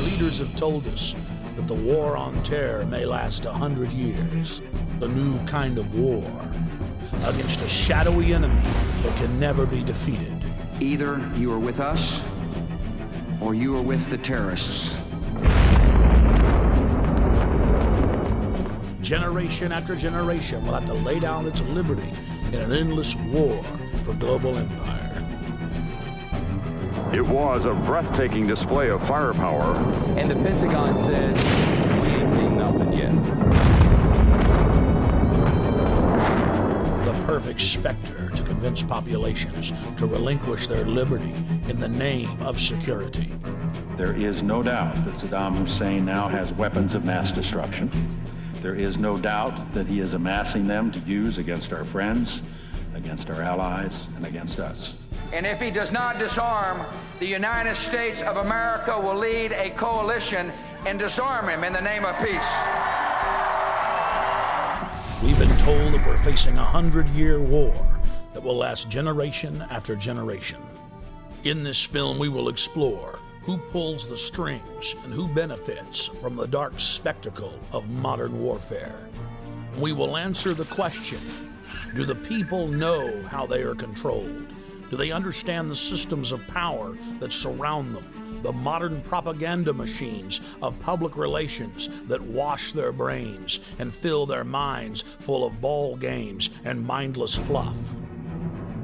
leaders have told us that the war on terror may last 100 years. A new kind of war against a shadowy enemy that can never be defeated. Either you are with us, or you are with the terrorists. Generation after generation will have to lay down its liberty in an endless war for global empire. It was a breathtaking display of firepower. And the Pentagon says, we ain't seen nothing yet. The perfect specter to convince populations to relinquish their liberty in the name of security. There is no doubt that Saddam Hussein now has weapons of mass destruction. There is no doubt that he is amassing them to use against our friends, against our allies, and against us. And if he does not disarm, the United States of America will lead a coalition and disarm him in the name of peace. We've been told that we're facing a 100-year war that will last generation after generation. In this film, we will explore who pulls the strings and who benefits from the dark spectacle of modern warfare. We will answer the question, do the people know how they are controlled? Do they understand the systems of power that surround them? The modern propaganda machines of public relations that wash their brains and fill their minds full of ball games and mindless fluff?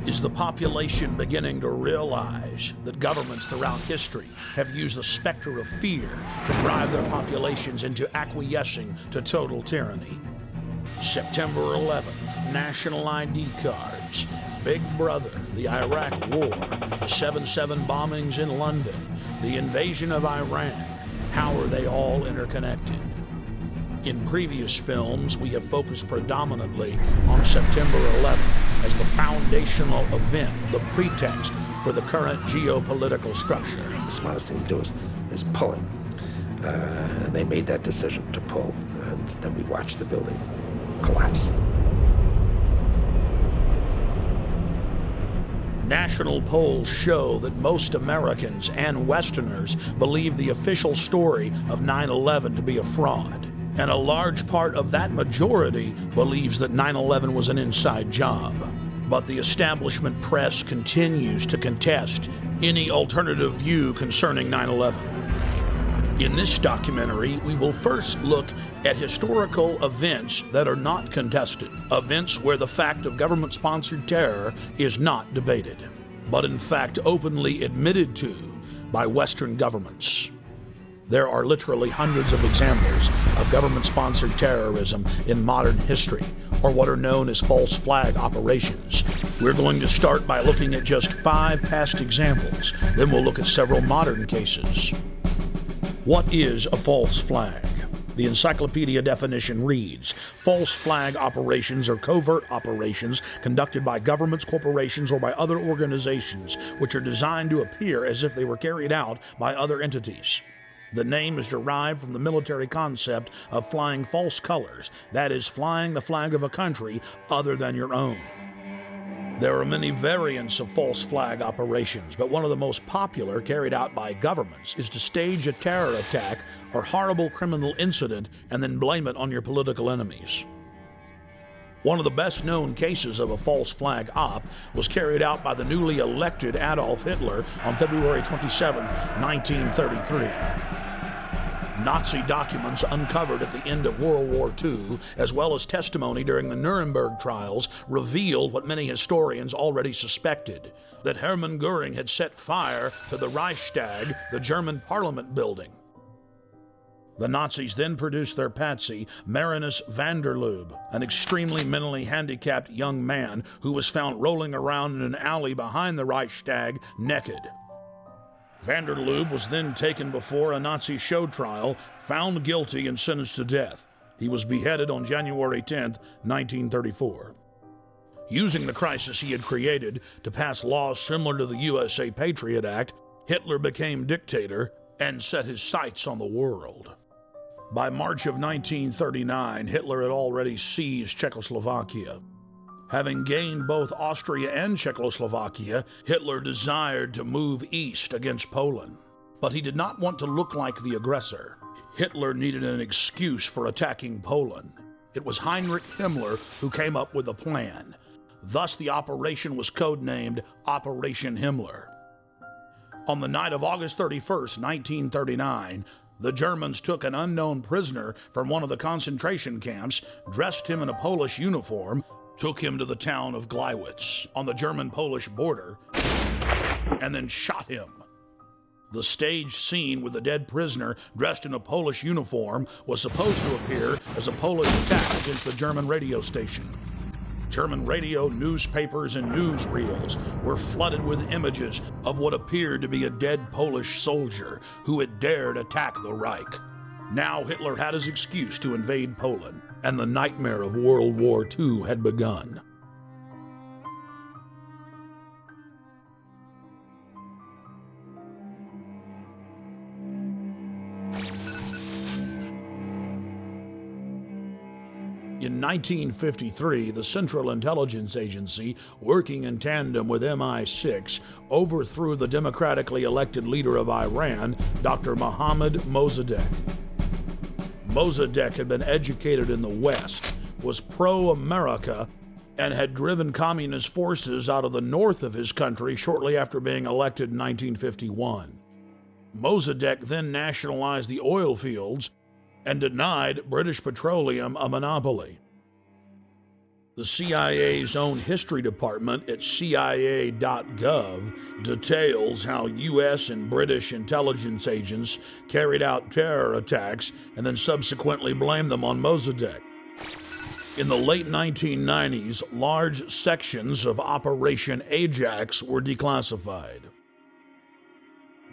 Is the population beginning to realize that governments throughout history have used the specter of fear to drive their populations into acquiescing to total tyranny? September 11th, national ID cards, Big Brother, the Iraq War, the 7/7 bombings in London, the invasion of Iran. How are they all interconnected? In previous films, we have focused predominantly on September 11th as the foundational event, the pretext for the current geopolitical structure. The smartest thing to do is pull it. And they made that decision to pull, and then we watched the building collapse. National polls show that most Americans and Westerners believe the official story of 9/11 to be a fraud. And a large part of that majority believes that 9/11 was an inside job. But the establishment press continues to contest any alternative view concerning 9/11. In this documentary, we will first look at historical events that are not contested, events where the fact of government-sponsored terror is not debated, but in fact openly admitted to by Western governments. There are literally hundreds of examples of government-sponsored terrorism in modern history, or what are known as false flag operations. We're going to start by looking at just 5 past examples, then we'll look at several modern cases. What is a false flag? The encyclopedia definition reads, false flag operations are covert operations conducted by governments, corporations, or by other organizations which are designed to appear as if they were carried out by other entities. The name is derived from the military concept of flying false colors, that is, flying the flag of a country other than your own. There are many variants of false flag operations, but one of the most popular carried out by governments is to stage a terror attack or horrible criminal incident and then blame it on your political enemies. One of the best-known cases of a false flag op was carried out by the newly elected Adolf Hitler on February 27, 1933. Nazi documents uncovered at the end of World War II, as well as testimony during the Nuremberg trials, revealed what many historians already suspected, that Hermann Göring had set fire to the Reichstag, the German parliament building. The Nazis then produced their patsy, Marinus van der Lubbe, an extremely mentally handicapped young man who was found rolling around in an alley behind the Reichstag naked. Van der Lubbe was then taken before a Nazi show trial, found guilty, and sentenced to death. He was beheaded on January 10, 1934. Using the crisis he had created to pass laws similar to the USA Patriot Act, Hitler became dictator and set his sights on the world. By March of 1939, Hitler had already seized Czechoslovakia. Having gained both Austria and Czechoslovakia, Hitler desired to move east against Poland. But he did not want to look like the aggressor. Hitler needed an excuse for attacking Poland. It was Heinrich Himmler who came up with the plan. Thus, the operation was codenamed Operation Himmler. On the night of August 31st, 1939, the Germans took an unknown prisoner from one of the concentration camps, dressed him in a Polish uniform, took him to the town of Gleiwitz on the German-Polish border, and then shot him. The staged scene with the dead prisoner dressed in a Polish uniform was supposed to appear as a Polish attack against the German radio station. German radio, newspapers, and newsreels were flooded with images of what appeared to be a dead Polish soldier who had dared attack the Reich. Now Hitler had his excuse to invade Poland, and the nightmare of World War II had begun. In 1953, the Central Intelligence Agency, working in tandem with MI6, overthrew the democratically elected leader of Iran, Dr. Mohammad Mossadegh. Mossadegh had been educated in the West, was pro-America, and had driven communist forces out of the north of his country shortly after being elected in 1951. Mossadegh then nationalized the oil fields and denied British Petroleum a monopoly. The CIA's own history department at CIA.gov details how U.S. and British intelligence agents carried out terror attacks and then subsequently blamed them on Mossadegh. In the late 1990s, large sections of Operation Ajax were declassified.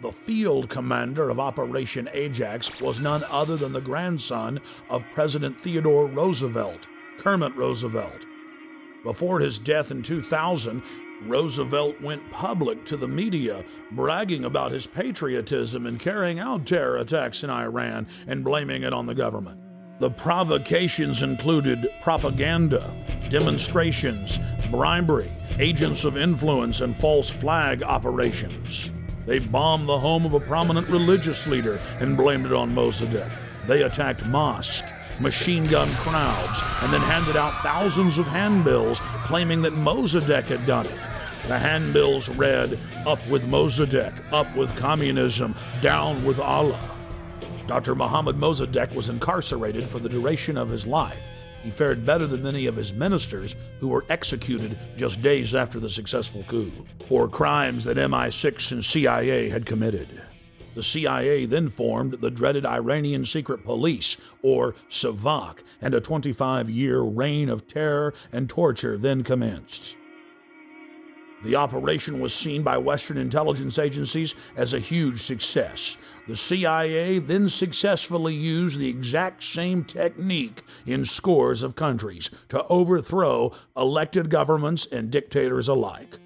The field commander of Operation Ajax was none other than the grandson of President Theodore Roosevelt, Kermit Roosevelt. Before his death in 2000, Roosevelt went public to the media, bragging about his patriotism in carrying out terror attacks in Iran and blaming it on the government. The provocations included propaganda, demonstrations, bribery, agents of influence, and false flag operations. They bombed the home of a prominent religious leader and blamed it on Mossadegh. They attacked mosques, machine gun crowds, and then handed out thousands of handbills claiming that Mossadegh had done it. The handbills read, "Up with Mossadegh, up with communism, down with Allah." Dr. Mohammad Mossadegh was incarcerated for the duration of his life. He fared better than many of his ministers who were executed just days after the successful coup for crimes that MI6 and CIA had committed. The CIA then formed the dreaded Iranian Secret Police, or SAVAK, and a 25-year reign of terror and torture then commenced. The operation was seen by Western intelligence agencies as a huge success. The CIA then successfully used the exact same technique in scores of countries to overthrow elected governments and dictators alike.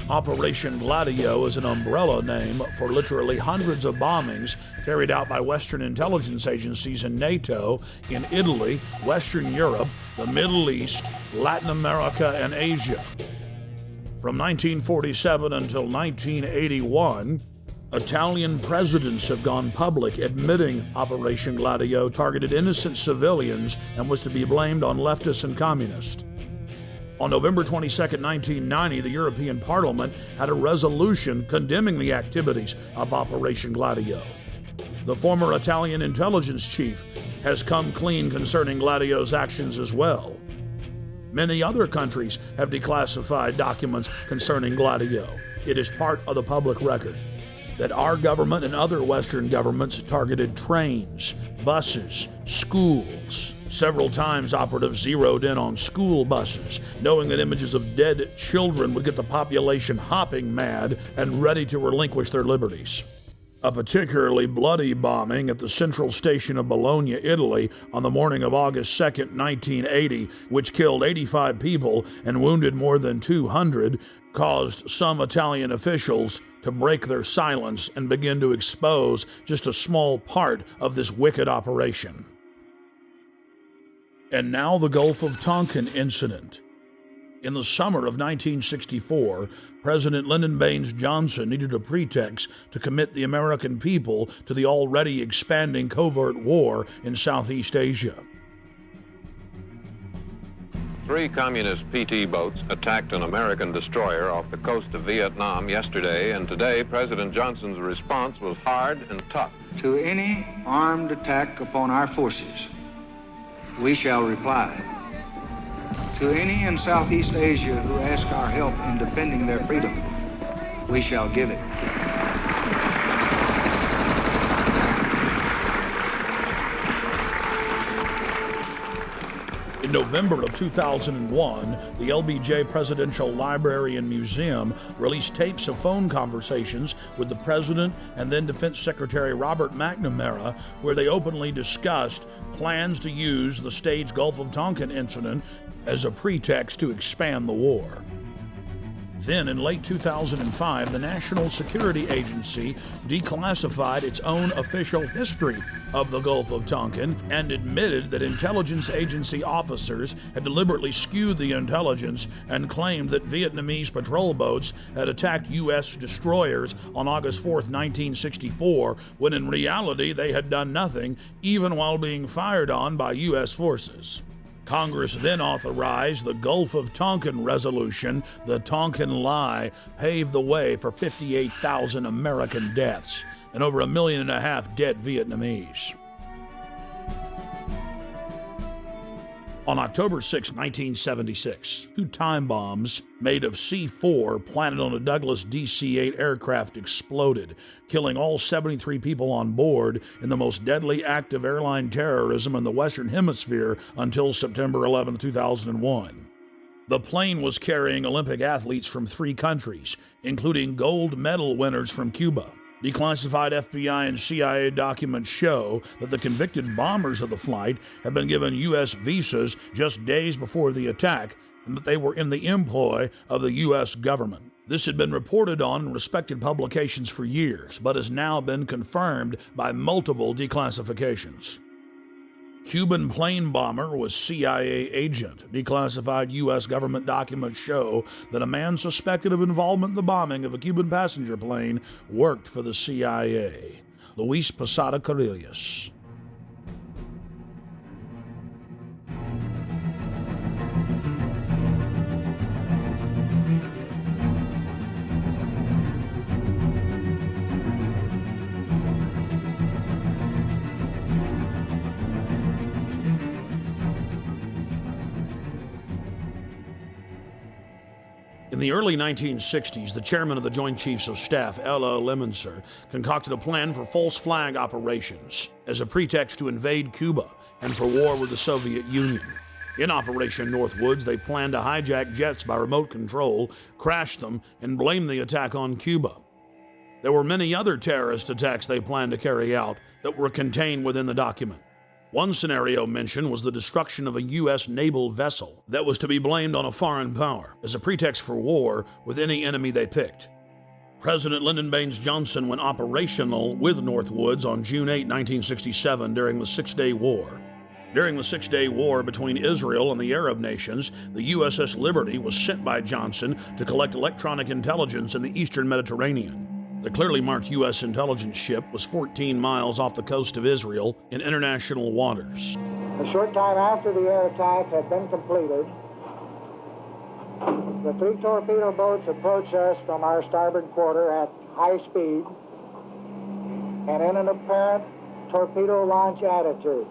Operation Gladio is an umbrella name for literally hundreds of bombings carried out by Western intelligence agencies and NATO in Italy, Western Europe, the Middle East, Latin America, and Asia. From 1947 until 1981, Italian presidents have gone public admitting Operation Gladio targeted innocent civilians and was to be blamed on leftists and communists. On November 22, 1990, the European Parliament had a resolution condemning the activities of Operation Gladio. The former Italian intelligence chief has come clean concerning Gladio's actions as well. Many other countries have declassified documents concerning Gladio. It is part of the public record that our government and other Western governments targeted trains, buses, schools. Several times, operatives zeroed in on school buses, knowing that images of dead children would get the population hopping mad and ready to relinquish their liberties. A particularly bloody bombing at the central station of Bologna, Italy, on the morning of August 2, 1980, which killed 85 people and wounded more than 200, caused some Italian officials to break their silence and begin to expose just a small part of this wicked operation. And now the Gulf of Tonkin incident. In the summer of 1964, President Lyndon Baines Johnson needed a pretext to commit the American people to the already expanding covert war in Southeast Asia. 3 communist PT boats attacked an American destroyer off the coast of Vietnam yesterday, and today President Johnson's response was hard and tough. To any armed attack upon our forces, we shall reply. To any in Southeast Asia who ask our help in defending their freedom, we shall give it. In November of 2001, the LBJ Presidential Library and Museum released tapes of phone conversations with the President and then Defense Secretary Robert McNamara, where they openly discussed plans to use the staged Gulf of Tonkin incident as a pretext to expand the war. Then, in late 2005, the National Security Agency declassified its own official history of the Gulf of Tonkin and admitted that intelligence agency officers had deliberately skewed the intelligence and claimed that Vietnamese patrol boats had attacked U.S. destroyers on August 4, 1964, when in reality they had done nothing, even while being fired on by U.S. forces. Congress then authorized the Gulf of Tonkin Resolution. The Tonkin Lie paved the way for 58,000 American deaths and over 1.5 million dead Vietnamese. On October 6, 1976, 2 time bombs made of C-4 planted on a Douglas DC-8 aircraft exploded, killing all 73 people on board in the most deadly act of airline terrorism in the Western Hemisphere until September 11, 2001. The plane was carrying Olympic athletes from 3 countries, including gold medal winners from Cuba. Declassified FBI and CIA documents show that the convicted bombers of the flight had been given U.S. visas just days before the attack, and that they were in the employ of the U.S. government. This had been reported on in respected publications for years, but has now been confirmed by multiple declassifications. Cuban plane bomber was CIA agent. Declassified U.S. government documents show that a man suspected of involvement in the bombing of a Cuban passenger plane worked for the CIA. Luis Posada Carrillas. In the early 1960s, the chairman of the Joint Chiefs of Staff, Ella Lemonster, concocted a plan for false flag operations as a pretext to invade Cuba and for war with the Soviet Union. In Operation Northwoods, they planned to hijack jets by remote control, crash them, and blame the attack on Cuba. There were many other terrorist attacks they planned to carry out that were contained within the document. One scenario mentioned was the destruction of a U.S. naval vessel that was to be blamed on a foreign power as a pretext for war with any enemy they picked. President Lyndon Baines Johnson went operational with Northwoods on June 8, 1967 during the Six-Day War. During the Six-Day War between Israel and the Arab nations, the USS Liberty was sent by Johnson to collect electronic intelligence in the eastern Mediterranean. The clearly marked U.S. intelligence ship was 14 miles off the coast of Israel in international waters. A short time after the air attack had been completed, the 3 torpedo boats approached us from our starboard quarter at high speed and in an apparent torpedo launch attitude.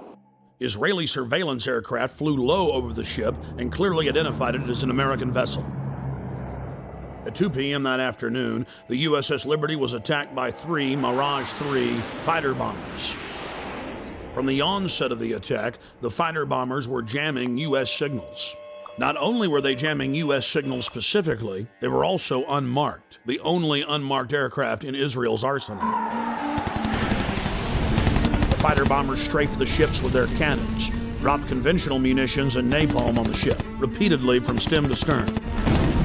Israeli surveillance aircraft flew low over the ship and clearly identified it as an American vessel. At 2 p.m. that afternoon, the USS Liberty was attacked by 3 Mirage 3 fighter bombers. From the onset of the attack, the fighter bombers were jamming U.S. signals. Not only were they jamming U.S. signals specifically, they were also unmarked, the only unmarked aircraft in Israel's arsenal. The fighter bombers strafed the ships with their cannons, dropped conventional munitions and napalm on the ship, repeatedly from stem to stern.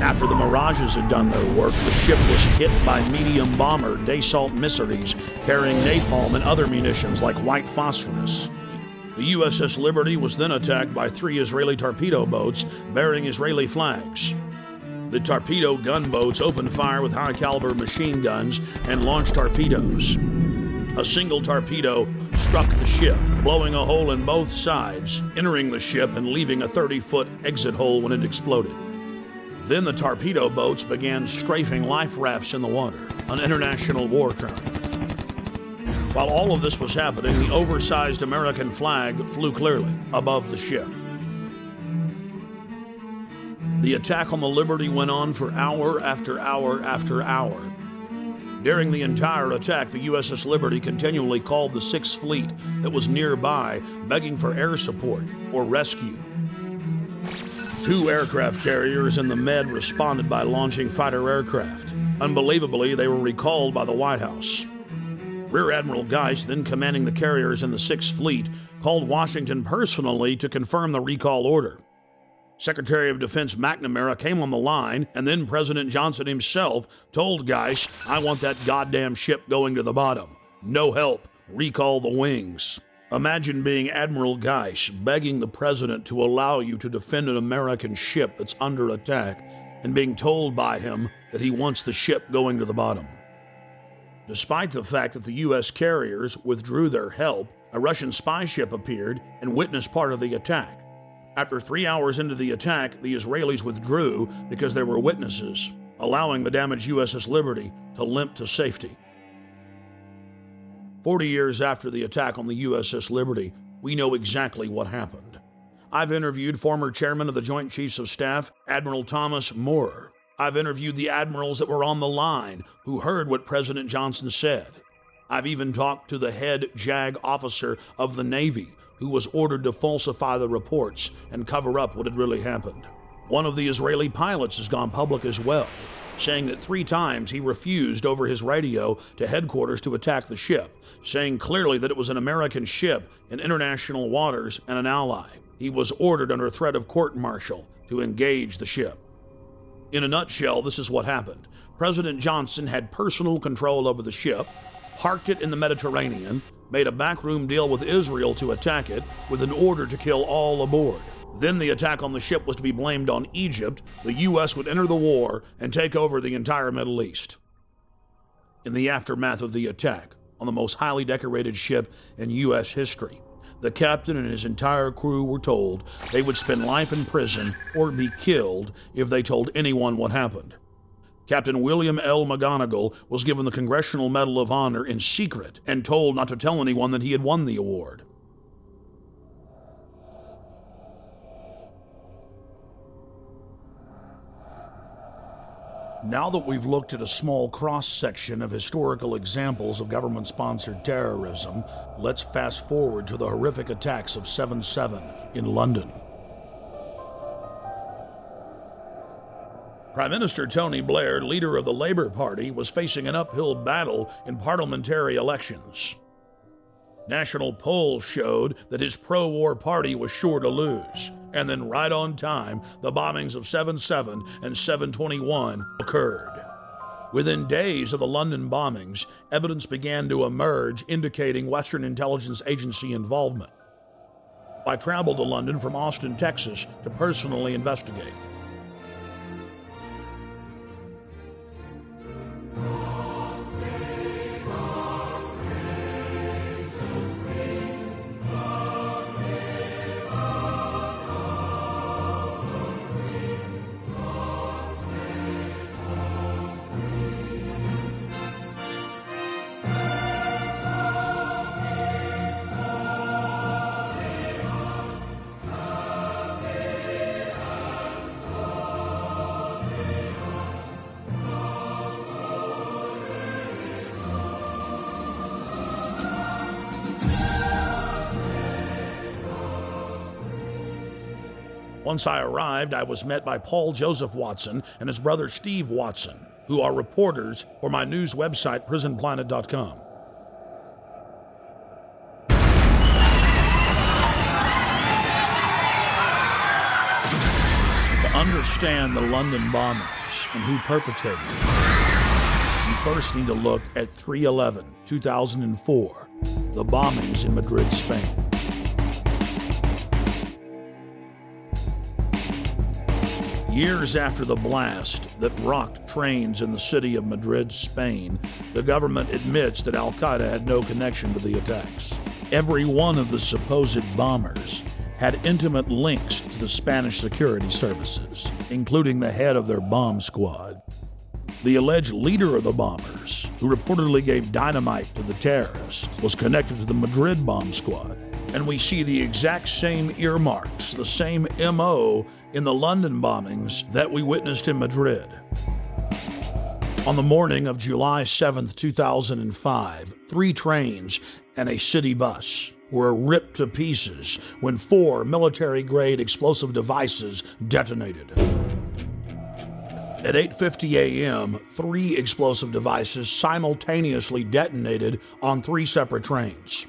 After the Mirages had done their work, the ship was hit by medium bomber Dassault missiles carrying napalm and other munitions like white phosphorus. The USS Liberty was then attacked by 3 Israeli torpedo boats bearing Israeli flags. The torpedo gunboats opened fire with high-caliber machine guns and launched torpedoes. A single torpedo struck the ship, blowing a hole in both sides, entering the ship and leaving a 30-foot exit hole when it exploded. Then the torpedo boats began strafing life rafts in the water, an international war crime. While all of this was happening, the oversized American flag flew clearly above the ship. The attack on the Liberty went on for hour after hour after hour. During the entire attack, the USS Liberty continually called the Sixth Fleet that was nearby, begging for air support or rescue. 2 aircraft carriers in the Med responded by launching fighter aircraft. Unbelievably, they were recalled by the White House. Rear Admiral Geist, then commanding the carriers in the Sixth Fleet, called Washington personally to confirm the recall order. Secretary of Defense McNamara came on the line, and then President Johnson himself told Geist, "I want that goddamn ship going to the bottom. No help. Recall the wings." Imagine being Admiral Geist begging the president to allow you to defend an American ship that's under attack and being told by him that he wants the ship going to the bottom. Despite the fact that the U.S. carriers withdrew their help, a Russian spy ship appeared and witnessed part of the attack. After 3 hours into the attack, the Israelis withdrew because there were witnesses, allowing the damaged USS Liberty to limp to safety. 40 years after the attack on the USS Liberty, we know exactly what happened. I've interviewed former chairman of the Joint Chiefs of Staff, Admiral Thomas Moorer. I've interviewed the admirals that were on the line who heard what President Johnson said. I've even talked to the head JAG officer of the Navy who was ordered to falsify the reports and cover up what had really happened. One of the Israeli pilots has gone public as well, saying that 3 times he refused over his radio to headquarters to attack the ship, saying clearly that it was an American ship in international waters and an ally. He was ordered under threat of court-martial to engage the ship. In a nutshell, this is what happened. President Johnson had personal control over the ship, parked it in the Mediterranean, made a backroom deal with Israel to attack it with an order to kill all aboard. Then the attack on the ship was to be blamed on Egypt. The U.S. would enter the war and take over the entire Middle East. In the aftermath of the attack on the most highly decorated ship in U.S. history, the captain and his entire crew were told they would spend life in prison or be killed if they told anyone what happened. Captain William L. McGonigal was given the Congressional Medal of Honor in secret and told not to tell anyone that he had won the award. Now that we've looked at a small cross-section of historical examples of government-sponsored terrorism, let's fast forward to the horrific attacks of 7/7 in London. Prime Minister Tony Blair, leader of the Labour Party, was facing an uphill battle in parliamentary elections. National polls showed that his pro-war party was sure to lose. And then right on time, the bombings of 7/7 and 7/21 occurred. Within days of the London bombings, evidence began to emerge indicating Western intelligence agency involvement. I traveled to London from Austin, Texas, to personally investigate. Once I arrived, I was met by Paul Joseph Watson and his brother Steve Watson, who are reporters for my news website, prisonplanet.com. To understand the London bombings and who perpetrated them, you first need to look at 3/11/2004, the bombings in Madrid, Spain. Years after the blast that rocked trains in the city of Madrid, Spain, the government admits that al-Qaeda had no connection to the attacks. Every one of the supposed bombers had intimate links to the Spanish security services, including the head of their bomb squad. The alleged leader of the bombers, who reportedly gave dynamite to the terrorists, was connected to the Madrid bomb squad. And we see the exact same earmarks, the same MO in the London bombings that we witnessed in Madrid. On the morning of July 7th, 2005, 3 trains and a city bus were ripped to pieces when 4 military-grade explosive devices detonated. At 8:50 a.m., 3 explosive devices simultaneously detonated on 3 separate trains.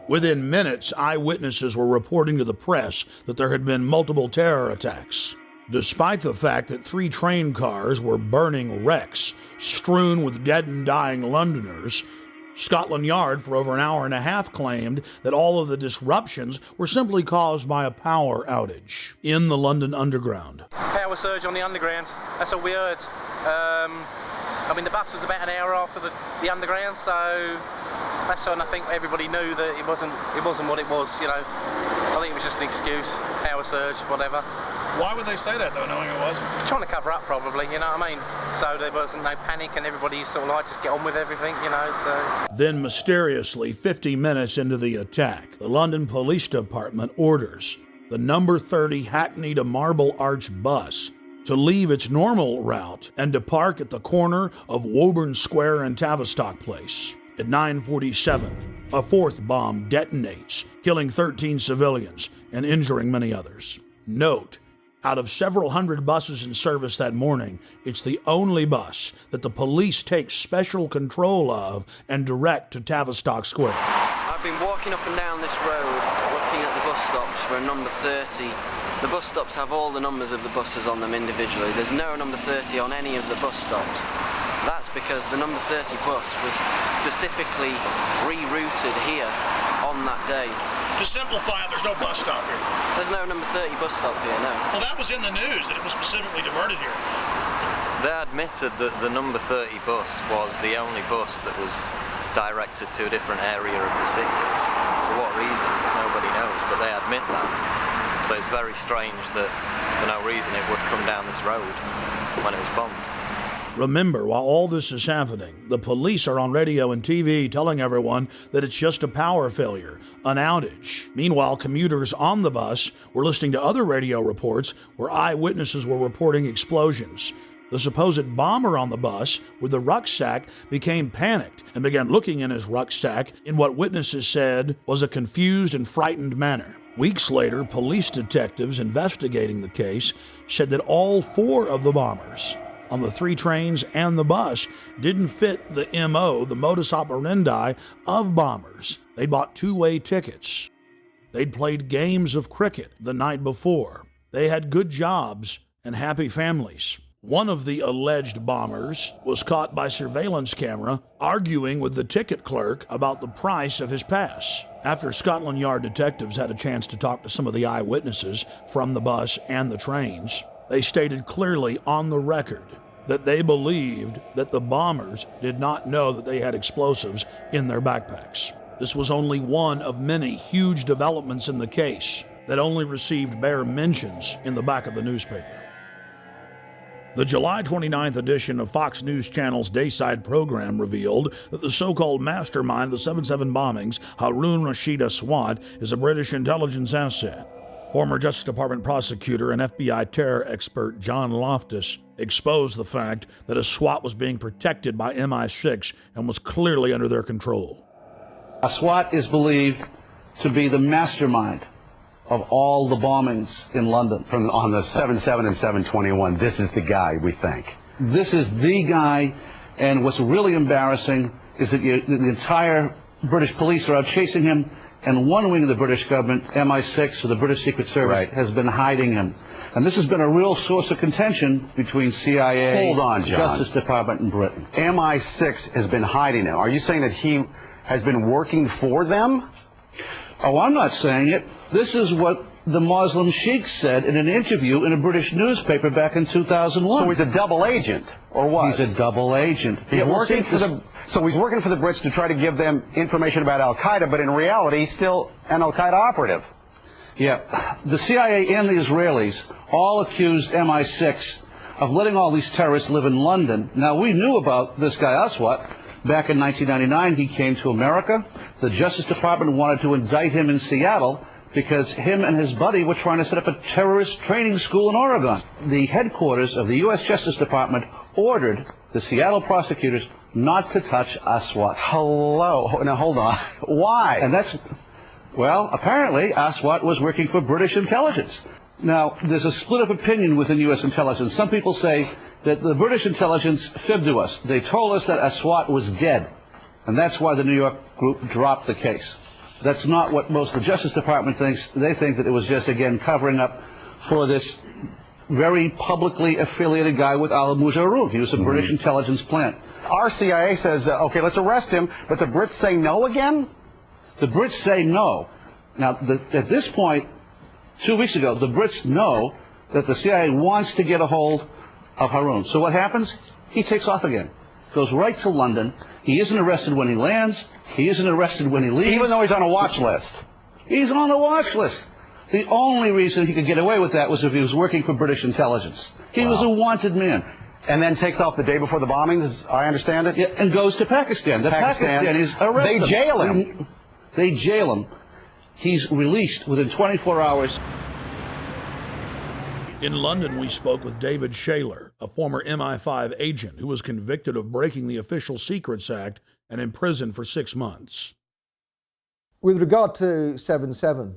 Within minutes, eyewitnesses were reporting to the press that there had been multiple terror attacks. Despite the fact that 3 train cars were burning wrecks strewn with dead and dying Londoners, Scotland Yard for over an hour and a half claimed that all of the disruptions were simply caused by a power outage in the London Underground. Power surge on the Underground, that's all we heard. The bus was about an hour after the Underground, so that's when I think everybody knew that it wasn't what it was, you know. I think it was just an excuse, power surge, whatever. Why would they say that though, knowing it wasn't? Trying to cover up probably, you know what I mean? So there wasn't no panic and everybody sort of like just get on with everything, you know, so. Then mysteriously, 50 minutes into the attack, the London Police Department orders the number 30 Hackney to Marble Arch bus to leave its normal route and to park at the corner of Woburn Square and Tavistock Place. At 9:47, a 4th bomb detonates, killing 13 civilians and injuring many others. Note, out of several hundred buses in service that morning, it's the only bus that the police take special control of and direct to Tavistock Square. I've been walking up and down this road, looking at the bus stops for a number 30. The bus stops have all the numbers of the buses on them individually. There's no number 30 on any of the bus stops. That's because the number 30 bus was specifically rerouted here on that day. To simplify it, there's no bus stop here. There's no number 30 bus stop here, no. Well, that was in the news, that it was specifically diverted here. They admitted that the number 30 bus was the only bus that was directed to a different area of the city. For what reason, nobody knows, but they admit that. So it's very strange that for no reason it would come down this road when it was bombed. Remember, while all this is happening, the police are on radio and TV telling everyone that it's just a power failure, an outage. Meanwhile, commuters on the bus were listening to other radio reports where eyewitnesses were reporting explosions. The supposed bomber on the bus with the rucksack became panicked and began looking in his rucksack in what witnesses said was a confused and frightened manner. Weeks later, police detectives investigating the case said that all 4 of the bombers on the 3 trains and the bus didn't fit the MO, the modus operandi of bombers. They bought 2-way tickets. They'd played games of cricket the night before. They had good jobs and happy families. One of the alleged bombers was caught by surveillance camera arguing with the ticket clerk about the price of his pass. After Scotland Yard detectives had a chance to talk to some of the eyewitnesses from the bus and the trains, they stated clearly on the record that they believed that the bombers did not know that they had explosives in their backpacks. This was only one of many huge developments in the case that only received bare mentions in the back of the newspaper. The July 29th edition of Fox News Channel's Dayside program revealed that the so-called mastermind of the 7/7 bombings, Harun Rashid Aswad, is a British intelligence asset. Former Justice Department prosecutor and FBI terror expert John Loftus exposed the fact that Aswad was being protected by MI6 and was clearly under their control. Aswad is believed to be the mastermind of all the bombings in London. On the 7/7 and 7/21, this is the guy, we think. This is the guy, and what's really embarrassing is that the entire British police are out chasing him, and one wing of the British government, MI6, or the British Secret Service, has been hiding him. And this has been a real source of contention between CIA, Hold on, John. Justice Department, and Britain. MI6 has been hiding him. Are you saying that he has been working for them? Oh, I'm not saying it. This is what the Muslim sheikh said in an interview in a British newspaper back in 2001. So he's a double agent, or what? He's a double agent. So he's working for the Brits to try to give them information about Al-Qaeda, but in reality, he's still an Al-Qaeda operative. Yeah. The CIA and the Israelis all accused MI6 of letting all these terrorists live in London. Now, we knew about this guy Aswat. Back in 1999, he came to America. The Justice Department wanted to indict him in Seattle because him and his buddy were trying to set up a terrorist training school in Oregon. The headquarters of the U.S. Justice Department ordered the Seattle prosecutors not to touch Aswat. Hello. Now, hold on. Why? And that's, well, apparently Aswat was working for British intelligence. Now, there's a split of opinion within U.S. intelligence. Some people say that the British intelligence fibbed to us. They told us that Aswat was dead, and that's why the New York group dropped the case. That's not what most of the Justice Department thinks. They think that it was just, again, covering up for this very publicly affiliated guy with Al Muzarouf. He was a British intelligence plant. Our CIA says, okay, let's arrest him, but the Brits say no again? The Brits say no. Now, at this point, 2 weeks ago, the Brits know that the CIA wants to get a hold of Haroun. So what happens? He takes off again. Goes right to London. He isn't arrested when he lands. He isn't arrested when he leaves. Even though he's on a watch list. He's on the watch list. The only reason he could get away with that was if he was working for British intelligence. He was a wanted man. And then takes off the day before the bombings, as I understand it? Yeah, and goes to Pakistan. The Pakistanis arrest him. They jail him. They jail him. He's released within 24 hours. In London, we spoke with David Shaler, a former MI5 agent who was convicted of breaking the Official Secrets Act and imprisoned for 6 months. With regard to 7/7,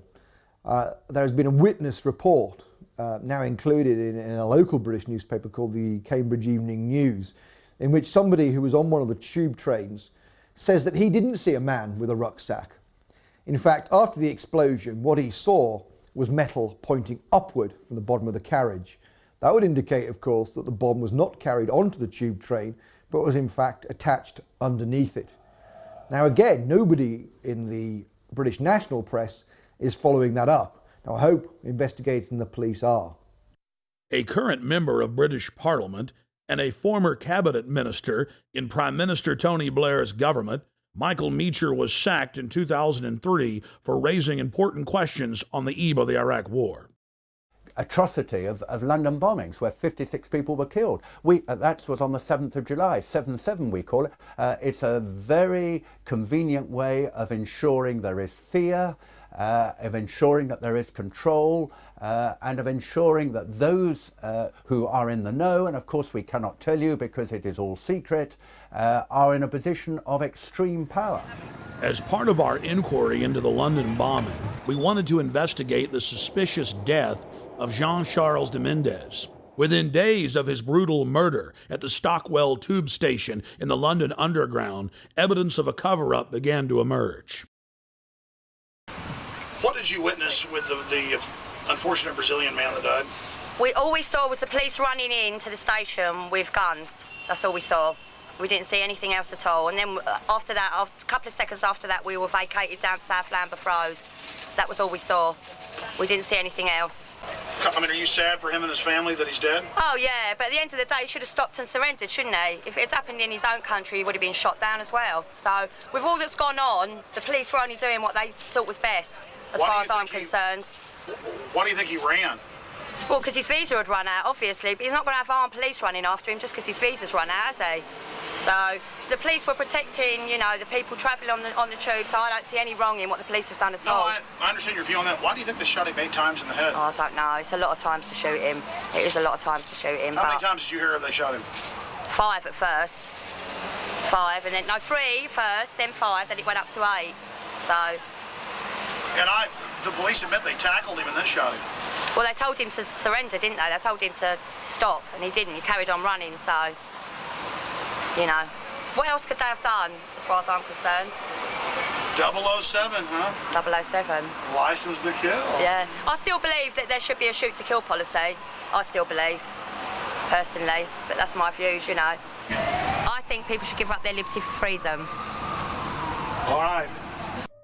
there has been a witness report now included in a local British newspaper called the Cambridge Evening News, in which somebody who was on one of the tube trains says that he didn't see a man with a rucksack. In fact, after the explosion, what he saw was metal pointing upward from the bottom of the carriage. That would indicate, of course, that the bomb was not carried onto the tube train, but was in fact attached underneath it. Now again, nobody in the British national press is following that up. Now I hope investigators and the police are. A current member of British Parliament and a former cabinet minister in Prime Minister Tony Blair's government, Michael Meacher, was sacked in 2003 for raising important questions on the eve of the Iraq War. Atrocity of London bombings where 56 people were killed. That was on the 7th of July, 7/7 we call it. It's a very convenient way of ensuring there is fear, of ensuring that there is control, and of ensuring that those who are in the know, and of course we cannot tell you because it is all secret, are in a position of extreme power. As part of our inquiry into the London bombing, we wanted to investigate the suspicious death of Jean-Charles de Mendes. Within days of his brutal murder at the Stockwell tube station in the London Underground, evidence of a cover-up began to emerge. What did you witness with the unfortunate Brazilian man that died? All we saw was the police running into the station with guns. That's all we saw. We didn't see anything else at all. And then after that, a couple of seconds after that, we were vacated down South Lambeth Road. That was all we saw. We didn't see anything else. I mean, are you sad for him and his family that he's dead? Oh, yeah, but at the end of the day, he should have stopped and surrendered, shouldn't he? If it had happened in his own country, he would have been shot down as well. So, with all that's gone on, the police were only doing what they thought was best, as far as I'm concerned. Why do you think he ran? Well, because his visa had run out, obviously, but he's not going to have armed police running after him just because his visa's run out, has he? So the police were protecting, you know, the people travelling on the tube, so I don't see any wrong in what the police have done at all. I understand your view on that. Why do you think they shot him 8 times in the head? Oh, I don't know. It's a lot of times to shoot him. It is a lot of times to shoot him. How many times did you hear they shot him? 5 at first. 5, and then, no, 3 first, then 5, then it went up to 8. So... And the police admit they tackled him and then shot him. Well, they told him to surrender, didn't they? They told him to stop, and he didn't. He carried on running, so... You know, what else could they have done, as far as I'm concerned? 007, huh? 007. License to kill. Yeah. I still believe that there should be a shoot-to-kill policy. I still believe, personally, but that's my views, you know. I think people should give up their liberty for freedom. All right.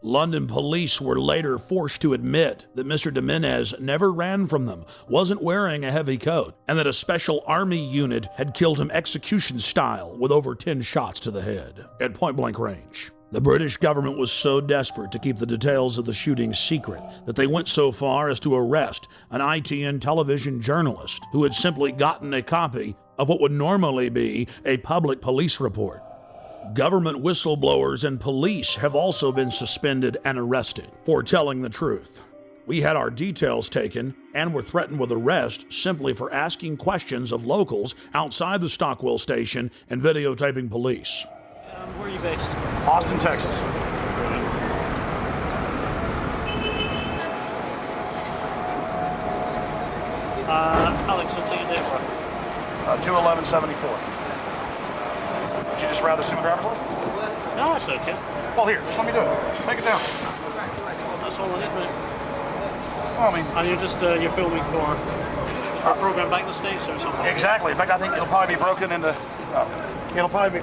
London police were later forced to admit that Mr. Jimenez never ran from them, wasn't wearing a heavy coat, and that a special army unit had killed him execution style with over 10 shots to the head at point-blank range. The British government was so desperate to keep the details of the shooting secret that they went so far as to arrest an ITN television journalist who had simply gotten a copy of what would normally be a public police report. Government whistleblowers and police have also been suspended and arrested for telling the truth. We had our details taken and were threatened with arrest simply for asking questions of locals outside the Stockwell station and videotaping police. Where are you based? Austin, Texas. Alex, I'll take your date birth. 2/11/74. Would you just rather see my driver's license? No, that's okay. Well, here, just let me do it. Make it down. That's all I need, mate. Well, I mean... And you're just, you're filming for a program back in the States or something? Exactly. In fact, I think it'll probably be broken into... Think about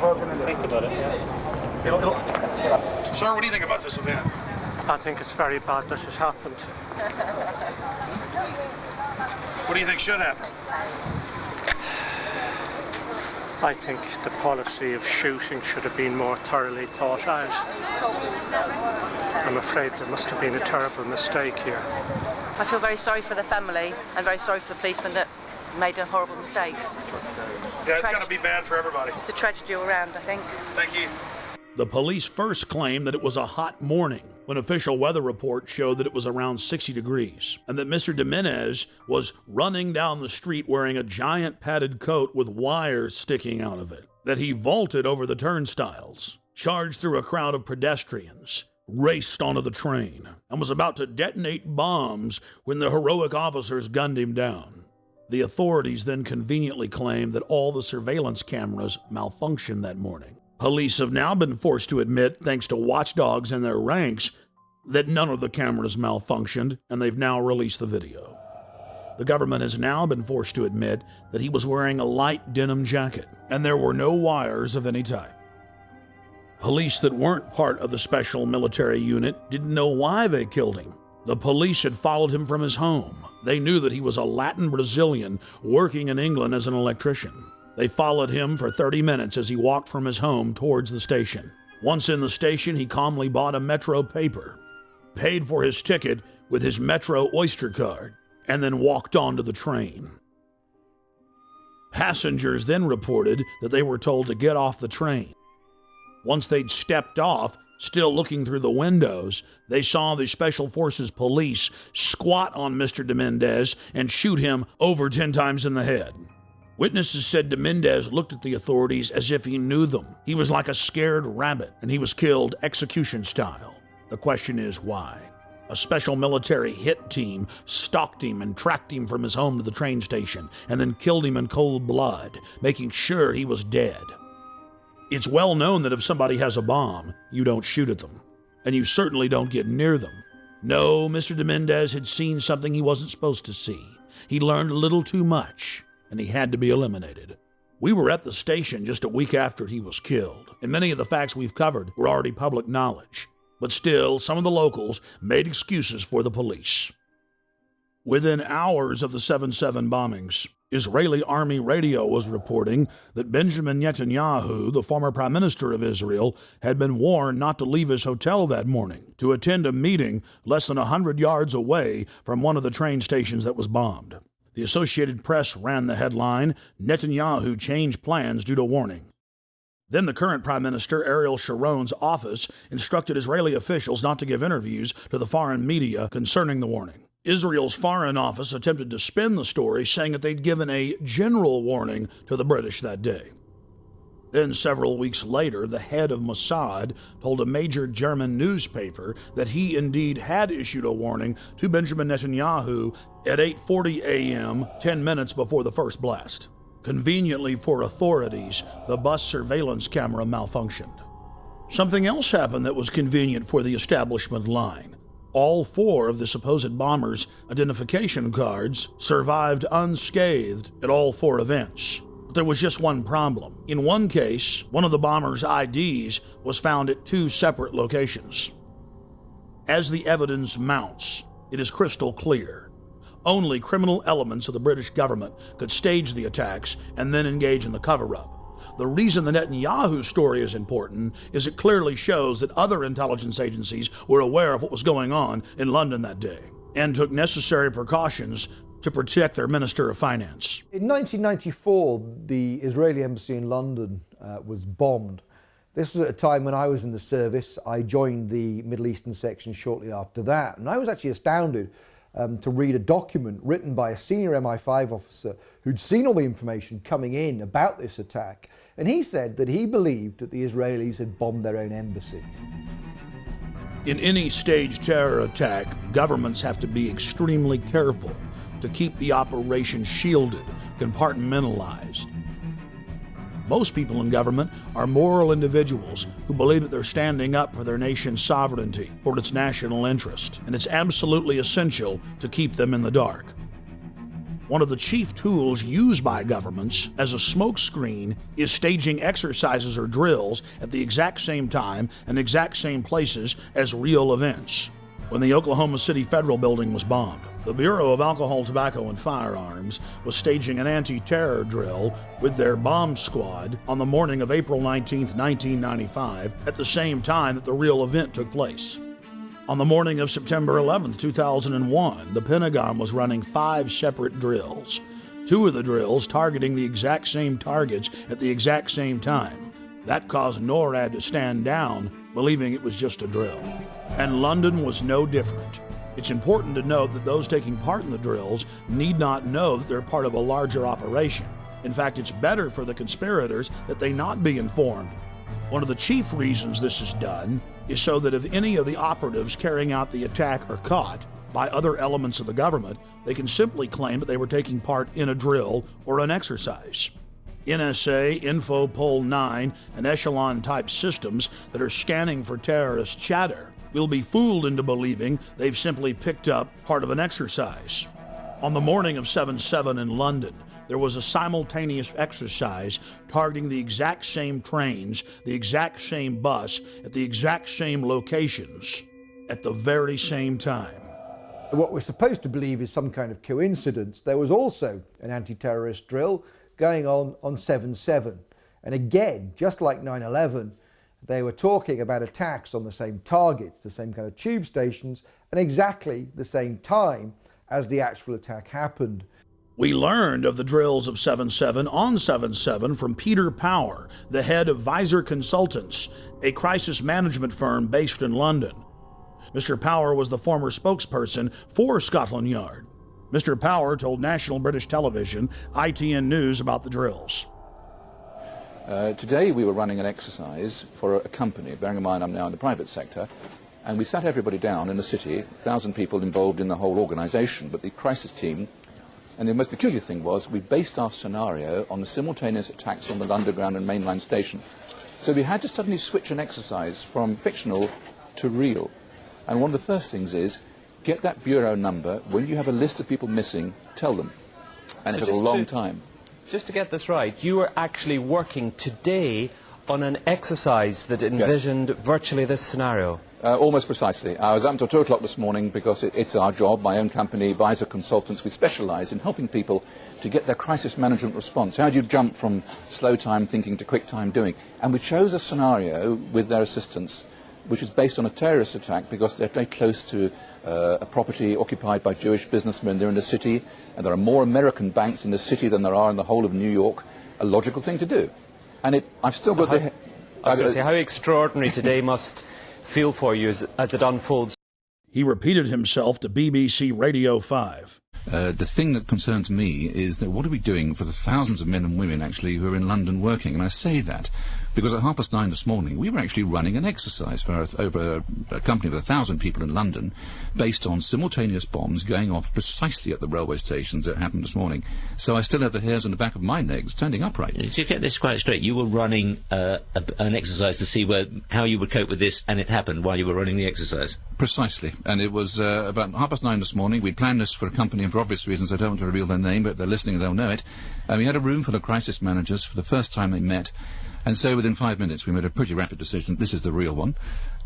it, yeah. Sir, what do you think about this event? I think it's very bad that it happened. What do you think should happen? I think the policy of shooting should have been more thoroughly thought out. I'm afraid there must have been a terrible mistake here. I feel very sorry for the family and very sorry for the policeman that made a horrible mistake. Yeah, it's going to be bad for everybody. It's a tragedy all around, I think. Thank you. The police first claimed that it was a hot morning when official weather reports showed that it was around 60 degrees and that Mr. Jimenez was running down the street wearing a giant padded coat with wires sticking out of it, that he vaulted over the turnstiles, charged through a crowd of pedestrians, raced onto the train, and was about to detonate bombs when the heroic officers gunned him down. The authorities then conveniently claimed that all the surveillance cameras malfunctioned that morning. Police have now been forced to admit, thanks to watchdogs in their ranks, that none of the cameras malfunctioned, and they've now released the video. The government has now been forced to admit that he was wearing a light denim jacket, and there were no wires of any type. Police that weren't part of the special military unit didn't know why they killed him. The police had followed him from his home. They knew that he was a Latin Brazilian working in England as an electrician. They followed him for 30 minutes as he walked from his home towards the station. Once in the station, he calmly bought a Metro paper, paid for his ticket with his Metro Oyster card, and then walked onto the train. Passengers then reported that they were told to get off the train. Once they'd stepped off, still looking through the windows, they saw the Special Forces police squat on Mr. Jimenez and shoot him over 10 times in the head. Witnesses said Jimenez looked at the authorities as if he knew them. He was like a scared rabbit, and he was killed execution style. The question is why? A special military hit team stalked him and tracked him from his home to the train station, and then killed him in cold blood, making sure he was dead. It's well known that if somebody has a bomb, you don't shoot at them, and you certainly don't get near them. No, Mr. Jimenez had seen something he wasn't supposed to see. He learned a little too much, and he had to be eliminated. We were at the station just a week after he was killed, and many of the facts we've covered were already public knowledge. But still, some of the locals made excuses for the police. Within hours of the 7/7 bombings, Israeli army radio was reporting that Benjamin Netanyahu, the former prime minister of Israel, had been warned not to leave his hotel that morning to attend a meeting less than 100 yards away from one of the train stations that was bombed. The Associated Press ran the headline, "Netanyahu changed plans due to warning." Then the current Prime Minister, Ariel Sharon's office, instructed Israeli officials not to give interviews to the foreign media concerning the warning. Israel's Foreign Office attempted to spin the story, saying that they'd given a general warning to the British that day. Then, several weeks later, the head of Mossad told a major German newspaper that he indeed had issued a warning to Benjamin Netanyahu at 8:40 a.m., 10 minutes before the first blast. Conveniently for authorities, the bus surveillance camera malfunctioned. Something else happened that was convenient for the establishment line. All 4 of the supposed bombers' identification cards survived unscathed at all 4 events. But there was just one problem. In one case, one of the bombers' IDs was found at 2 separate locations. As the evidence mounts, it is crystal clear. Only criminal elements of the British government could stage the attacks and then engage in the cover-up. The reason the Netanyahu story is important is it clearly shows that other intelligence agencies were aware of what was going on in London that day and took necessary precautions to protect their Minister of Finance. In 1994, the Israeli embassy in London was bombed. This was at a time when I was in the service. I joined the Middle Eastern section shortly after that, and I was actually astounded to read a document written by a senior MI5 officer who'd seen all the information coming in about this attack, and he said that he believed that the Israelis had bombed their own embassy. In any staged terror attack, governments have to be extremely careful to keep the operation shielded, compartmentalized. Most people in government are moral individuals who believe that they're standing up for their nation's sovereignty or its national interest, and it's absolutely essential to keep them in the dark. One of the chief tools used by governments as a smokescreen is staging exercises or drills at the exact same time and exact same places as real events. When the Oklahoma City Federal Building was bombed, the Bureau of Alcohol, Tobacco, and Firearms was staging an anti-terror drill with their bomb squad on the morning of April 19, 1995, at the same time that the real event took place. On the morning of September 11, 2001, the Pentagon was running 5 separate drills, 2 of the drills targeting the exact same targets at the exact same time. That caused NORAD to stand down, believing it was just a drill. And London was no different. It's important to note that those taking part in the drills need not know that they're part of a larger operation. In fact, it's better for the conspirators that they not be informed. One of the chief reasons this is done is so that if any of the operatives carrying out the attack are caught by other elements of the government, they can simply claim that they were taking part in a drill or an exercise. NSA, Infopol 9, and Echelon-type systems that are scanning for terrorist chatter will be fooled into believing they've simply picked up part of an exercise. On the morning of 7/7 in London, there was a simultaneous exercise targeting the exact same trains, the exact same bus, at the exact same locations, at the very same time. What we're supposed to believe is some kind of coincidence. There was also an anti-terrorist drill going on 7/7. And again, just like 9/11, they were talking about attacks on the same targets, the same kind of tube stations, and exactly the same time as the actual attack happened. We learned of the drills of 7/7 on 7/7 from Peter Power, the head of Visor Consultants, a crisis management firm based in London. Mr. Power was the former spokesperson for Scotland Yard. Mr. Power told National British Television, ITN News, about the drills. Today we were running an exercise for a company, bearing in mind I'm now in the private sector, and we sat everybody down in the city, 1,000 people involved in the whole organisation, but the crisis team, and the most peculiar thing was we based our scenario on the simultaneous attacks on the Underground and mainline station. So we had to suddenly switch an exercise from fictional to real. And one of the first things is, get that bureau number. When you have a list of people missing, tell them. And it took a long time. Just to get this right, you were actually working today on an exercise that envisioned virtually this scenario? Almost precisely. I was up until 2 o'clock this morning because it's our job, my own company, Visor Consultants. We specialise in helping people to get their crisis management response. How do you jump from slow time thinking to quick time doing? And we chose a scenario with their assistance which is based on a terrorist attack because they're very close to a property occupied by Jewish businessmen. They're in the city, and there are more American banks in the city than there are in the whole of New York. A logical thing to do. And I've still got the... I was going to say, how extraordinary today must feel for you as it unfolds. He repeated himself to BBC Radio 5. The thing that concerns me is that what are we doing for the thousands of men and women actually who are in London working? And I say that because at 9:30 this morning we were actually running an exercise for over a company of 1,000 people in London based on simultaneous bombs going off precisely at the railway stations that happened this morning. So I still have the hairs on the back of my legs standing upright. To get this quite straight, you were running an exercise to see how you would cope with this, and it happened while you were running the exercise? Precisely. And it was about 9:30 this morning. We'd planned this for a company, and for obvious reasons I don't want to reveal their name, but if they're listening they'll know it. And we had a room full of crisis managers for the first time they met. And so within within 5 minutes we made a pretty rapid decision. This is the real one.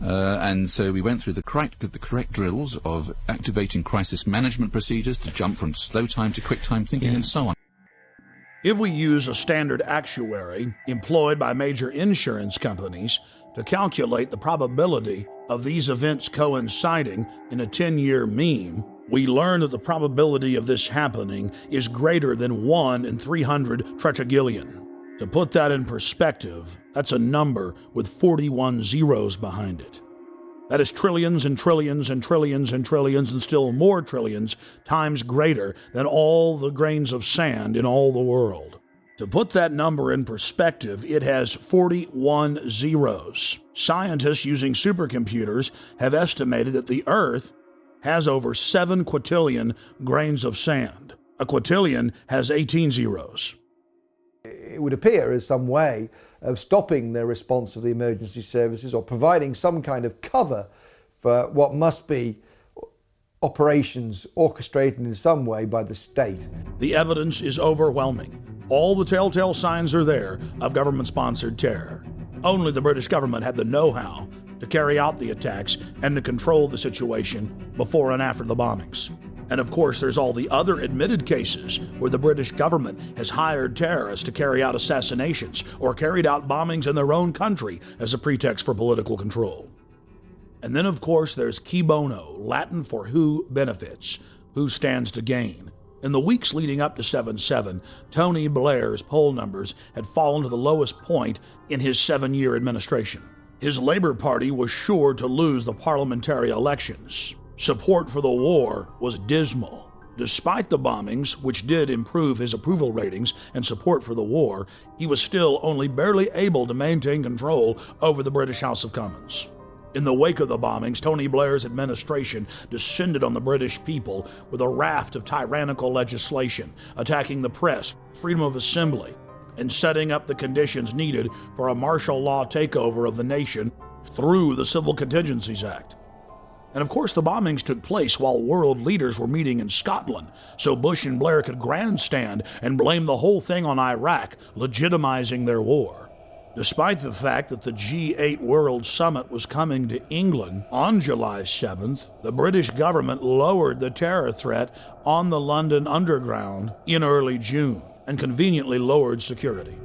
And so we went through the correct drills of activating crisis management procedures to jump from slow time to quick time thinking and so on. If we use a standard actuary employed by major insurance companies to calculate the probability of these events coinciding in a 10-year mean, we learn that the probability of this happening is greater than 1 in 300 tetragillion. To put that in perspective, that's a number with 41 zeros behind it. That is trillions and trillions and trillions and trillions and still more trillions times greater than all the grains of sand in all the world. To put that number in perspective, it has 41 zeros. Scientists using supercomputers have estimated that the Earth has over 7 quintillion grains of sand. A quintillion has 18 zeros. It would appear as some way of stopping the response of the emergency services or providing some kind of cover for what must be operations orchestrated in some way by the state. The evidence is overwhelming. All the telltale signs are there of government-sponsored terror. Only the British government had the know-how to carry out the attacks and to control the situation before and after the bombings. And of course, there's all the other admitted cases where the British government has hired terrorists to carry out assassinations or carried out bombings in their own country as a pretext for political control. And then, of course, there's qui bono, Latin for who benefits, who stands to gain. In the weeks leading up to 7/7, Tony Blair's poll numbers had fallen to the lowest point in his 7-year administration. His Labour Party was sure to lose the parliamentary elections. Support for the war was dismal. Despite the bombings, which did improve his approval ratings and support for the war, he was still only barely able to maintain control over the British House of Commons. In the wake of the bombings, Tony Blair's administration descended on the British people with a raft of tyrannical legislation, attacking the press, freedom of assembly, and setting up the conditions needed for a martial law takeover of the nation through the Civil Contingencies Act. And of course, the bombings took place while world leaders were meeting in Scotland, so Bush and Blair could grandstand and blame the whole thing on Iraq, legitimizing their war. Despite the fact that the G8 World Summit was coming to England on July 7th, the British government lowered the terror threat on the London Underground in early June and conveniently lowered security.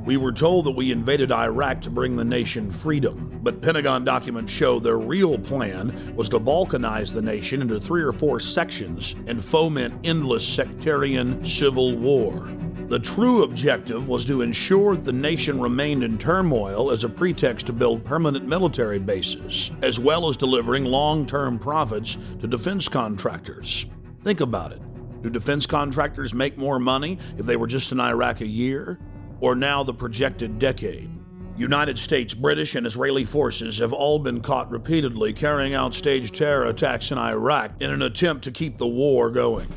We were told that we invaded Iraq to bring the nation freedom, but Pentagon documents show their real plan was to balkanize the nation into 3 or 4 sections and foment endless sectarian civil war. The true objective was to ensure that the nation remained in turmoil as a pretext to build permanent military bases, as well as delivering long-term profits to defense contractors. Think about it. Do defense contractors make more money if they were just in Iraq a year? Or now the projected decade? United States, British, and Israeli forces have all been caught repeatedly carrying out staged terror attacks in Iraq in an attempt to keep the war going.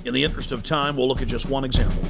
In the interest of time, we'll look at just one example.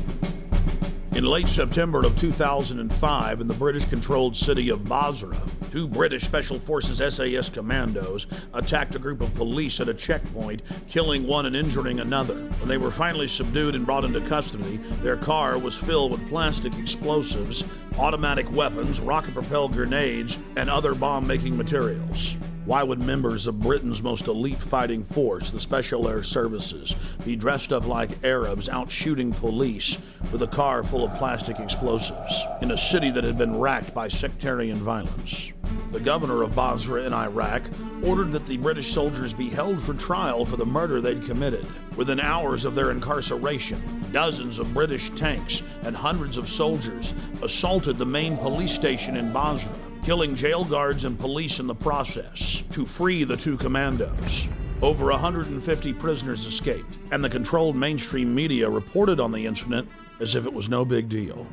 In late September of 2005, in the British-controlled city of Basra, 2 British Special Forces SAS commandos attacked a group of police at a checkpoint, killing one and injuring another. When they were finally subdued and brought into custody, their car was filled with plastic explosives, automatic weapons, rocket-propelled grenades, and other bomb-making materials. Why would members of Britain's most elite fighting force, the Special Air Services, be dressed up like Arabs out shooting police with a car full of plastic explosives in a city that had been racked by sectarian violence? The governor of Basra in Iraq ordered that the British soldiers be held for trial for the murder they'd committed. Within hours of their incarceration, dozens of British tanks and hundreds of soldiers assaulted the main police station in Basra, killing jail guards and police in the process to free the 2 commandos. Over 150 prisoners escaped, and the controlled mainstream media reported on the incident as if it was no big deal.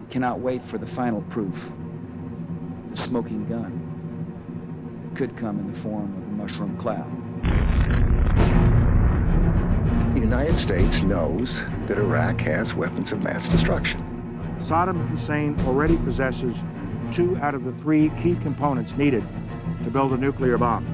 We cannot wait for the final proof. The smoking gun. It could come in the form of a mushroom cloud. The United States knows that Iraq has weapons of mass destruction. Saddam Hussein already possesses 2 out of the 3 key components needed to build a nuclear bomb.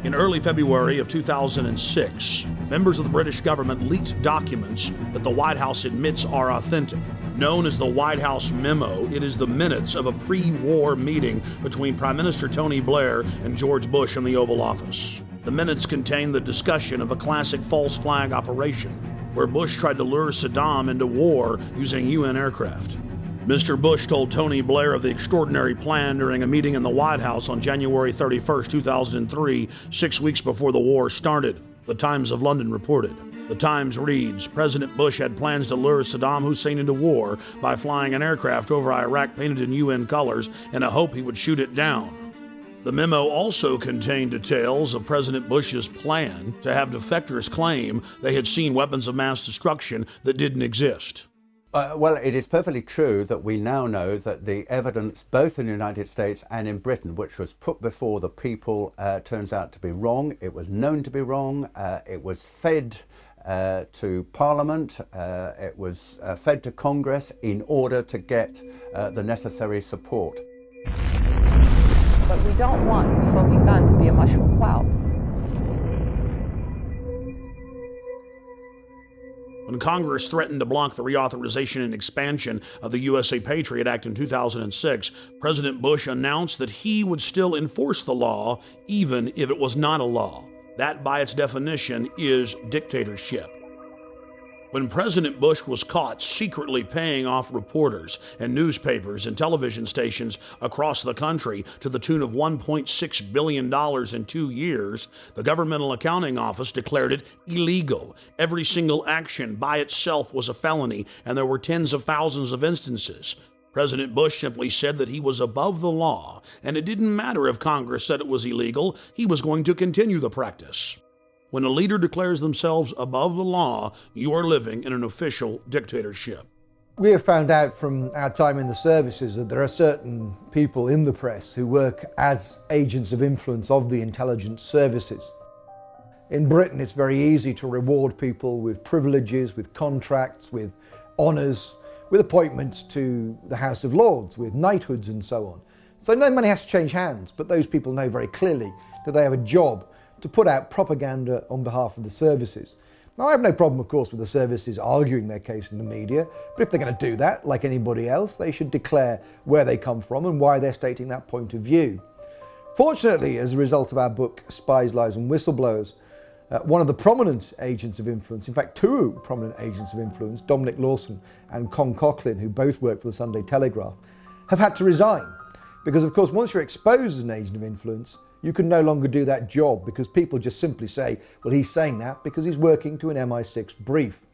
In early February of 2006, members of the British government leaked documents that the White House admits are authentic. Known as the White House Memo, it is the minutes of a pre-war meeting between Prime Minister Tony Blair and George Bush in the Oval Office. The minutes contain the discussion of a classic false flag operation, where Bush tried to lure Saddam into war using UN aircraft. Mr. Bush told Tony Blair of the extraordinary plan during a meeting in the White House on January 31, 2003, 6 weeks before the war started, the Times of London reported. The Times reads, President Bush had plans to lure Saddam Hussein into war by flying an aircraft over Iraq painted in UN colors in a hope he would shoot it down. The memo also contained details of President Bush's plan to have defectors claim they had seen weapons of mass destruction that didn't exist. Well, it is perfectly true that we now know that the evidence, both in the United States and in Britain, which was put before the people, turns out to be wrong. It was known to be wrong. It was fed to Parliament. It was fed to Congress in order to get the necessary support. But we don't want the smoking gun to be a mushroom cloud. When Congress threatened to block the reauthorization and expansion of the USA Patriot Act in 2006, President Bush announced that he would still enforce the law even if it was not a law. That, by its definition, is dictatorship. When President Bush was caught secretly paying off reporters and newspapers and television stations across the country to the tune of $1.6 billion in 2 years, the Governmental Accounting Office declared it illegal. Every single action by itself was a felony, and there were tens of thousands of instances. President Bush simply said that he was above the law, and it didn't matter if Congress said it was illegal, he was going to continue the practice. When a leader declares themselves above the law, you are living in an official dictatorship. We have found out from our time in the services that there are certain people in the press who work as agents of influence of the intelligence services. In Britain, it's very easy to reward people with privileges, with contracts, with honours, with appointments to the House of Lords, with knighthoods and so on. So no money has to change hands, but those people know very clearly that they have a job to put out propaganda on behalf of the services. Now, I have no problem, of course, with the services arguing their case in the media, but if they're going to do that, like anybody else, they should declare where they come from and why they're stating that point of view. Fortunately, as a result of our book, Spies, Lies and Whistleblowers, one of the prominent agents of influence, in fact, two prominent agents of influence, Dominic Lawson and Con Coughlin, who both work for the Sunday Telegraph, have had to resign. Because, of course, once you're exposed as an agent of influence, you can no longer do that job because people just simply say, well, he's saying that because he's working to an MI6 brief.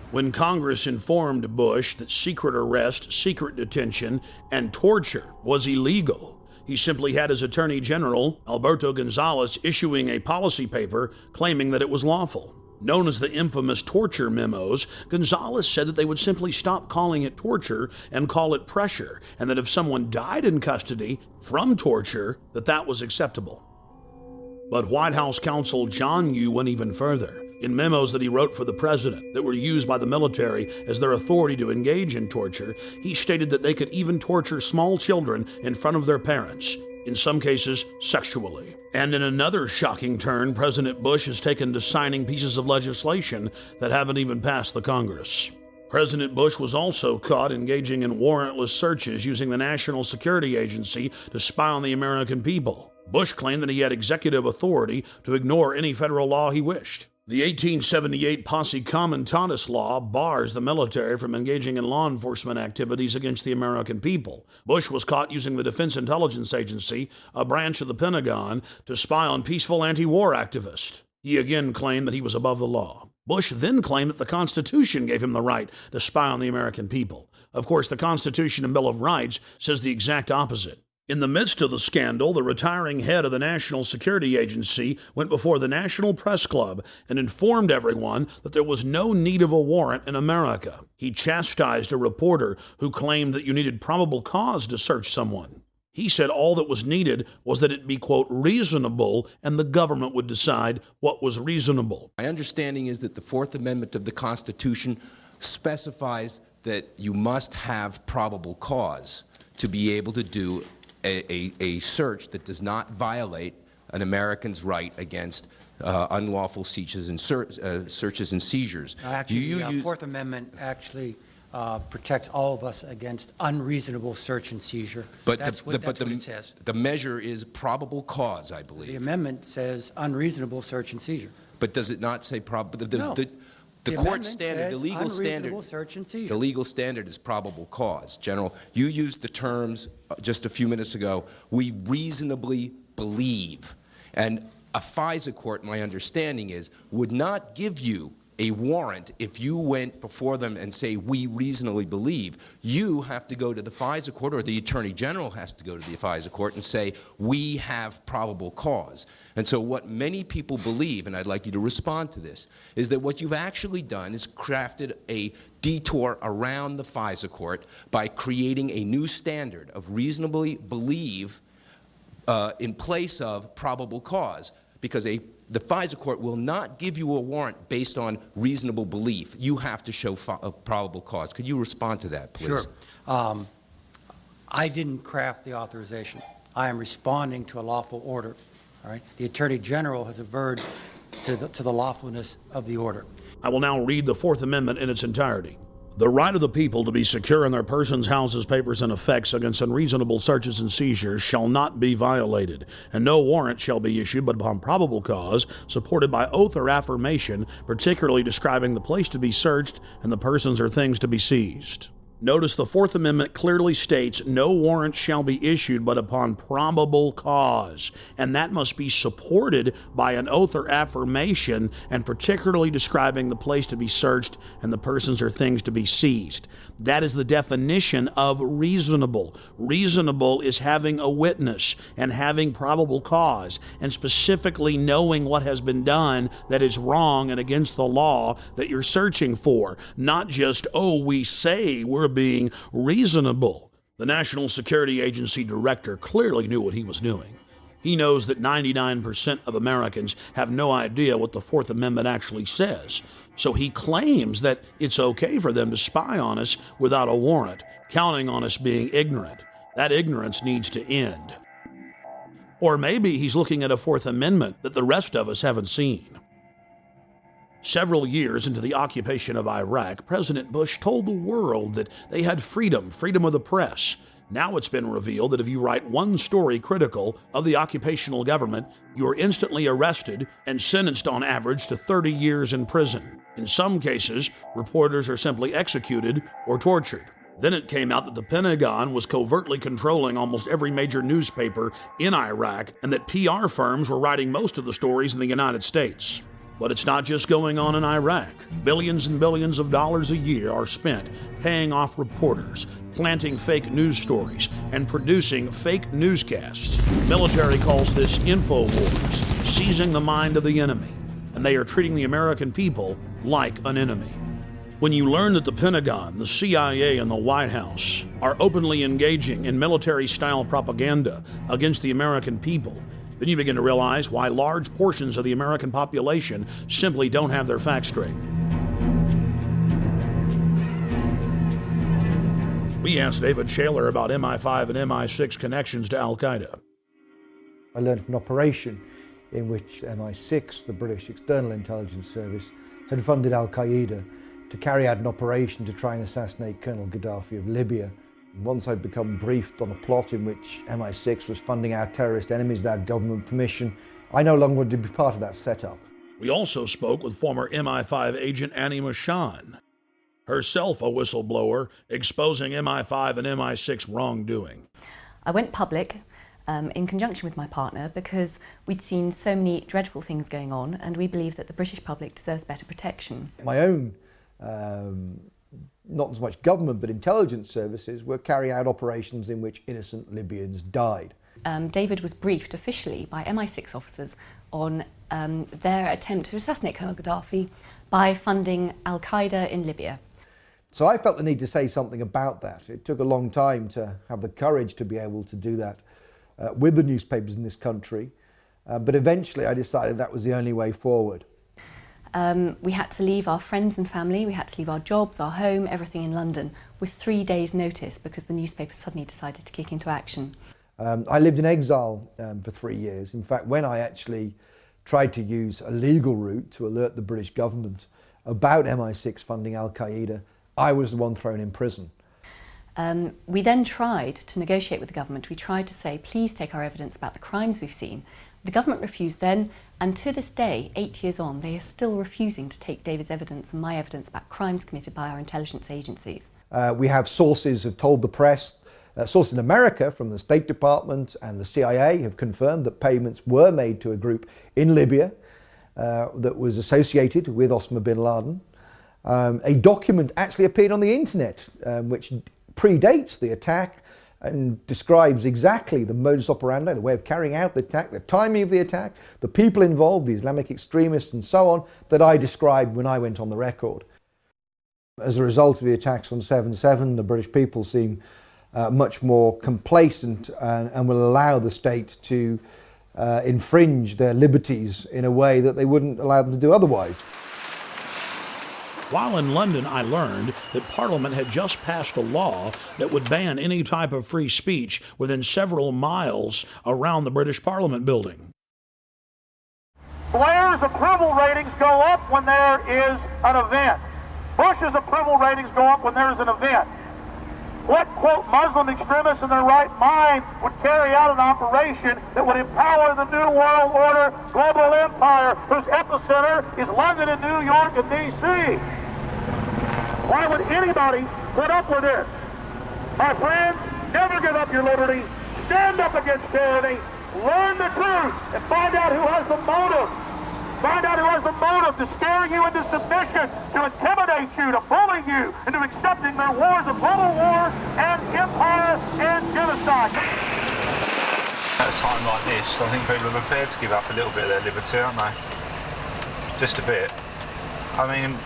When Congress informed Bush that secret arrest, secret detention, and torture was illegal, he simply had his Attorney General, Alberto Gonzales, issuing a policy paper claiming that it was lawful. Known as the infamous torture memos, Gonzales said that they would simply stop calling it torture and call it pressure, and that if someone died in custody from torture, that was acceptable. But White House counsel John Yoo went even further. In memos that he wrote for the president that were used by the military as their authority to engage in torture, he stated that they could even torture small children in front of their parents, in some cases sexually. And in another shocking turn, President Bush has taken to signing pieces of legislation that haven't even passed the Congress. President Bush was also caught engaging in warrantless searches using the National Security Agency to spy on the American people. Bush claimed that he had executive authority to ignore any federal law he wished. The 1878 Posse Comitatus law bars the military from engaging in law enforcement activities against the American people. Bush was caught using the Defense Intelligence Agency, a branch of the Pentagon, to spy on peaceful anti-war activists. He again claimed that he was above the law. Bush then claimed that the Constitution gave him the right to spy on the American people. Of course, the Constitution and Bill of Rights says the exact opposite. In the midst of the scandal, the retiring head of the National Security Agency went before the National Press Club and informed everyone that there was no need of a warrant in America. He chastised a reporter who claimed that you needed probable cause to search someone. He said all that was needed was that it be, quote, reasonable, and the government would decide what was reasonable. My understanding is that the Fourth Amendment of the Constitution specifies that you must have probable cause to be able to do a search that does not violate an American's right against unlawful searches and seizures. Actually, the Fourth Amendment actually protects all of us against unreasonable search and seizure. But that's what it says. The measure is probable cause, I believe. The amendment says unreasonable search and seizure. But does it not say probable? No. The court standard, the legal standard, search and seizure. the legal standard is probable cause. General, you used the terms just a few minutes ago. We reasonably believe, and a FISA court, my understanding is, would not give you a warrant if you went before them and say, we reasonably believe. You have to go to the FISA court, or the Attorney General has to go to the FISA court and say, we have probable cause. And so what many people believe, and I'd like you to respond to this, is that what you've actually done is crafted a detour around the FISA court by creating a new standard of reasonably believe in place of probable cause, because the FISA court will not give you a warrant based on reasonable belief. You have to show probable cause. Could you respond to that, please? Sure. I didn't craft the authorization. I am responding to a lawful order. All right. The Attorney General has averred to the lawfulness of the order. I will now read the Fourth Amendment in its entirety. The right of the people to be secure in their persons, houses, papers, and effects against unreasonable searches and seizures shall not be violated, and no warrant shall be issued but upon probable cause, supported by oath or affirmation, particularly describing the place to be searched and the persons or things to be seized. Notice the Fourth Amendment clearly states no warrant shall be issued but upon probable cause, and that must be supported by an oath or affirmation, and particularly describing the place to be searched and the persons or things to be seized. That is the definition of reasonable. Reasonable is having a witness and having probable cause, and specifically knowing what has been done that is wrong and against the law that you're searching for, not just, oh, we say we're being reasonable. The National Security Agency director clearly knew what he was doing. He knows that 99% of Americans have no idea what the Fourth Amendment actually says. So he claims that it's okay for them to spy on us without a warrant, counting on us being ignorant. That ignorance needs to end. Or maybe he's looking at a Fourth Amendment that the rest of us haven't seen. Several years into the occupation of Iraq, President Bush told the world that they had freedom of the press. Now it's been revealed that if you write one story critical of the occupational government, you are instantly arrested and sentenced on average to 30 years in prison. In some cases, reporters are simply executed or tortured. Then it came out that the Pentagon was covertly controlling almost every major newspaper in Iraq, and that PR firms were writing most of the stories in the United States. But it's not just going on in Iraq. Billions and billions of dollars a year are spent paying off reporters, planting fake news stories, and producing fake newscasts. The military calls this InfoWars, seizing the mind of the enemy, and they are treating the American people like an enemy. When you learn that the Pentagon, the CIA, and the White House are openly engaging in military-style propaganda against the American people, then you begin to realize why large portions of the American population simply don't have their facts straight. We asked David Shaler about MI5 and MI6 connections to Al-Qaeda. I learned of an operation in which MI6, the British External Intelligence Service, had funded Al-Qaeda to carry out an operation to try and assassinate Colonel Gaddafi of Libya. Once I'd become briefed on a plot in which MI6 was funding our terrorist enemies without government permission, I no longer wanted to be part of that setup. We also spoke with former MI5 agent Annie Machon, herself a whistleblower exposing MI5 and MI6 wrongdoing. I went public in conjunction with my partner because we'd seen so many dreadful things going on, and we believe that the British public deserves better protection. My own not as much government but intelligence services were carrying out operations in which innocent Libyans died. David was briefed officially by MI6 officers on their attempt to assassinate Colonel Gaddafi by funding Al-Qaeda in Libya. So I felt the need to say something about that. It took a long time to have the courage to be able to do that with the newspapers in this country, but eventually I decided that was the only way forward. We had to leave our friends and family, we had to leave our jobs, our home, everything in London with 3 days' notice because the newspapers suddenly decided to kick into action. I lived in exile for 3 years. In fact, when I actually tried to use a legal route to alert the British government about MI6 funding Al-Qaeda, I was the one thrown in prison. We then tried to negotiate with the government. We tried to say, please take our evidence about the crimes we've seen. The government refused then, and to this day, 8 years on, they are still refusing to take David's evidence and my evidence about crimes committed by our intelligence agencies. We have sources who have told the press, sources in America from the State Department and the CIA have confirmed that payments were made to a group in Libya that was associated with Osama bin Laden. A document actually appeared on the internet which predates the attack and describes exactly the modus operandi, the way of carrying out the attack, the timing of the attack, the people involved, the Islamic extremists and so on, that I described when I went on the record. As a result of the attacks on 7/7, the British people seem much more complacent and will allow the state to infringe their liberties in a way that they wouldn't allow them to do otherwise. While in London, I learned that Parliament had just passed a law that would ban any type of free speech within several miles around the British Parliament building. Blair's approval ratings go up when there is an event. Bush's approval ratings go up when there is an event. What, quote, Muslim extremists in their right mind would carry out an operation that would empower the New World Order global empire whose epicenter is London and New York and D.C.? Why would anybody put up with this? My friends, never give up your liberty. Stand up against tyranny. Learn the truth and find out who has the motive. Find out who has the motive to scare you into submission, to intimidate you, to bully you, into accepting their wars of global war and empire and genocide. At a time like this, I think people are prepared to give up a little bit of their liberty, aren't they? Just a bit. I mean,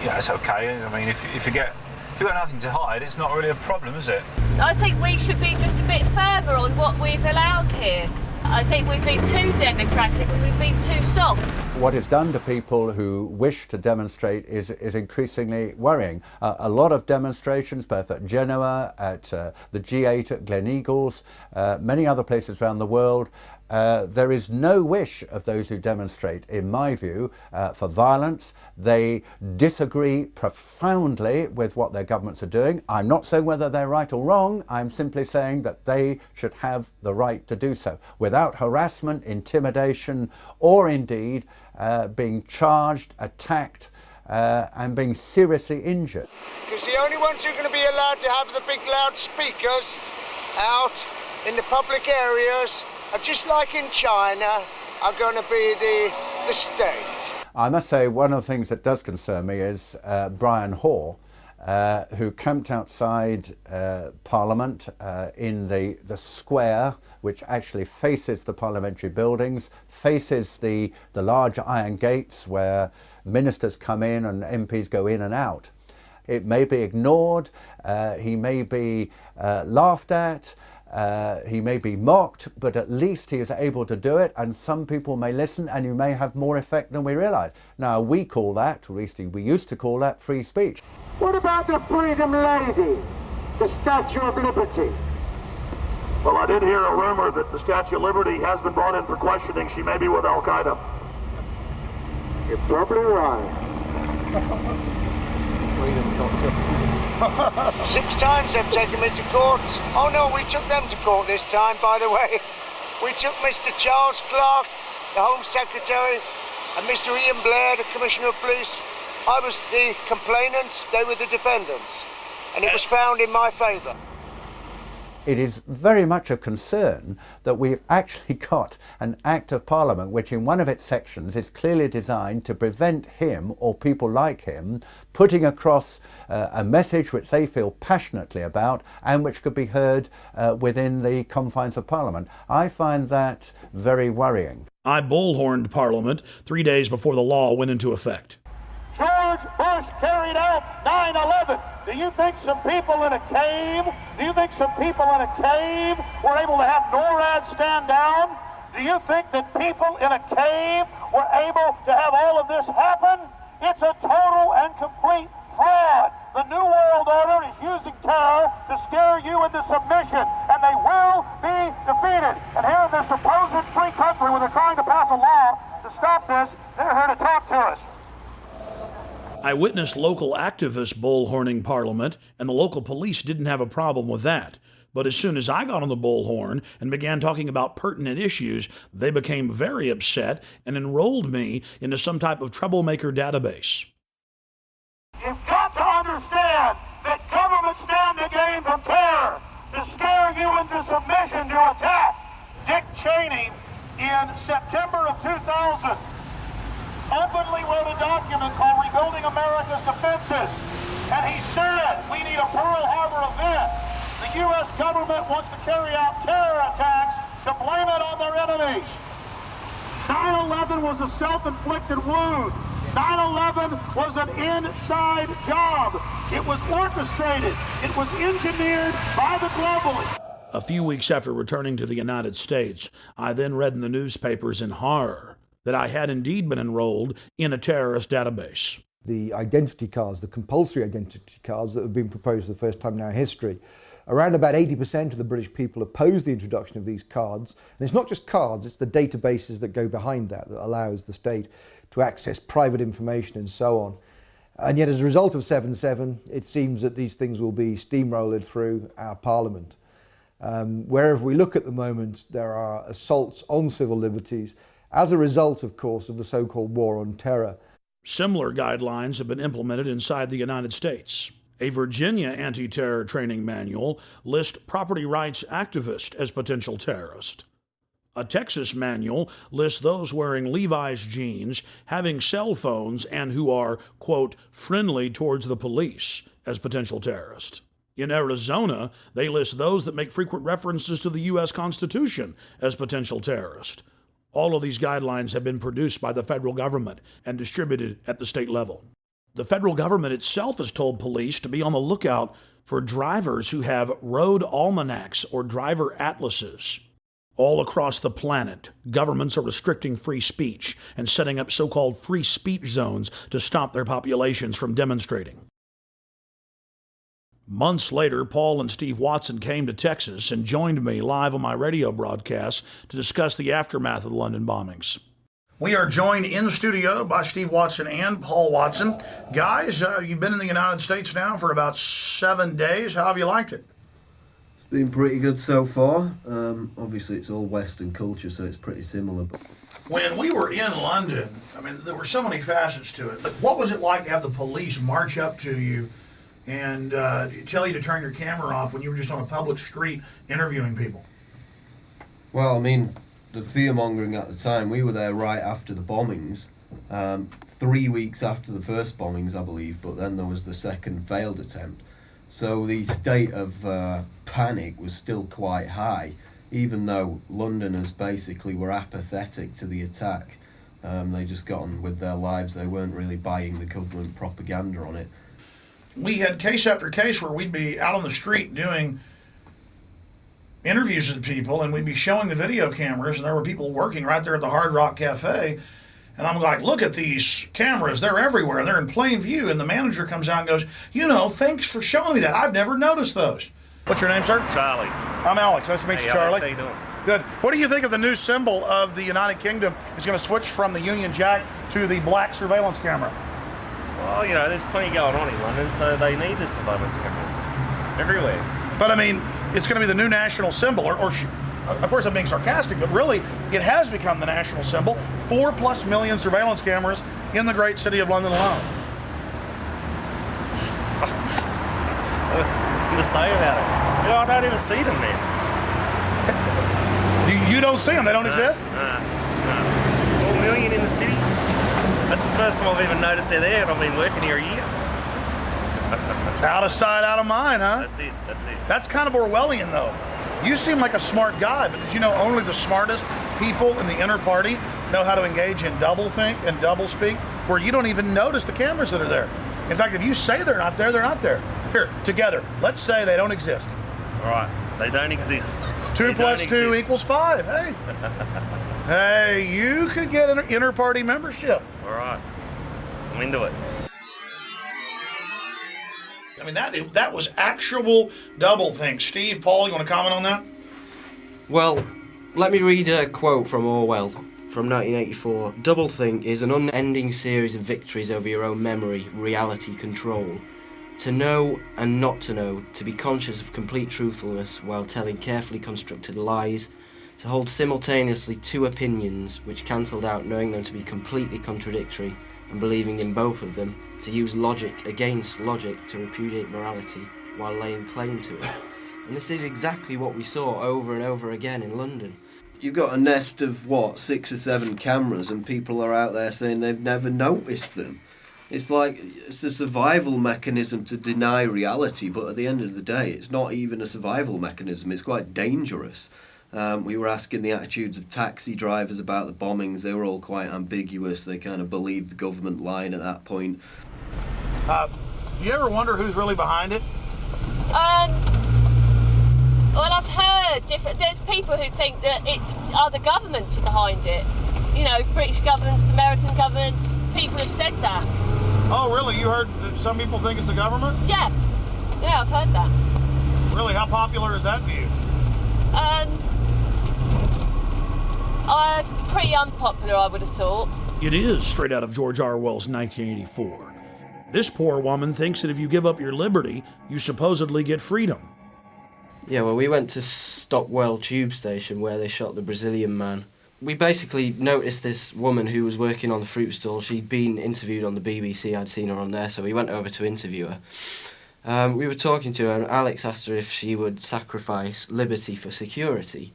yeah, it's okay. I mean, if you've got nothing to hide, it's not really a problem, is it? I think we should be just a bit firmer on what we've allowed here. I think we've been too democratic and we've been too soft. What it's done to people who wish to demonstrate is increasingly worrying. A lot of demonstrations, both at Genoa, at the G8 at Gleneagles, many other places around the world. There is no wish of those who demonstrate, in my view, for violence. They disagree profoundly with what their governments are doing. I'm not saying whether they're right or wrong. I'm simply saying that they should have the right to do so without harassment, intimidation, or indeed being charged, attacked, and being seriously injured. Because the only ones who are going to be allowed to have the big loudspeakers out in the public areas, just like in China, are going to be the state. I must say one of the things that does concern me is Brian Hoare, who camped outside Parliament in the square, which actually faces the parliamentary buildings, faces the large iron gates where ministers come in and MPs go in and out. It may be ignored, he may be laughed at, he may be mocked, but at least he is able to do it, and some people may listen, and you may have more effect than we realise. Now, we call that, or at least we used to call that, free speech. What about the Freedom Lady, the Statue of Liberty? Well, I did hear a rumor that the Statue of Liberty has been brought in for questioning. She may be with Al-Qaeda. You're probably right. 6 times they've taken me to court. Oh no, we took them to court this time, by the way. We took Mr. Charles Clarke, the Home Secretary, and Mr. Ian Blair, the Commissioner of Police. I was the complainant, they were the defendants, and it was found in my favour. It is very much of concern that we've actually got an Act of Parliament which in one of its sections is clearly designed to prevent him or people like him putting across a message which they feel passionately about and which could be heard within the confines of Parliament. I find that very worrying. I bullhorned Parliament 3 days before the law went into effect. George Bush carried out 9/11. Do you think some people in a cave, were able to have NORAD stand down? Do you think that people in a cave were able to have all of this happen? It's a total and complete fraud. The New World Order is using terror to scare you into submission, and they will be I witnessed local activists bullhorning Parliament, and the local police didn't have a problem with that. But as soon as I got on the bullhorn and began talking about pertinent issues, they became very upset and enrolled me into some type of troublemaker database. You've got to understand that governments stand to gain from terror, to scare you into submission, to attack. Dick Cheney, in September of 2000, openly wrote a document called Rebuilding America's Defenses. And he said, we need a Pearl Harbor event. The U.S. government wants to carry out terror attacks to blame it on their enemies. 9/11 was a self-inflicted wound. 9/11 was an inside job. It was orchestrated. It was engineered by the globalists. A few weeks after returning to the United States, I then read in the newspapers in horror that I had indeed been enrolled in a terrorist database. The identity cards, the compulsory identity cards that have been proposed for the first time in our history, around about 80% of the British people oppose the introduction of these cards. And it's not just cards, it's the databases that go behind that allows the state to access private information and so on. And yet as a result of 7/7, it seems that these things will be steamrolled through our Parliament. Wherever we look at the moment, there are assaults on civil liberties as a result, of course, of the so-called war on terror. Similar guidelines have been implemented inside the United States. A Virginia anti-terror training manual lists property rights activists as potential terrorists. A Texas manual lists those wearing Levi's jeans, having cell phones, and who are, quote, friendly towards the police as potential terrorists. In Arizona, they list those that make frequent references to the U.S. Constitution as potential terrorists. All of these guidelines have been produced by the federal government and distributed at the state level. The federal government itself has told police to be on the lookout for drivers who have road almanacs or driver atlases. All across the planet, governments are restricting free speech and setting up so-called free speech zones to stop their populations from demonstrating. Months later, Paul and Steve Watson came to Texas and joined me live on my radio broadcast to discuss the aftermath of the London bombings. We are joined in studio by Steve Watson and Paul Watson. Guys, you've been in the United States now for about 7 days. How have you liked it? It's been pretty good so far. Obviously, it's all Western culture, so it's pretty similar. But when we were in London, I mean, there were so many facets to it. But what was it like to have the police march up to you and tell you to turn your camera off when you were just on a public street interviewing people? Well, I mean, the fear-mongering at the time, we were there right after the bombings, 3 weeks after the first bombings, I believe, but then there was the second failed attempt. So the state of panic was still quite high, even though Londoners basically were apathetic to the attack. They just got on with their lives. They weren't really buying the government propaganda on it. We had case after case where we'd be out on the street doing interviews with people, and we'd be showing the video cameras, and there were people working right there at the Hard Rock Cafe. And I'm like, look at these cameras. They're everywhere. They're in plain view. And the manager comes out and goes, you know, thanks for showing me that. I've never noticed those. What's your name, sir? Charlie. I'm Alex. Nice to meet you, Charlie. Alex, how you doing? Good. What do you think of the new symbol of the United Kingdom is going to switch from the Union Jack to the black surveillance camera? Well, you know, there's plenty going on in London, so they need the surveillance cameras everywhere. But, I mean, it's going to be the new national symbol, or of course I'm being sarcastic, but really it has become the national symbol. 4+ million surveillance cameras in the great city of London alone. To say about it. You know, I don't even see them there. You don't see them? They don't exist? No. 4 million in the city. That's the first time I've even noticed they're there, and I've been working here a year. Out of sight, out of mind, huh? That's it. That's kind of Orwellian, though. You seem like a smart guy, but did you know only the smartest people in the inner party know how to engage in doublethink and doublespeak, where you don't even notice the cameras that are there? In fact, if you say they're not there, they're not there. Here, together, let's say they don't exist. All right, they don't exist. 2 + 2 = 5, hey. Hey, you could get an inner party membership. All right, I'm into it. I mean, that was actual doublethink. Steve, Paul, you want to comment on that? Well, let me read a quote from Orwell from from 1984. Doublethink is an unending series of victories over your own memory, reality control. To know and not to know, to be conscious of complete truthfulness while telling carefully constructed lies, to hold simultaneously two opinions which cancelled out knowing them to be completely contradictory and believing in both of them, to use logic against logic to repudiate morality while laying claim to it. And this is exactly what we saw over and over again in London. You've got a nest of, 6 or 7 cameras, and people are out there saying they've never noticed them. It's like, it's a survival mechanism to deny reality, but at the end of the day, it's not even a survival mechanism, it's quite dangerous. We were asking the attitudes of taxi drivers about the bombings. They were all quite ambiguous. They kind of believed the government line at that point. Do you ever wonder who's really behind it? Well, I've heard there's people who think that other governments are behind it. You know, British governments, American governments, people have said that. Oh, really? You heard that some people think it's the government? Yeah, I've heard that. Really? How popular is that view? Pretty unpopular, I would have thought. It is straight out of George Orwell's 1984. This poor woman thinks that if you give up your liberty, you supposedly get freedom. Yeah, well, we went to Stockwell Tube Station where they shot the Brazilian man. We basically noticed this woman who was working on the fruit stall. She'd been interviewed on the BBC, I'd seen her on there, so we went over to interview her. We were talking to her, and Alex asked her if she would sacrifice liberty for security.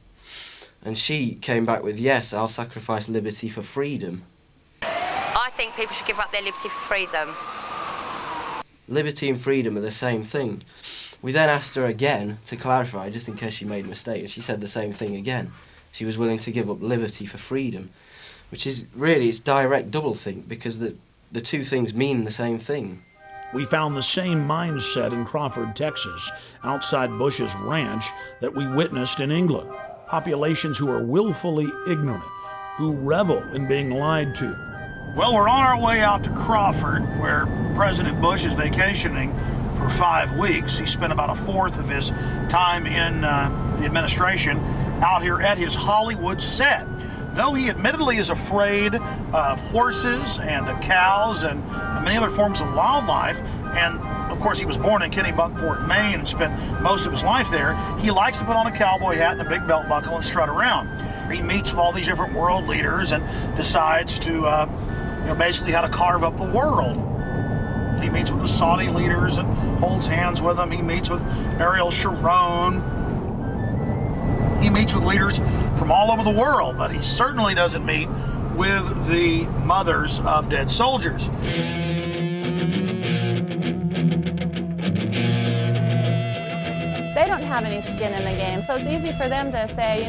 And she came back with, yes, I'll sacrifice liberty for freedom. I think people should give up their liberty for freedom. Liberty and freedom are the same thing. We then asked her again to clarify, just in case she made a mistake, and she said the same thing again. She was willing to give up liberty for freedom, which is really, it's direct doublethink, because the two things mean the same thing. We found the same mindset in Crawford, Texas, outside Bush's ranch, that we witnessed in England. Populations who are willfully ignorant, who revel in being lied to. Well, we're on our way out to Crawford, where President Bush is vacationing for 5 weeks. He spent about a fourth of his time in the administration out here at his Hollywood set. Though he admittedly is afraid of horses and cows and many other forms of wildlife, and of course he was born in Kennebunkport, Maine, and spent most of his life there, he likes to put on a cowboy hat and a big belt buckle and strut around. He meets with all these different world leaders and decides to, basically how to carve up the world. He meets with the Saudi leaders and holds hands with them. He meets with Ariel Sharon. He meets with leaders from all over the world, but he certainly doesn't meet with the mothers of dead soldiers. They don't have any skin in the game, so it's easy for them to say,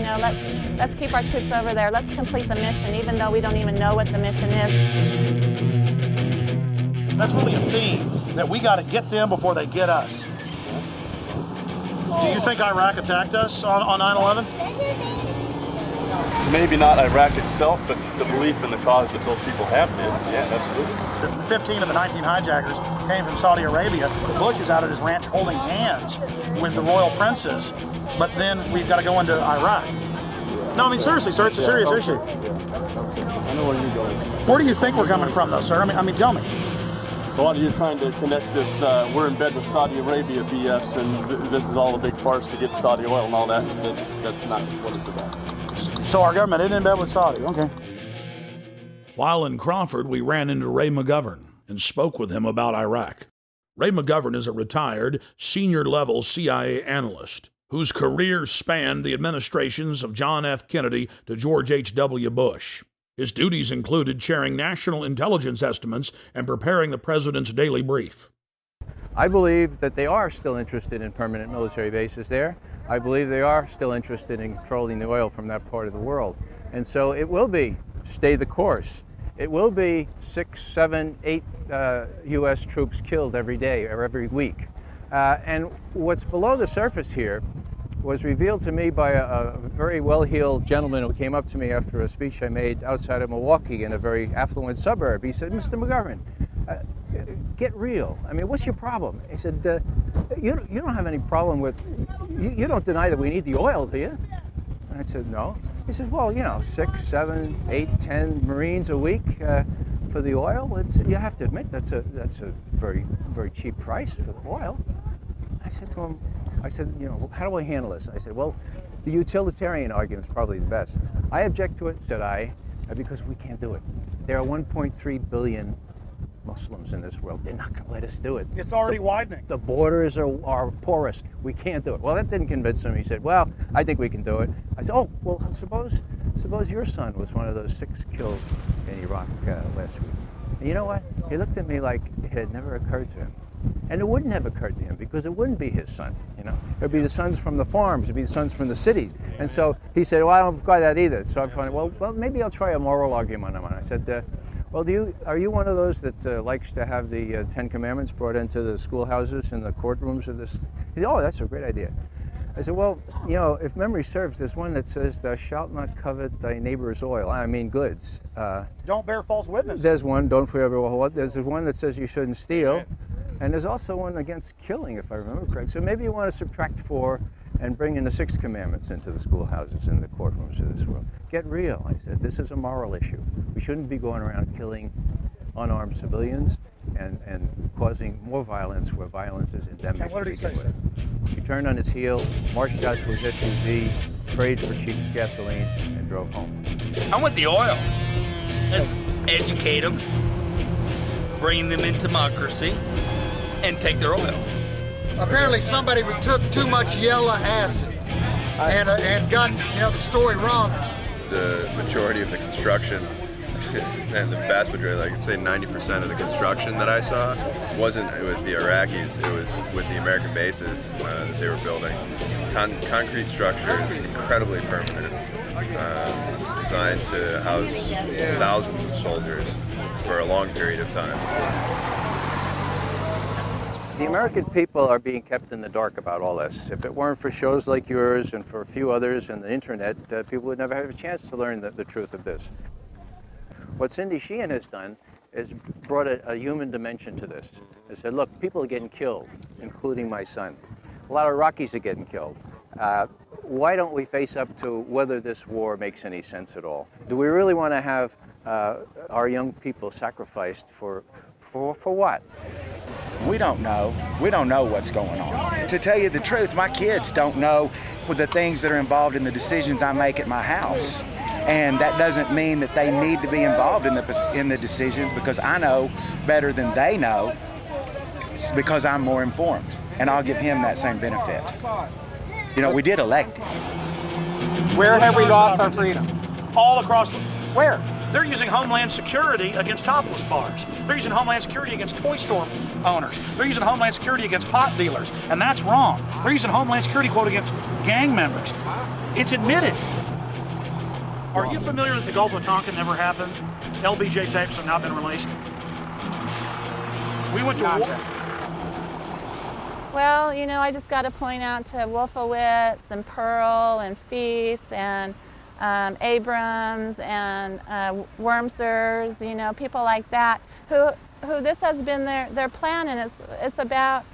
let's keep our troops over there, let's complete the mission, even though we don't even know what the mission is. That's really a theme, that we got to get them before they get us. Do you think Iraq attacked us on 9/11? Maybe not Iraq itself, but the belief in the cause that those people have is, yeah, absolutely. 15 of the 19 hijackers came from Saudi Arabia. Bush is out at his ranch holding hands with the royal princes, but then we've got to go into Iraq. No, I mean, seriously, sir, it's a serious issue. I know where you're going. Where do you think we're coming from, though, sir? I mean, tell me. A lot of you are trying to connect this, we're in bed with Saudi Arabia BS, and this is all a big farce to get Saudi oil and all that. That's not what it's about. So our government isn't in bed with Saudi, okay. While in Crawford, we ran into Ray McGovern and spoke with him about Iraq. Ray McGovern is a retired, senior-level CIA analyst whose career spanned the administrations of John F. Kennedy to George H.W. Bush. His duties included chairing national intelligence estimates and preparing the president's daily brief. I believe that they are still interested in permanent military bases there. I believe they are still interested in controlling the oil from that part of the world. And so it will be stay the course. It will be 6, 7, 8 U.S. troops killed every day or every week. And what's below the surface here was revealed to me by a very well-heeled gentleman who came up to me after a speech I made outside of Milwaukee in a very affluent suburb. He said, "Mr. McGovern, get real. I mean, what's your problem?" He said, you don't have any problem with, you don't deny that we need the oil, do you? And I said, no. He says, well, you know, 6, 7, 8, 10 Marines a week for the oil. You have to admit that's a very, very cheap price for the oil. I said to him, you know, how do I handle this? I said, well, the utilitarian argument is probably the best. I object to it, said I, because we can't do it. There are 1.3 billion Muslims in this world. They're not going to let us do it. It's already widening. The borders are porous. We can't do it. Well, that didn't convince him. He said, well, I think we can do it. I said, oh, well, suppose your son was one of those 6 killed in Iraq last week. And you know what? He looked at me like it had never occurred to him. And it wouldn't have occurred to him because it wouldn't be his son, you know. It would be the sons from the farms, it would be the sons from the cities. And so he said, well, I don't buy that either. So I thought, well, maybe I'll try a moral argument on it. I said, well, are you one of those that likes to have the 10 Commandments brought into the schoolhouses and the courtrooms of this? He said, oh, that's a great idea. I said, well, you know, if memory serves, there's one that says, thou shalt not covet thy neighbor's oil. I mean goods. Don't bear false witness. There's one, don't forever what. There's one that says you shouldn't steal. And there's also one against killing, if I remember correctly. So maybe you want to subtract 4 and bring in the 6 commandments into the schoolhouses and the courtrooms of this world. Get real, I said. This is a moral issue. We shouldn't be going around killing unarmed civilians and causing more violence where violence is endemic. And what did he say, sir? He turned on his heel, marched out to his SUV, prayed for cheap gasoline, and drove home. I'm with the oil. Let's educate them, bring them into democracy, and take their oil. Apparently somebody took too much yellow acid and got, you know, the story wrong. The majority of the construction, and the vast majority, like I'd say 90% of the construction that I saw wasn't with the Iraqis, it was with the American bases that they were building. Concrete structures, incredibly permanent, designed to house thousands of soldiers for a long period of time. The American people are being kept in the dark about all this. If it weren't for shows like yours and for a few others and the internet, people would never have a chance to learn the truth of this. What Cindy Sheehan has done is brought a human dimension to this. They said, look, people are getting killed, including my son. A lot of Iraqis are getting killed. Why don't we face up to whether this war makes any sense at all? Do we really want to have our young people sacrificed for what? We don't know. We don't know what's going on. To tell you the truth, my kids don't know the things that are involved in the decisions I make at my house. And that doesn't mean that they need to be involved in the decisions, because I know better than they know. It's because I'm more informed, and I'll give him that same benefit. You know, we did elect him. Where have we lost our freedom? All across the... Where? They're using Homeland Security against topless bars. They're using Homeland Security against toy store owners. They're using Homeland Security against pot dealers, and that's wrong. They're using Homeland Security, quote, against gang members. It's admitted. Are you familiar that the Gulf of Tonkin never happened? LBJ tapes have now been released. We went to war. Well, you know, I just got to point out to Wolfowitz and Pearl and Feith and Abrams and Wormsers, you know, people like that, who this has been their plan, and it's about,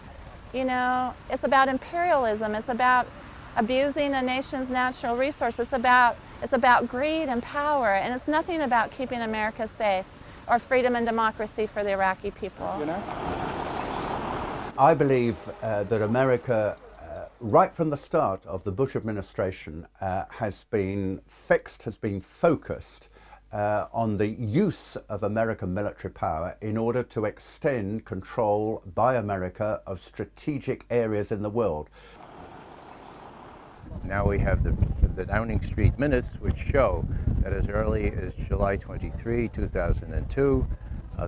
you know, it's about imperialism. It's about abusing a nation's natural resources. It's about greed and power, and it's nothing about keeping America safe or freedom and democracy for the Iraqi people. You know? I believe that America, right from the start of the Bush administration, has been focused on the use of American military power in order to extend control by America of strategic areas in the world. Now we have the Downing Street minutes, which show that as early as July 23, 2002,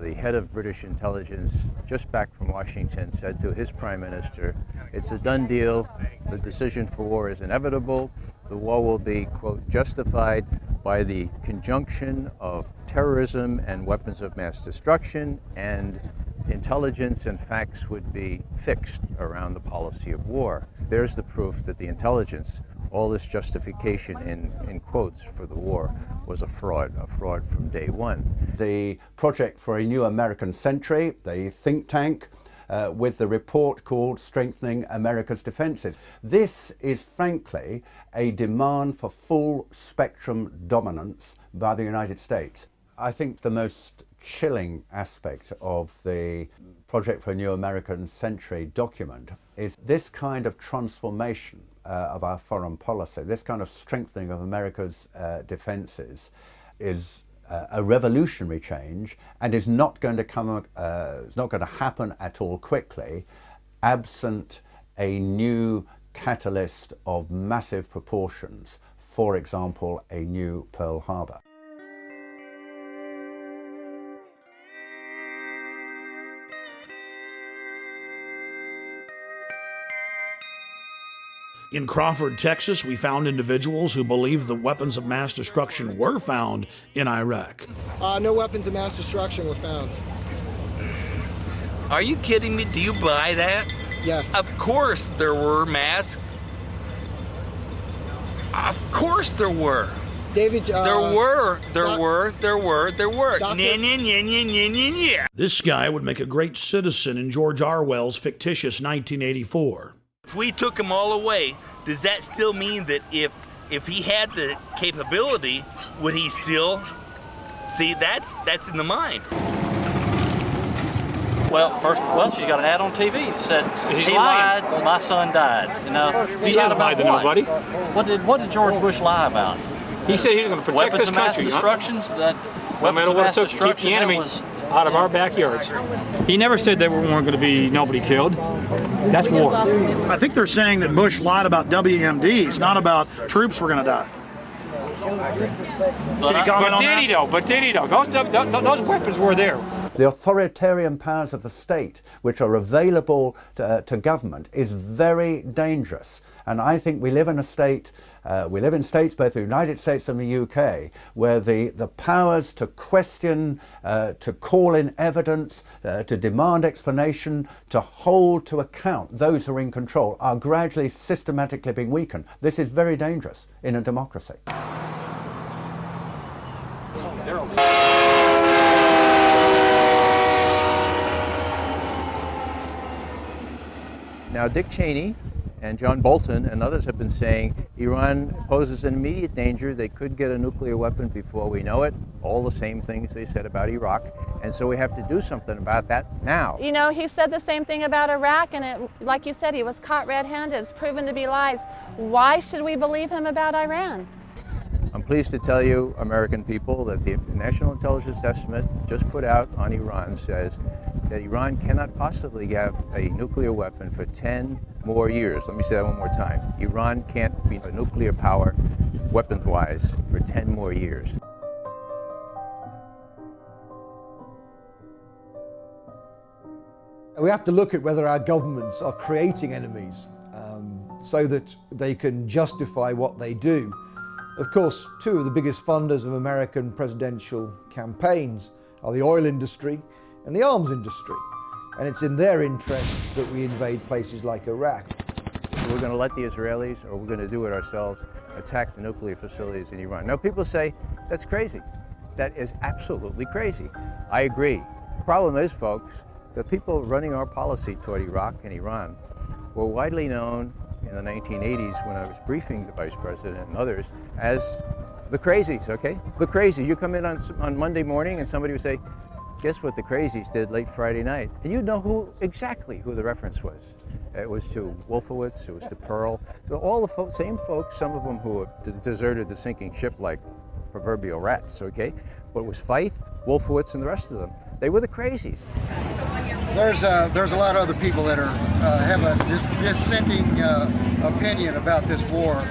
the head of British intelligence, just back from Washington, said to his prime minister, it's a done deal, the decision for war is inevitable, the war will be, quote, justified by the conjunction of terrorism and weapons of mass destruction, and intelligence and facts would be fixed around the policy of war. There's the proof that the intelligence, all this justification in quotes for the war, was a fraud from day one. The Project for a New American Century, the think tank, with the report called Strengthening America's Defenses. This is frankly a demand for full spectrum dominance by the United States. I think the most chilling aspect of the Project for a New American Century document is this kind of transformation of our foreign policy, this kind of strengthening of America's defenses is a revolutionary change and is not going to come, it's not going to happen at all quickly, absent a new catalyst of massive proportions, for example, a new Pearl Harbor. In Crawford, Texas, we found individuals who believed the weapons of mass destruction were found in Iraq. No weapons of mass destruction were found. Are you kidding me? Do you buy that? Yes. Of course there were mass. Of course there were. David, there were. This guy would make a great citizen in George Orwell's fictitious 1984. If we took them all away, does that still mean that if he had the capability, would he still? See, that's in the mind. Well, she's got an ad on TV that said he lied, my son died. You know, he hasn't lied to nobody. What did George Bush lie about? He said he was going to protect this country. Weapons of mass destructions. That no matter what it took to keep the enemy out of our backyards. He never said there weren't going to be nobody killed. That's war. I think they're saying that Bush lied about WMDs, not about troops were going to die. But did he though? Those weapons were there. The authoritarian powers of the state, which are available to government, is very dangerous. And I think we live in a state, we live in states, both the United States and the UK, where the powers to question, to call in evidence, to demand explanation, to hold to account those who are in control are gradually systematically being weakened. This is very dangerous in a democracy. Now, Dick Cheney and John Bolton and others have been saying Iran poses an immediate danger. They could get a nuclear weapon before we know it. All the same things they said about Iraq. And so we have to do something about that now. You know, he said the same thing about Iraq, and like you said, he was caught red-handed. It's proven to be lies. Why should we believe him about Iran? I'm pleased to tell you, American people, that the National Intelligence Estimate just put out on Iran says that Iran cannot possibly have a nuclear weapon for 10 more years. Let me say that one more time. Iran can't be a nuclear power, weapons-wise, for 10 more years. We have to look at whether our governments are creating enemies so that they can justify what they do. Of course, two of the biggest funders of American presidential campaigns are the oil industry and the arms industry. And it's in their interests that we invade places like Iraq. We're going to let the Israelis, or we're going to do it ourselves, attack the nuclear facilities in Iran. Now, people say, that's crazy. That is absolutely crazy. I agree. The problem is, folks, the people running our policy toward Iraq and Iran were widely known in the 1980s when I was briefing the Vice President and others as the crazies, okay? The crazies. You come in on Monday morning and somebody would say, guess what the crazies did late Friday night? And you'd know exactly who the reference was. It was to Wolfowitz, it was to Pearl. So all the same folks, some of them who have deserted the sinking ship like proverbial rats, okay? But it was Feith, Wolfowitz, and the rest of them. They were the crazies. There's a lot of other people that are have a dissenting opinion about this war,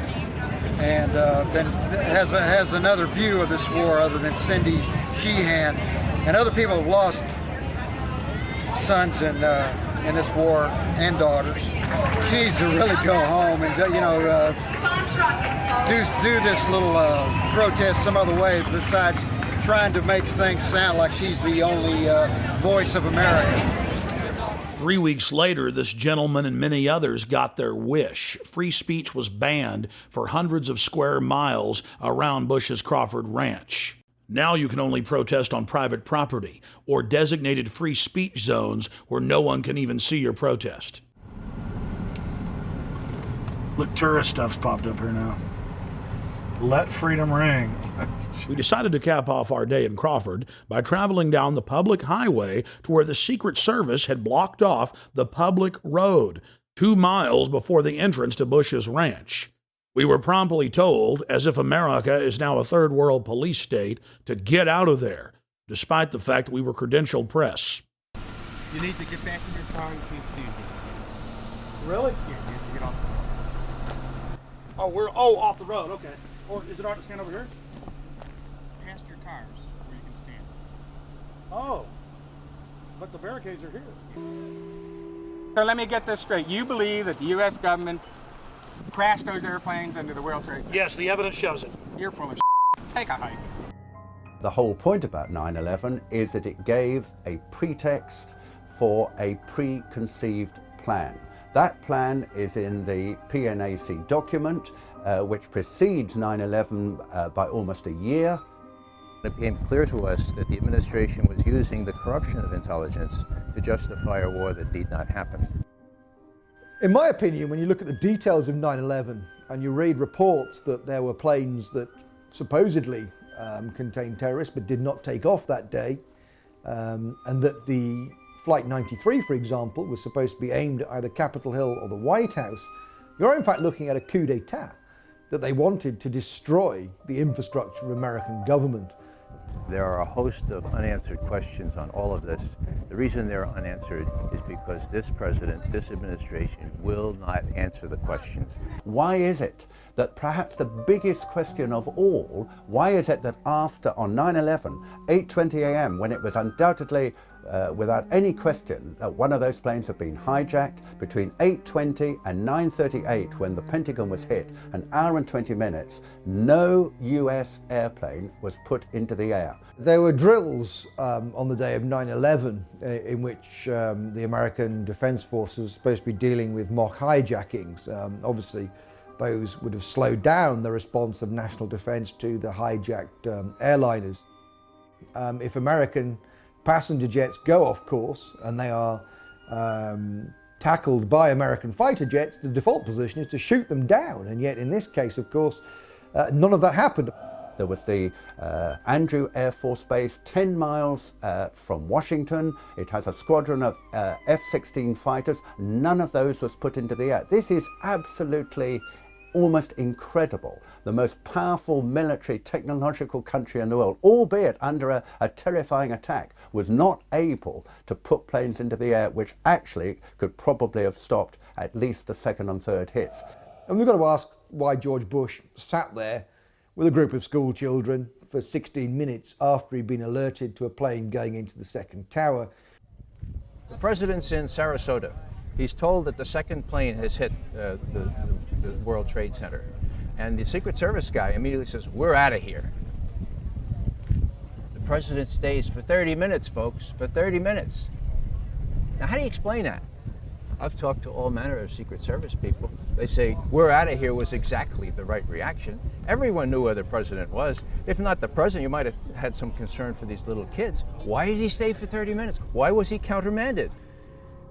and has another view of this war other than Cindy Sheehan, and other people have lost sons in this war and daughters. She needs to really go home and do this little protest some other way besides trying to make things sound like she's the only voice of America. 3 weeks later, this gentleman and many others got their wish. Free speech was banned for hundreds of square miles around Bush's Crawford Ranch. Now you can only protest on private property or designated free speech zones where no one can even see your protest. Look, tourist stuff's popped up here now. Let freedom ring. We decided to cap off our day in Crawford by traveling down the public highway to where the Secret Service had blocked off the public road 2 miles before the entrance to Bush's ranch. We were promptly told, as if America is now a third world police state, to get out of there, despite the fact that we were credentialed press. You need to get back in your car and can't stand here. Really? Yeah, you have to get off the road. Oh, we're off the road, okay. Or is it all right to stand over here? Past your cars where you can stand. Oh, but the barricades are here. So let me get this straight. You believe that the U.S. government crashed those airplanes into the World Trade Center? Yes, the evidence shows it. You're full of Take a hike. The whole point about 9/11 is that it gave a pretext for a preconceived plan. That plan is in the PNAC document, which precedes 9/11 by almost a year. It became clear to us that the administration was using the corruption of intelligence to justify a war that need not happen. In my opinion, when you look at the details of 9/11 and you read reports that there were planes that supposedly contained terrorists but did not take off that day, and that the Flight 93, for example, was supposed to be aimed at either Capitol Hill or the White House, you're in fact looking at a coup d'etat, that they wanted to destroy the infrastructure of American government. There are a host of unanswered questions on all of this. The reason they're unanswered is because this president, this administration, will not answer the questions. Why is it that perhaps the biggest question of all, why is it that after, on 9/11, 8:20 a.m., when it was undoubtedly, without any question, that one of those planes had been hijacked, between 8:20 and 9:38, when the Pentagon was hit, an hour and 20 minutes, no US airplane was put into the air? There were drills on the day of 9/11 in which the American Defense Force was supposed to be dealing with mock hijackings. Obviously, those would have slowed down the response of national defense to the hijacked airliners. If American passenger jets go off course and they are tackled by American fighter jets, the default position is to shoot them down. And yet in this case, of course, none of that happened. There was the Andrew Air Force Base 10 miles from Washington. It has a squadron of F-16 fighters. None of those was put into the air. This is absolutely almost incredible. The most powerful military technological country in the world, albeit under a terrifying attack, was not able to put planes into the air, which actually could probably have stopped at least the second and third hits. And we've got to ask why George Bush sat there with a group of school children for 16 minutes after he'd been alerted to a plane going into the second tower. The president's in Sarasota. He's told that the second plane has hit the World Trade Center. And the Secret Service guy immediately says, "We're out of here." The president stays for 30 minutes, folks, for 30 minutes. Now, how do you explain that? I've talked to all manner of Secret Service people. They say, "We're out of here" was exactly the right reaction. Everyone knew where the president was. If not the president, you might have had some concern for these little kids. Why did he stay for 30 minutes? Why was he countermanded?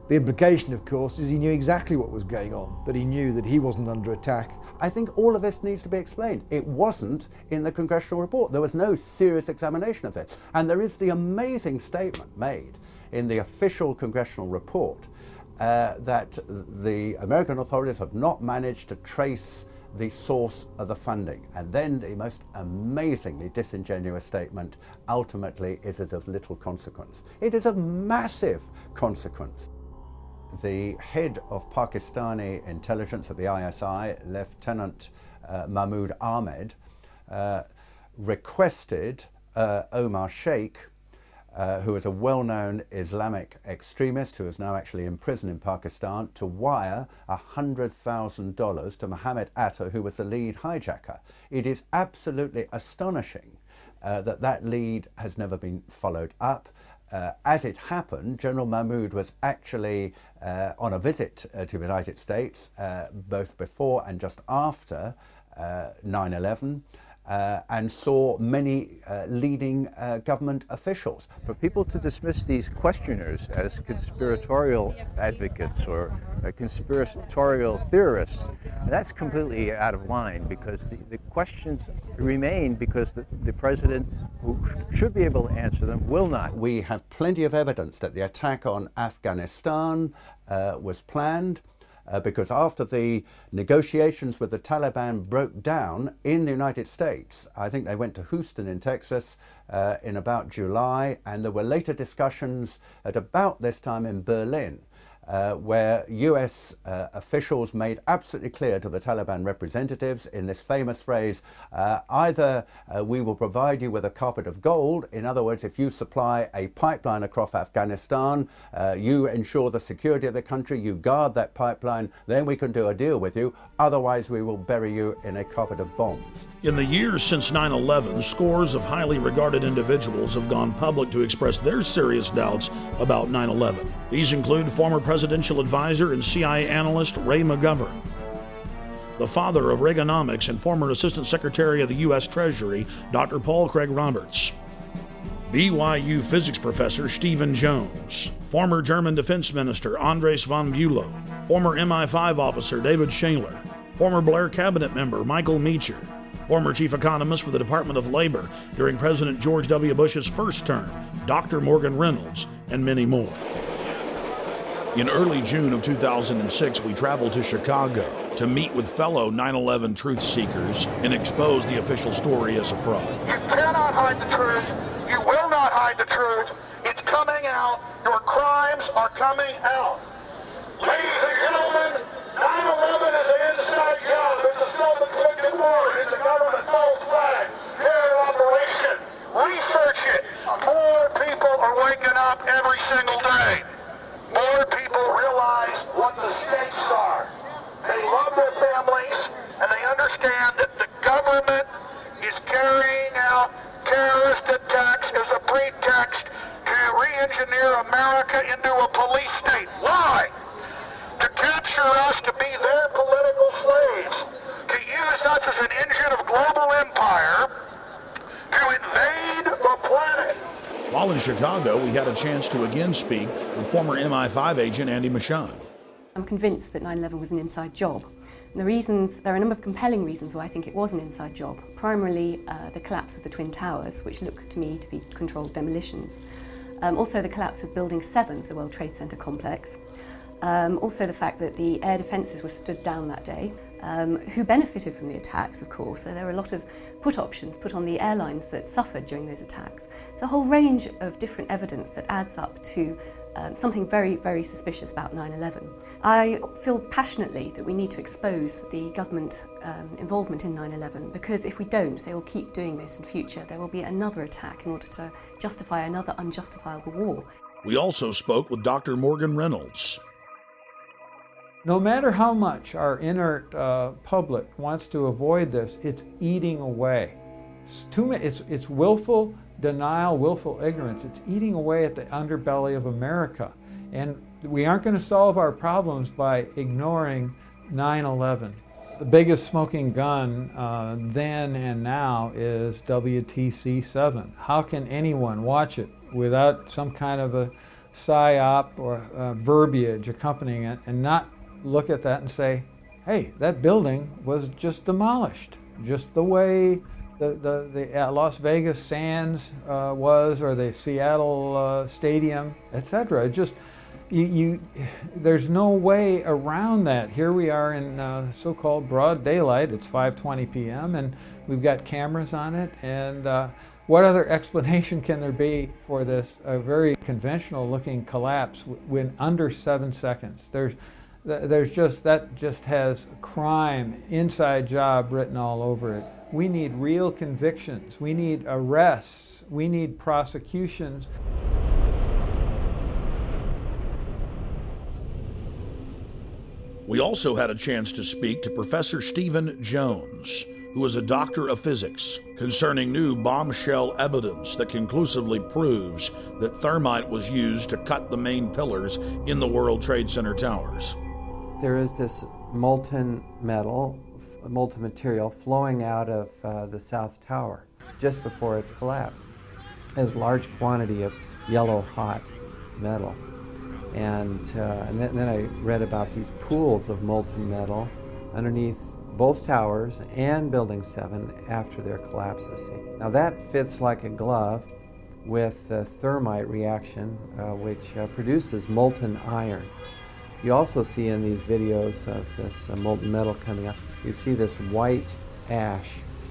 The implication, of course, is he knew exactly what was going on, that he knew that he wasn't under attack. I think all of this needs to be explained. It wasn't in the congressional report. There was no serious examination of it. And there is the amazing statement made in the official congressional report that the American authorities have not managed to trace the source of the funding. And then the most amazingly disingenuous statement, ultimately, is it of little consequence. It is of massive consequence. The head of Pakistani intelligence of the ISI, Lieutenant Mahmoud Ahmed, requested Omar Sheikh, who is a well-known Islamic extremist who is now actually in prison in Pakistan, to wire $100,000 to Mohammed Atta, who was the lead hijacker. It is absolutely astonishing that lead has never been followed up. As it happened, General Mahmoud was actually on a visit to the United States, both before and just after 9/11. and saw many leading government officials. For people to dismiss these questioners as conspiratorial advocates or conspiratorial theorists, that's completely out of line, because the questions remain because the president, who should be able to answer them, will not. We have plenty of evidence that the attack on Afghanistan was planned. Because after the negotiations with the Taliban broke down in the United States, I think they went to Houston in Texas in about July, and there were later discussions at about this time in Berlin, where US officials made absolutely clear to the Taliban representatives in this famous phrase, either we will provide you with a carpet of gold, in other words, if you supply a pipeline across Afghanistan, you ensure the security of the country, you guard that pipeline, then we can do a deal with you, otherwise we will bury you in a carpet of bombs. In the years since 9/11, scores of highly regarded individuals have gone public to express their serious doubts about 9/11. These include former presidential advisor and CIA analyst Ray McGovern, the father of Reaganomics and former Assistant Secretary of the U.S. Treasury, Dr. Paul Craig Roberts, BYU physics professor Stephen Jones, former German Defense Minister Andres von Bülow, former MI5 officer David Shaler, former Blair cabinet member Michael Meacher, former chief economist for the Department of Labor during President George W. Bush's first term, Dr. Morgan Reynolds, and many more. In early June of 2006, we traveled to Chicago to meet with fellow 9/11 truth seekers and expose the official story as a fraud. You cannot hide the truth. You will not hide the truth. It's coming out. Your crimes are coming out. Ladies and gentlemen, 9/11 is an inside job. It's a self-inflicted war. It's a government false flag terror operation. Research it. More people are waking up every single day. More people realize what the stakes are. They love their families, and they understand that the government is carrying out terrorist attacks as a pretext to re-engineer America into a police state. Why? To capture us to be their political slaves, to use us as an engine of global empire, to invade the planet. While in Chicago, we had a chance to again speak with former MI5 agent Andy Michaud. I'm convinced that 9/11 was an inside job. And there are a number of compelling reasons why I think it was an inside job. Primarily, the collapse of the Twin Towers, which look to me to be controlled demolitions. Also the collapse of Building 7 of the World Trade Center complex. Also the fact that the air defences were stood down that day. Who benefited from the attacks, of course. So there were a lot of put options put on the airlines that suffered during those attacks. It's a whole range of different evidence that adds up to something very, very suspicious about 9/11. I feel passionately that we need to expose the government involvement in 9/11, because if we don't, they will keep doing this in future. There will be another attack in order to justify another unjustifiable war. We also spoke with Dr. Morgan Reynolds. No matter how much our inert public wants to avoid this, it's eating away. It's willful denial, willful ignorance. It's eating away at the underbelly of America. And we aren't going to solve our problems by ignoring 9/11. The biggest smoking gun then and now is WTC-7. How can anyone watch it without some kind of a psyop or verbiage accompanying it and not look at that and say, hey, that building was just demolished, just the way the Las Vegas Sands was, or the Seattle Stadium, etc. Just there's no way around that. Here we are in so-called broad daylight. It's 5:20 p.m. and we've got cameras on it. And what other explanation can there be for this very conventional-looking collapse when under 7 seconds? That just has crime, inside job written all over it. We need real convictions. We need arrests. We need prosecutions. We also had a chance to speak to Professor Stephen Jones, who is a doctor of physics, concerning new bombshell evidence that conclusively proves that thermite was used to cut the main pillars in the World Trade Center towers. There is this molten metal molten material flowing out of the South Tower just before its collapse. There's a large quantity of yellow hot metal. And then I read about these pools of molten metal underneath both towers and Building 7 after their collapses. Now that fits like a glove with the thermite reaction, which produces molten iron. You also see in these videos of this molten metal coming up, you see this white ash,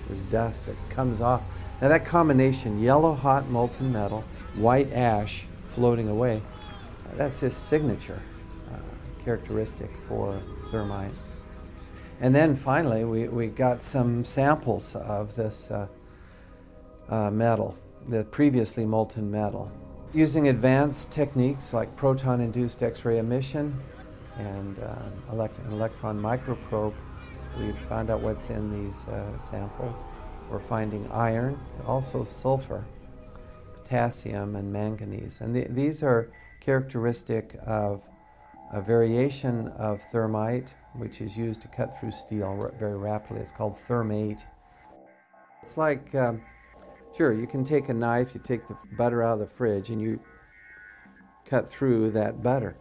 this dust that comes off. Now that combination, yellow hot molten metal, white ash floating away, that's his signature characteristic for thermite. And then finally, we got some samples of this metal, the previously molten metal. Using advanced techniques like proton-induced X-ray emission and an electron microprobe, we found out what's in these samples. We're finding iron, also sulfur, potassium, and manganese. And these are characteristic of a variation of thermite, which is used to cut through steel very rapidly. It's called thermate. It's like, sure, you can take a knife, you take the butter out of the fridge, and you cut through that butter.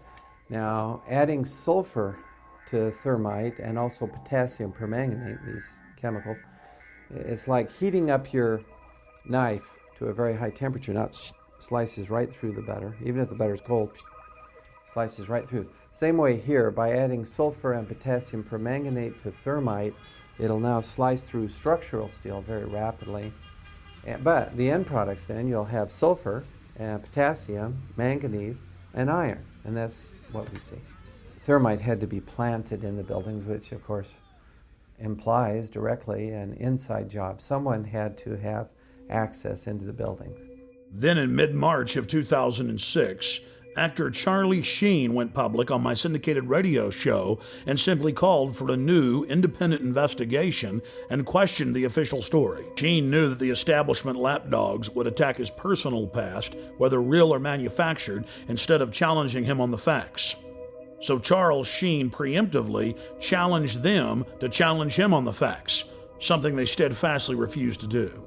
Now, adding sulfur to thermite and also potassium permanganate, these chemicals, it's like heating up your knife to a very high temperature. Now it slices right through the butter. Even if the butter is cold, slices right through. Same way here, by adding sulfur and potassium permanganate to thermite, it'll now slice through structural steel very rapidly. But the end products then, you'll have sulfur, and potassium, manganese, and iron. And that's what we see. Thermite had to be planted in the buildings, which of course implies directly an inside job. Someone had to have access into the buildings. Then in mid-March of 2006, actor Charlie Sheen went public on my syndicated radio show and simply called for a new independent investigation and questioned the official story. Sheen knew that the establishment lapdogs would attack his personal past, whether real or manufactured, instead of challenging him on the facts. So Charles Sheen preemptively challenged them to challenge him on the facts, something they steadfastly refused to do.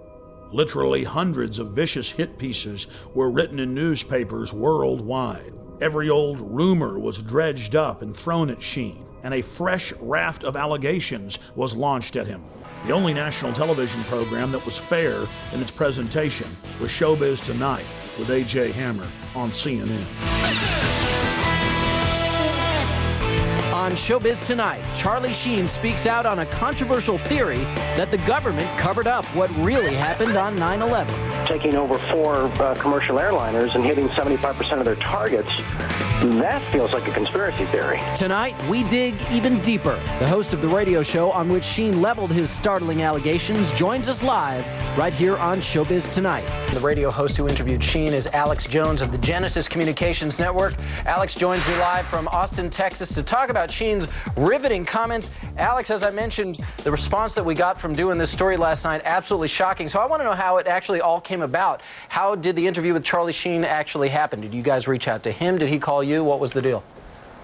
Literally hundreds of vicious hit pieces were written in newspapers worldwide. Every old rumor was dredged up and thrown at Sheen, and a fresh raft of allegations was launched at him. The only national television program that was fair in its presentation was Showbiz Tonight with A.J. Hammer on CNN. On Showbiz Tonight, Charlie Sheen speaks out on a controversial theory that the government covered up what really happened on 9/11. Taking over 4 commercial airliners and hitting 75% of their targets, that feels like a conspiracy theory. Tonight, we dig even deeper. The host of the radio show on which Sheen leveled his startling allegations joins us live right here on Showbiz Tonight. The radio host who interviewed Sheen is Alex Jones of the Genesis Communications Network. Alex joins me live from Austin, Texas to talk about Sheen's riveting comments. Alex, as I mentioned, the response that we got from doing this story last night, absolutely shocking. So I want to know how it actually all came about. How did the interview with Charlie Sheen actually happen? Did you guys reach out to him? Did he call you? What was the deal?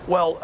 Well,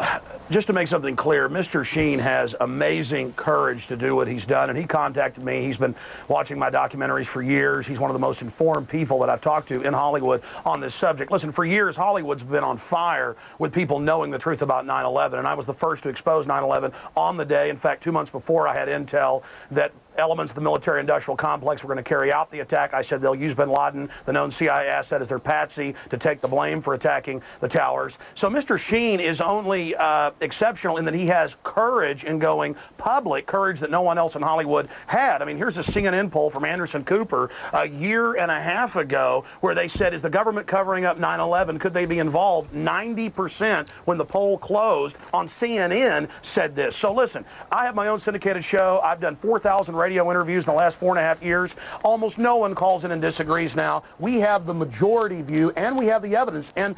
just to make something clear, Mr. Sheen has amazing courage to do what he's done, and he contacted me. He's been watching my documentaries for years. He's one of the most informed people that I've talked to in Hollywood on this subject. Listen, for years, Hollywood's been on fire with people knowing the truth about 9/11, and I was the first to expose 9/11 on the day. In fact, 2 months before, I had intel that elements of the military-industrial complex were going to carry out the attack. I said they'll use bin Laden, the known CIA asset, as their patsy to take the blame for attacking the towers. So Mr. Sheen is only exceptional in that he has courage in going public, courage that no one else in Hollywood had. I mean, here's a CNN poll from Anderson Cooper a year and a half ago where they said, is the government covering up 9/11? Could they be involved? 90% when the poll closed on CNN said this. So listen, I have my own syndicated show. I've done 4,000 radio interviews in the last 4.5 years. Almost no one calls in and disagrees now. We have the majority view and we have the evidence. And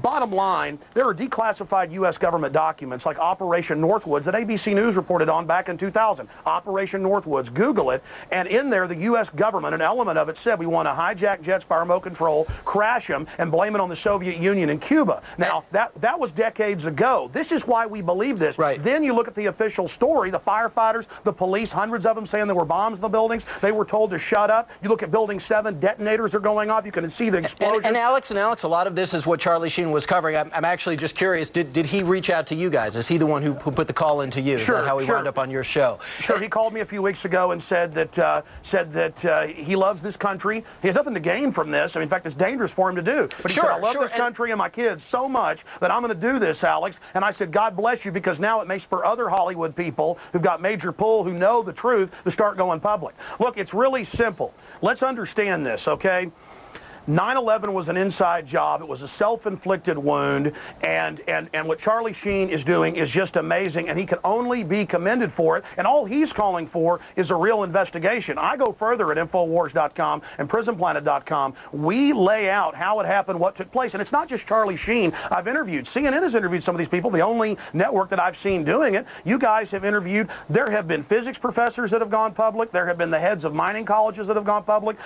Bottom line, there are declassified U.S. government documents like Operation Northwoods that ABC News reported on back in 2000. Operation Northwoods, Google it, and in there the U.S. government, an element of it said we want to hijack jets by remote control, crash them, and blame it on the Soviet Union and Cuba. Now, that was decades ago. This is why we believe this. Right. Then you look at the official story, the firefighters, the police, hundreds of them saying there were bombs in the buildings. They were told to shut up. You look at Building 7, detonators are going off. You can see the explosions. And Alex, a lot of this is what Charlie Sheen was covering. I'm actually just curious, did he reach out to you guys? Is he the one who put the call into you? Sure, is that how he wound up on your show? Sure, he called me a few weeks ago and said that he loves this country. He has nothing to gain from this. I mean, in fact, it's dangerous for him to do. But he said, I love this country and my kids so much that I'm going to do this, Alex. And I said, God bless you, because now it may spur other Hollywood people who've got major pull, who know the truth, to start going public. Look, it's really simple. Let's understand this, okay? 9/11 was an inside job. It was a self-inflicted wound, and what Charlie Sheen is doing is just amazing, and he can only be commended for it. And all he's calling for is a real investigation. I go further at Infowars.com and PrisonPlanet.com. We lay out how it happened, what took place, and it's not just Charlie Sheen. I've interviewed. CNN has interviewed some of these people. The only network that I've seen doing it. You guys have interviewed. There have been physics professors that have gone public. There have been the heads of mining colleges that have gone public.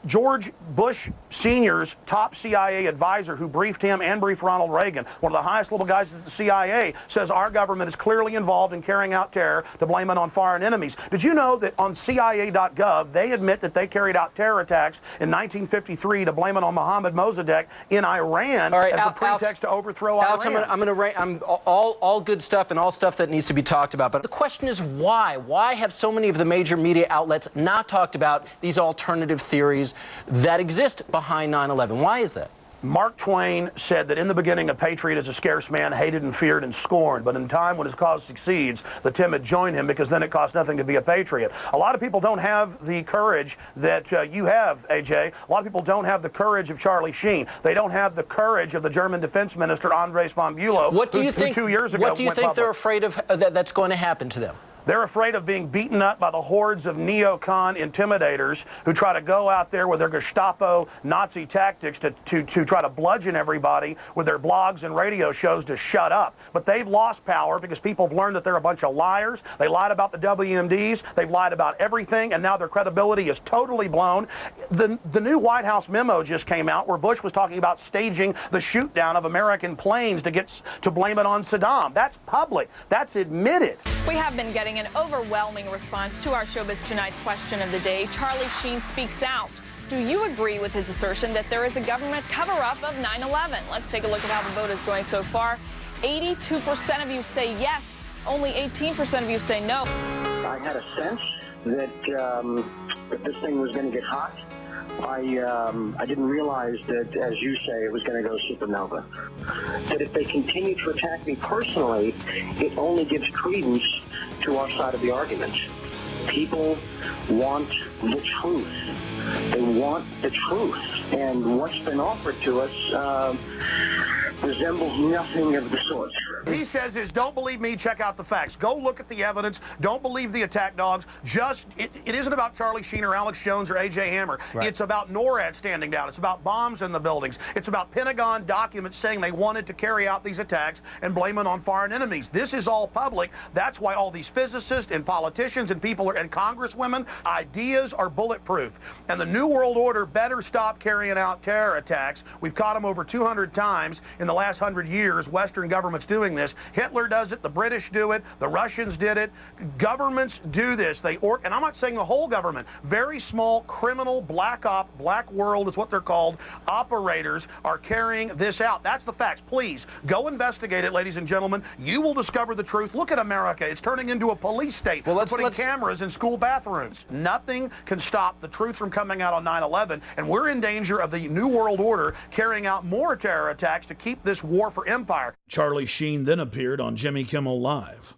George Bush Sr.'s top CIA advisor who briefed him and briefed Ronald Reagan, one of the highest level guys at the CIA, says our government is clearly involved in carrying out terror to blame it on foreign enemies. Did you know that on CIA.gov they admit that they carried out terror attacks in 1953 to blame it on Mohammad Mossadegh in Iran as a pretext to overthrow Iran? I'm all good stuff and all stuff that needs to be talked about. But the question is why? Why have so many of the major media outlets not talked about these alternative theories that exist behind 9/11? Why is that? Mark Twain said that in the beginning a patriot is a scarce man, hated and feared and scorned, but in time when his cause succeeds, the timid join him, because then it costs nothing to be a patriot. A lot of people don't have the courage that you have, AJ. A lot of people don't have the courage of Charlie Sheen. They don't have the courage of the German defense minister, Andres von Bülow, who 2 years ago What do you think they're afraid of that's going to happen to them? They're afraid of being beaten up by the hordes of neocon intimidators who try to go out there with their Gestapo Nazi tactics to try to bludgeon everybody with their blogs and radio shows to shut up. But they've lost power because people have learned that they're a bunch of liars. They lied about the WMDs. They've lied about everything, and now their credibility is totally blown. The new White House memo just came out where Bush was talking about staging the shoot down of American planes to blame it on Saddam. That's public. That's admitted. We have been getting an overwhelming response to our Showbiz Tonight question of the day. Charlie Sheen speaks out. Do you agree with his assertion that there is a government cover-up of 9/11? Let's take a look at how the vote is going so far. 82% of you say yes. Only 18% of you say no. I had a sense that this thing was going to get hot. I didn't realize that, as you say, it was going to go supernova. That if they continue to attack me personally, it only gives credence to our side of the argument. People want the truth. They want the truth. And what's been offered to us resembles nothing of the sort. He says is, don't believe me, check out the facts. Go look at the evidence. Don't believe the attack dogs. It isn't about Charlie Sheen or Alex Jones or A.J. Hammer. Right. It's about NORAD standing down. It's about bombs in the buildings. It's about Pentagon documents saying they wanted to carry out these attacks and blame it on foreign enemies. This is all public. That's why all these physicists and politicians and people and congresswomen, ideas are bulletproof. And the New World Order better stop carrying out terror attacks. We've caught them over 200 times in the last 100 years. Western governments doing this. Hitler does it, the British do it, the Russians did it. Governments do this. And I'm not saying the whole government, very small criminal black world is what they're called, operators are carrying this out. That's the facts. Please go investigate it, ladies and gentlemen. You will discover the truth. Look at America. It's turning into a police state. Well, putting cameras in school bathrooms. Nothing can stop the truth from coming out on 9/11, and we're in danger of the New World Order carrying out more terror attacks to keep this war for empire. Charlie Sheen then appeared on Jimmy Kimmel Live.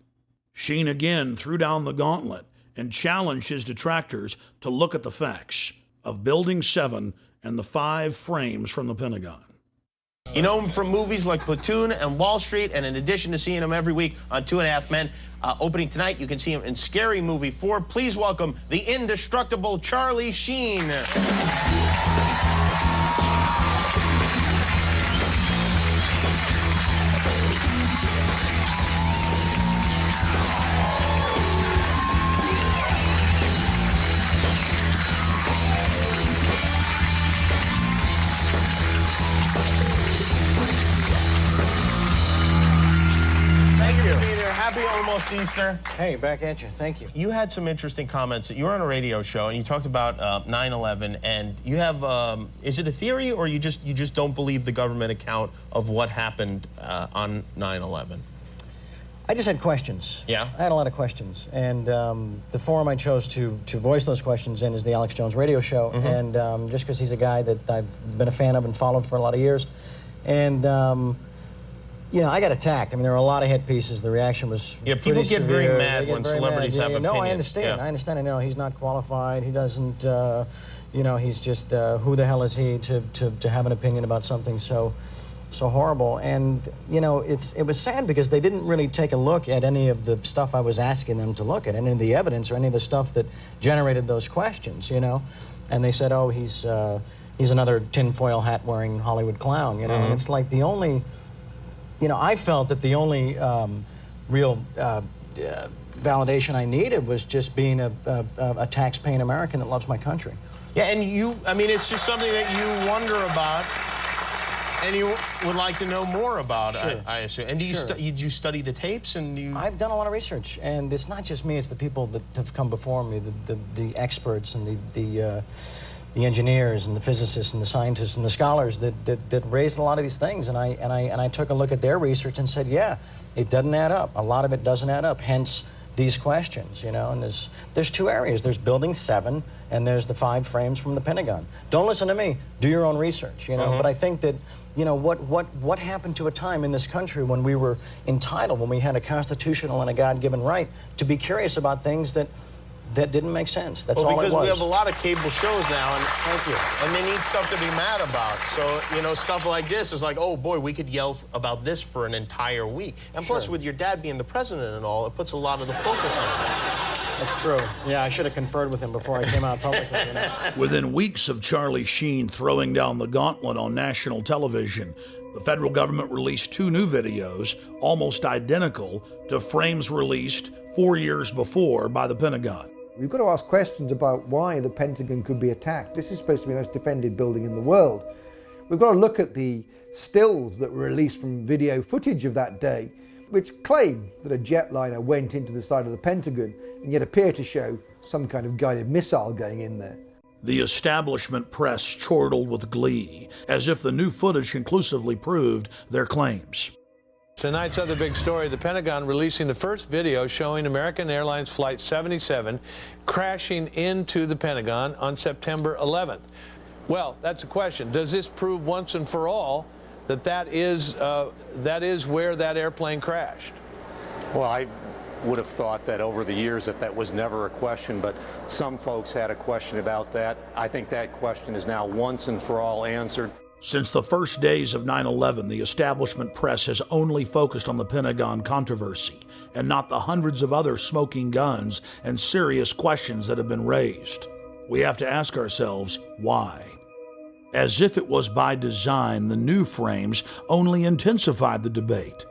Sheen again threw down the gauntlet and challenged his detractors to look at the facts of Building 7 and the 5 frames from the Pentagon. You know him from movies like Platoon and Wall Street, and in addition to seeing him every week on 2.5 Men, opening tonight, you can see him in Scary Movie 4. Please welcome the indestructible Charlie Sheen. almost Easter. Hey, back at you. Thank you. You had some interesting comments. You were on a radio show and you talked about 9/11, and you have, is it a theory or you just don't believe the government account of what happened on 9/11? I just had questions. Yeah? I had a lot of questions. And the forum I chose to voice those questions in is the Alex Jones radio show. Mm-hmm. And just because he's a guy that I've been a fan of and followed for a lot of years. And, you know, I got attacked. I mean, there were a lot of hit pieces. The reaction was people get very mad when celebrities have opinions. No, I understand. Yeah. I understand. I know he's not qualified. He doesn't, you know, he's just, who the hell is he to have an opinion about something so horrible. And, you know, it was sad because they didn't really take a look at any of the stuff I was asking them to look at, any of the evidence or any of the stuff that generated those questions, you know. And they said, oh, he's another tinfoil hat wearing Hollywood clown, you know. And it's like the only, you know, I felt that the only real validation I needed was just being a tax-paying American that loves my country. Yeah, and you, I mean, it's just something that you wonder about and you would like to know more about, Sure. I assume. And do you did you study the tapes? And you... I've done a lot of research, and it's not just me, it's the people that have come before me, the experts and the engineers and the physicists and the scientists and the scholars that raised a lot of these things, and I took a look at their research and said, yeah, it doesn't add up. A lot of it doesn't add up. Hence these questions, you know. And there's two areas. There's Building 7, and there's the 5 frames from the Pentagon. Don't listen to me. Do your own research, you know. But I think that, you know, what happened to a time in this country when we were entitled, when we had a constitutional and a God-given right to be curious about things that didn't make sense. That's all it was. Because we have a lot of cable shows now, and thank you. And they need stuff to be mad about. So, you know, stuff like this is like, oh boy, we could yell about this for an entire week. And plus, with your dad being the president and all, it puts a lot of the focus on it. That's true. Yeah, I should have conferred with him before I came out publicly. You know? Within weeks of Charlie Sheen throwing down the gauntlet on national television, the federal government released 2 new videos, almost identical to frames released 4 years before by the Pentagon. We've got to ask questions about why the Pentagon could be attacked. This is supposed to be the most defended building in the world. We've got to look at the stills that were released from video footage of that day, which claim that a jetliner went into the side of the Pentagon and yet appear to show some kind of guided missile going in there. The establishment press chortled with glee, as if the new footage conclusively proved their claims. Tonight's other big story, the Pentagon releasing the first video showing American Airlines Flight 77 crashing into the Pentagon on September 11th. Well, that's a question. Does this prove once and for all that is where that airplane crashed? Well, I would have thought that over the years that was never a question, but some folks had a question about that. I think that question is now once and for all answered. Since the first days of 9/11, the establishment press has only focused on the Pentagon controversy and not the hundreds of other smoking guns and serious questions that have been raised. We have to ask ourselves, why? As if it was by design, the new frames only intensified the debate.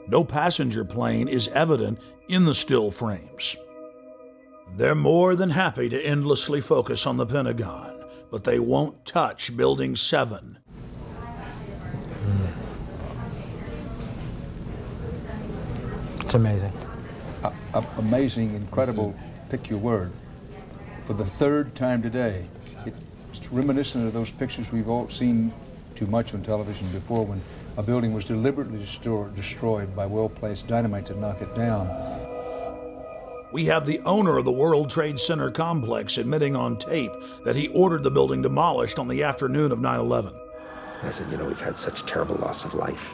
No passenger plane is evident in the still frames. They're more than happy to endlessly focus on the Pentagon, but they won't touch Building 7. It's amazing. Amazing, incredible, pick your word. For the 3rd time today, it's reminiscent of those pictures we've all seen too much on television before, when a building was deliberately destroyed by well-placed dynamite to knock it down. We have the owner of the World Trade Center complex admitting on tape that he ordered the building demolished on the afternoon of 9/11. I said, you know, we've had such terrible loss of life.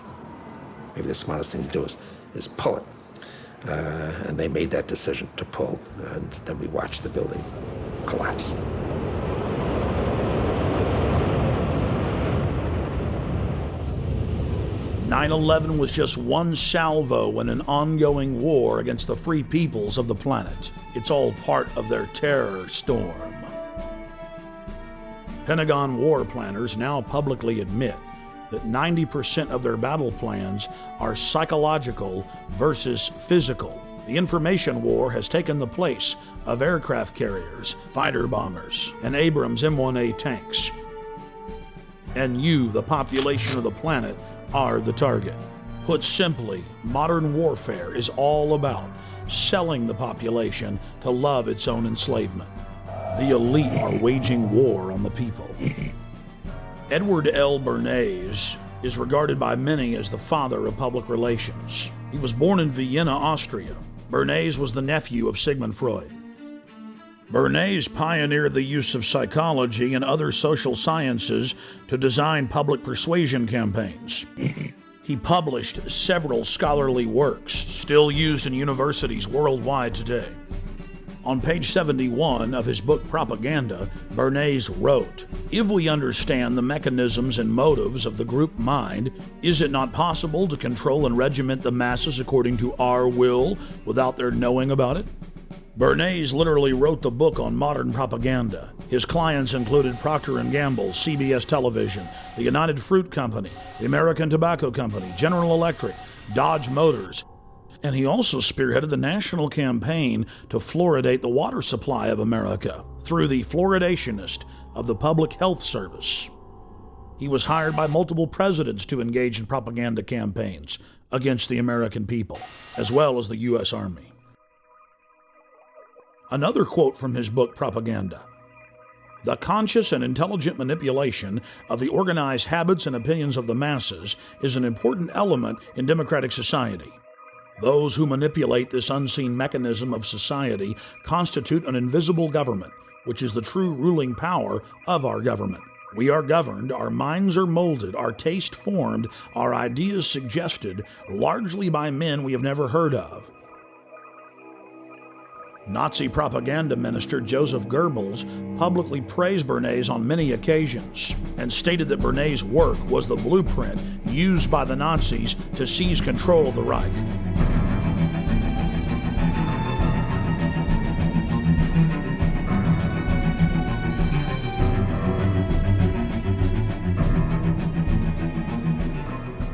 Maybe the smartest thing to do is pull it. And they made that decision to pull, and then we watched the building collapse. "9/11 was just one salvo in an ongoing war against the free peoples of the planet. It's all part of their terror storm." Pentagon war planners now publicly admit that 90% of their battle plans are psychological versus physical. The information war has taken the place of aircraft carriers, fighter bombers, and Abrams M1A tanks. And you, the population of the planet, are the target. Put simply, modern warfare is all about selling the population to love its own enslavement. The elite are waging war on the people. Edward L. Bernays is regarded by many as the father of public relations. He was born in Vienna, Austria. Bernays was the nephew of Sigmund Freud. Bernays pioneered the use of psychology and other social sciences to design public persuasion campaigns. He published several scholarly works, still used in universities worldwide today. On page 71 of his book Propaganda, Bernays wrote, "If we understand the mechanisms and motives of the group mind, is it not possible to control and regiment the masses according to our will without their knowing about it?" Bernays literally wrote the book on modern propaganda. His clients included Procter & Gamble, CBS Television, the United Fruit Company, the American Tobacco Company, General Electric, Dodge Motors, and he also spearheaded the national campaign to fluoridate the water supply of America through the fluoridationist of the Public Health Service. He was hired by multiple presidents to engage in propaganda campaigns against the American people, as well as the U.S. Army. Another quote from his book Propaganda: "The conscious and intelligent manipulation of the organized habits and opinions of the masses is an important element in democratic society. Those who manipulate this unseen mechanism of society constitute an invisible government, which is the true ruling power of our government. We are governed, our minds are molded, our taste formed, our ideas suggested, largely by men we have never heard of." Nazi propaganda minister Joseph Goebbels publicly praised Bernays on many occasions and stated that Bernays' work was the blueprint used by the Nazis to seize control of the Reich.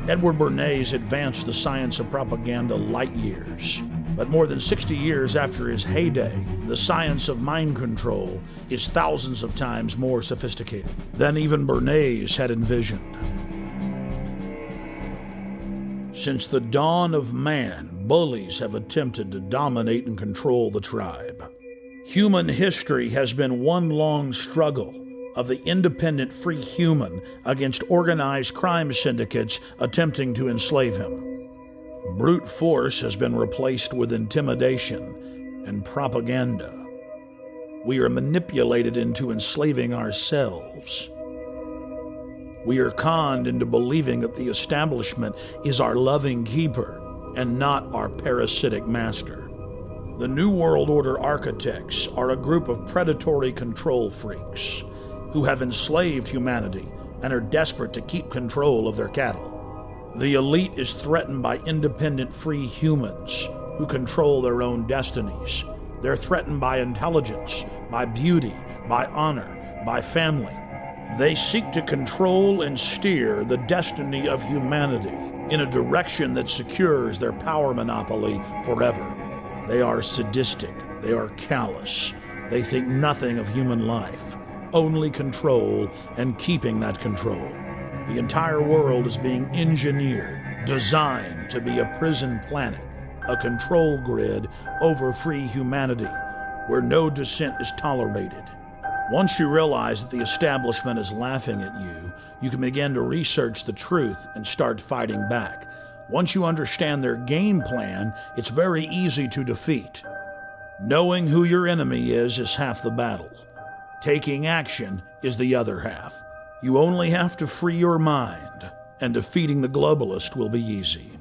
Edward Bernays advanced the science of propaganda light years. But more than 60 years after his heyday, the science of mind control is thousands of times more sophisticated than even Bernays had envisioned. Since the dawn of man, bullies have attempted to dominate and control the tribe. Human history has been one long struggle of the independent free human against organized crime syndicates attempting to enslave him. Brute force has been replaced with intimidation and propaganda. We are manipulated into enslaving ourselves. We are conned into believing that the establishment is our loving keeper and not our parasitic master. The New World Order architects are a group of predatory control freaks who have enslaved humanity and are desperate to keep control of their cattle. The elite is threatened by independent free humans who control their own destinies. They're threatened by intelligence, by beauty, by honor, by family. They seek to control and steer the destiny of humanity in a direction that secures their power monopoly forever. They are sadistic. They are callous. They think nothing of human life, only control and keeping that control. The entire world is being engineered, designed to be a prison planet, a control grid over free humanity, where no dissent is tolerated. Once you realize that the establishment is laughing at you, you can begin to research the truth and start fighting back. Once you understand their game plan, it's very easy to defeat. Knowing who your enemy is half the battle. Taking action is the other half. You only have to free your mind, and defeating the globalist will be easy.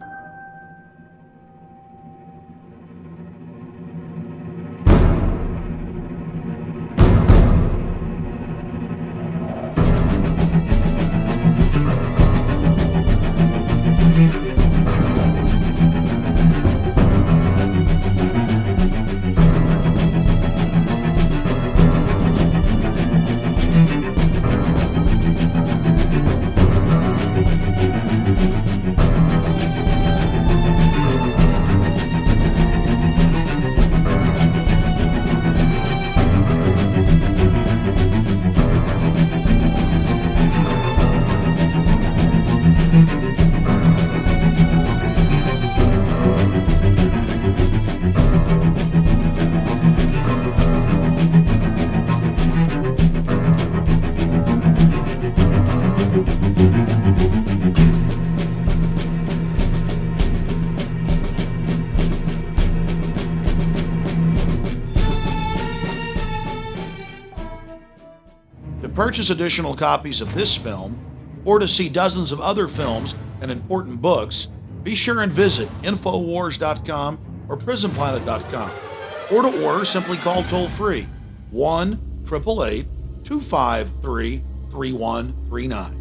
purchase additional copies of this film, or to see dozens of other films and important books, be sure and visit Infowars.com or PrisonPlanet.com. Or to order, simply call toll-free 1-888-253-3139.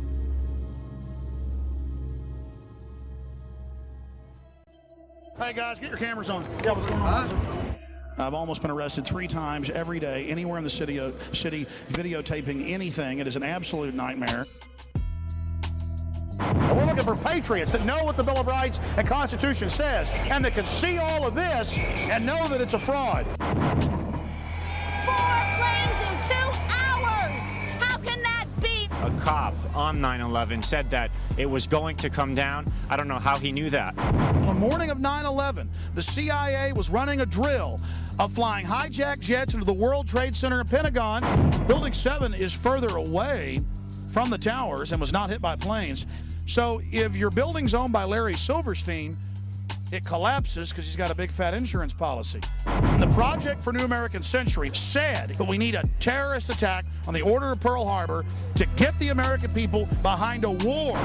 Hey guys, get your cameras on. Yeah, what's going on? I've almost been arrested 3 times every day, anywhere in the city, videotaping anything. It is an absolute nightmare. And we're looking for patriots that know what the Bill of Rights and Constitution says, and that can see all of this and know that it's a fraud. 4 planes in 2 hours! How can that be? A cop on 9/11 said that it was going to come down. I don't know how he knew that. On the morning of 9/11, the CIA was running a drill of flying hijacked jets into the World Trade Center and Pentagon. Building 7 is further away from the towers and was not hit by planes. So if your building's owned by Larry Silverstein, it collapses because he's got a big fat insurance policy. And the Project for New American Century said that we need a terrorist attack on the Order of Pearl Harbor to get the American people behind a war.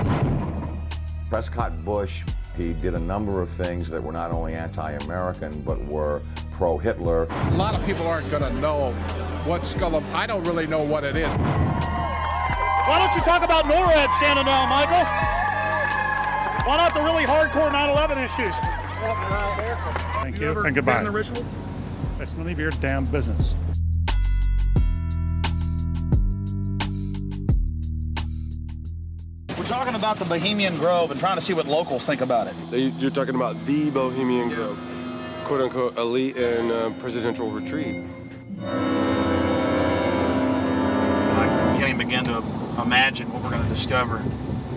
Prescott Bush, he did a number of things that were not only anti-American, but were pro-Hitler. A lot of people aren't going to know what Skull. I don't really know what it is. Why don't you talk about NORAD standing down, Michael? Why not the really hardcore 9/11 issues? Thank you, and goodbye. Been the ritual? It's none of your damn business. We're talking about the Bohemian Grove and trying to see what locals think about it. You're talking about the Bohemian Grove, quote-unquote elite and presidential retreat. I can't even begin to imagine what we're going to discover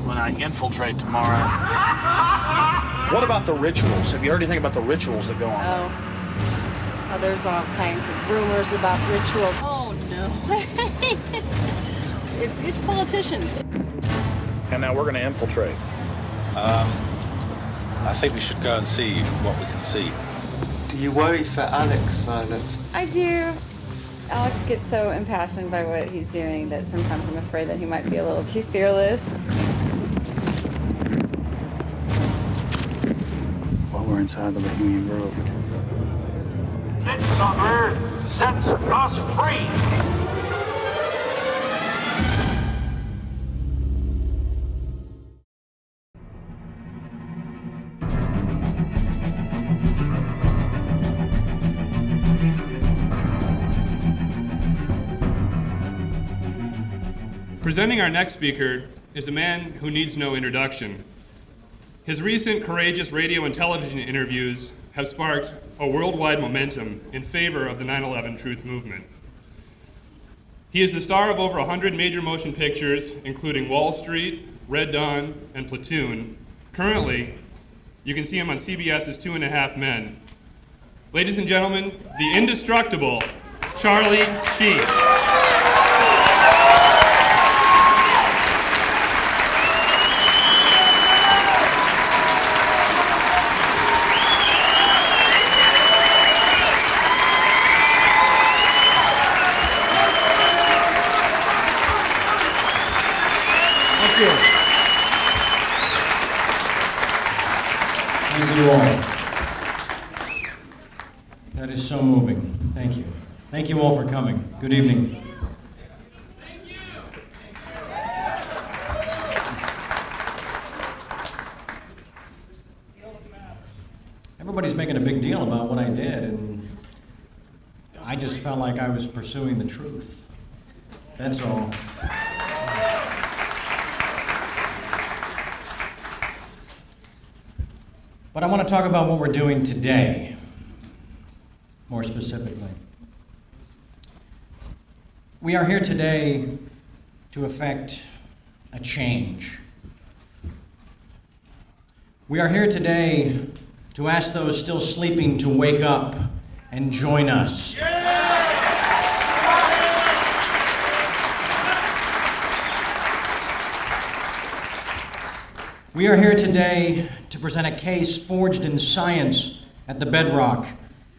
when I infiltrate tomorrow. What about the rituals? Have you heard anything about the rituals that go on? Oh, there's all kinds of rumors about rituals. Oh no, it's politicians. And now we're going to infiltrate. I think we should go and see what we can see. Do you worry for Alex, Violet? I do. Alex gets so impassioned by what he's doing that sometimes I'm afraid that he might be a little too fearless. While we're inside the Bohemian Grove. Citizens on Earth sets us free. Presenting our next speaker is a man who needs no introduction. His recent courageous radio and television interviews have sparked a worldwide momentum in favor of the 9/11 truth movement. He is the star of over 100 major motion pictures, including Wall Street, Red Dawn, and Platoon. Currently, you can see him on CBS's 2.5 Men. Ladies and gentlemen, the indestructible Charlie Sheen. Thank you all. That is so moving. Thank you. Thank you all for coming. Good evening. Everybody's making a big deal about what I did, and I just felt like I was pursuing the truth. That's all. But I want to talk about what we're doing today, more specifically. We are here today to effect a change. We are here today to ask those still sleeping to wake up and join us. We are here today to present a case forged in science at the bedrock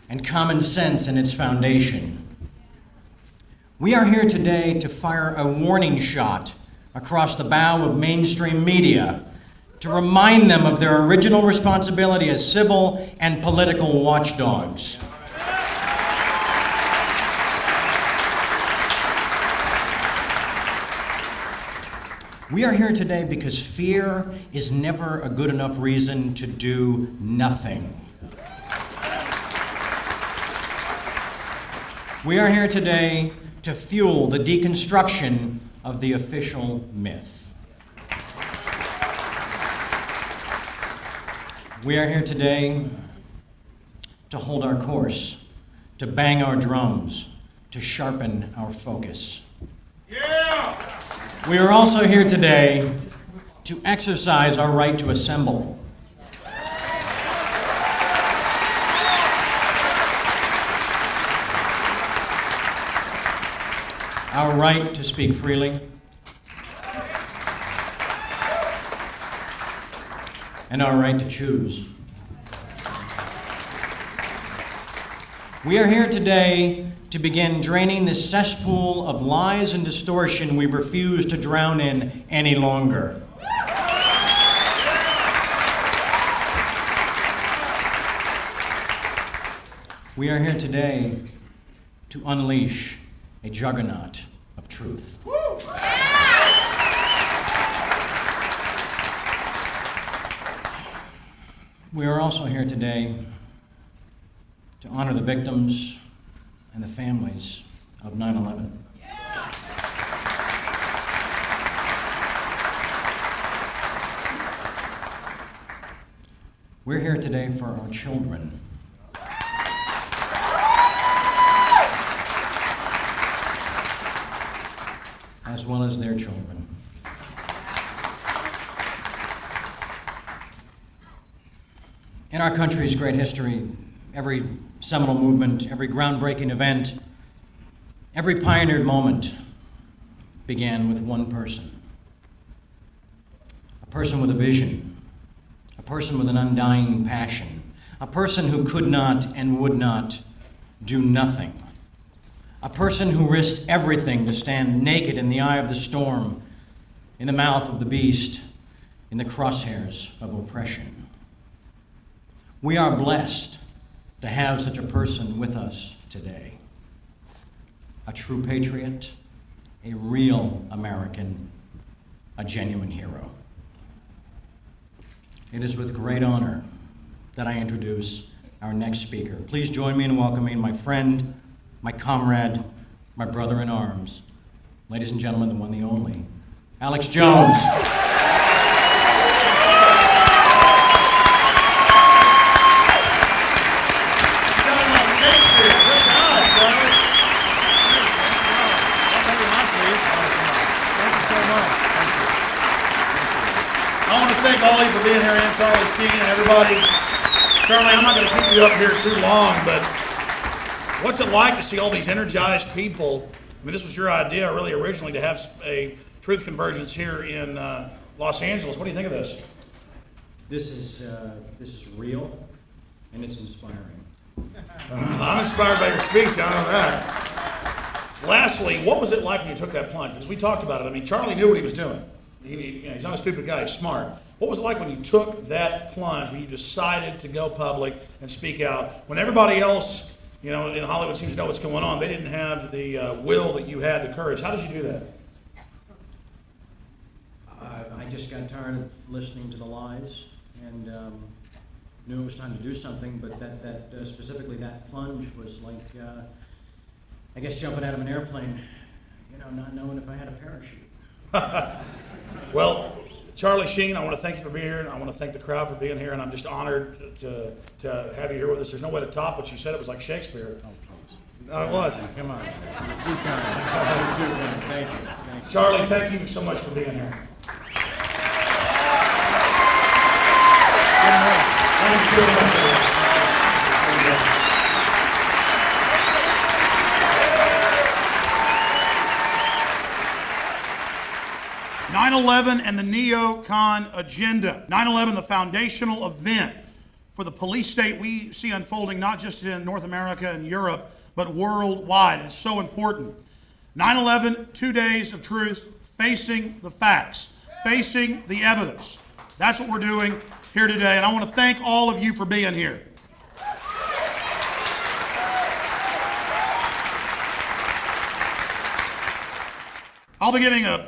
and common sense in its foundation. We are here today to fire a warning shot across the bow of mainstream media to remind them of their original responsibility as civil and political watchdogs. We are here today because fear is never a good enough reason to do nothing. We are here today to fuel the deconstruction of the official myth. We are here today to hold our course, to bang our drums, to sharpen our focus. Yeah! We are also here today to exercise our right to assemble. Our right to speak freely, and our right to choose. We are here today to begin draining the cesspool of lies and distortion we refuse to drown in any longer. We are here today to unleash a juggernaut of truth. We are also here today to honor the victims and the families of 9/11. We're here today for our children. As well as their children. In our country's great history, every seminal movement, every groundbreaking event, every pioneered moment began with one person. A person with a vision, a person with an undying passion, a person who could not and would not do nothing. A person who risked everything to stand naked in the eye of the storm, in the mouth of the beast, in the crosshairs of oppression. We are blessed to have such a person with us today. A true patriot, a real American, a genuine hero. It is with great honor that I introduce our next speaker. Please join me in welcoming my friend, my comrade, my brother in arms, ladies and gentlemen, the one, the only, Alex Jones. I want to thank all of you for being here, and Charlie Sheen and everybody. Charlie, I'm not going to keep you up here too long, but what's it like to see all these energized people? I mean, this was your idea, really, originally, to have a truth convergence here in Los Angeles. What do you think of this? This is real, and it's inspiring. I'm inspired by your speech. I know that. Lastly, what was it like when you took that plunge? Because we talked about it. I mean, Charlie knew what he was doing. He's not a stupid guy. He's smart. What was it like when you took that plunge, when you decided to go public and speak out, when everybody else, in Hollywood seems to know what's going on? They didn't have the will that you had, the courage. How did you do that? I just got tired of listening to the lies and knew it was time to do something, but that specifically that plunge was like, I guess, jumping out of an airplane, not knowing if I had a parachute. Well, Charlie Sheen, I want to thank you for being here, and I want to thank the crowd for being here, and I'm just honored to have you here with us. There's no way to top what you said. It was like Shakespeare. Oh, please. No, it was. Come on. You're too kind. Too kind. Thank you. Charlie, thank you so much for being here. Thank you so much. 9/11 and the neocon agenda. 9/11, the foundational event for the police state we see unfolding not just in North America and Europe, but worldwide. It's so important. 9/11, 2 days of truth, facing the facts, facing the evidence. That's what we're doing here today, and I want to thank all of you for being here. I'll be giving an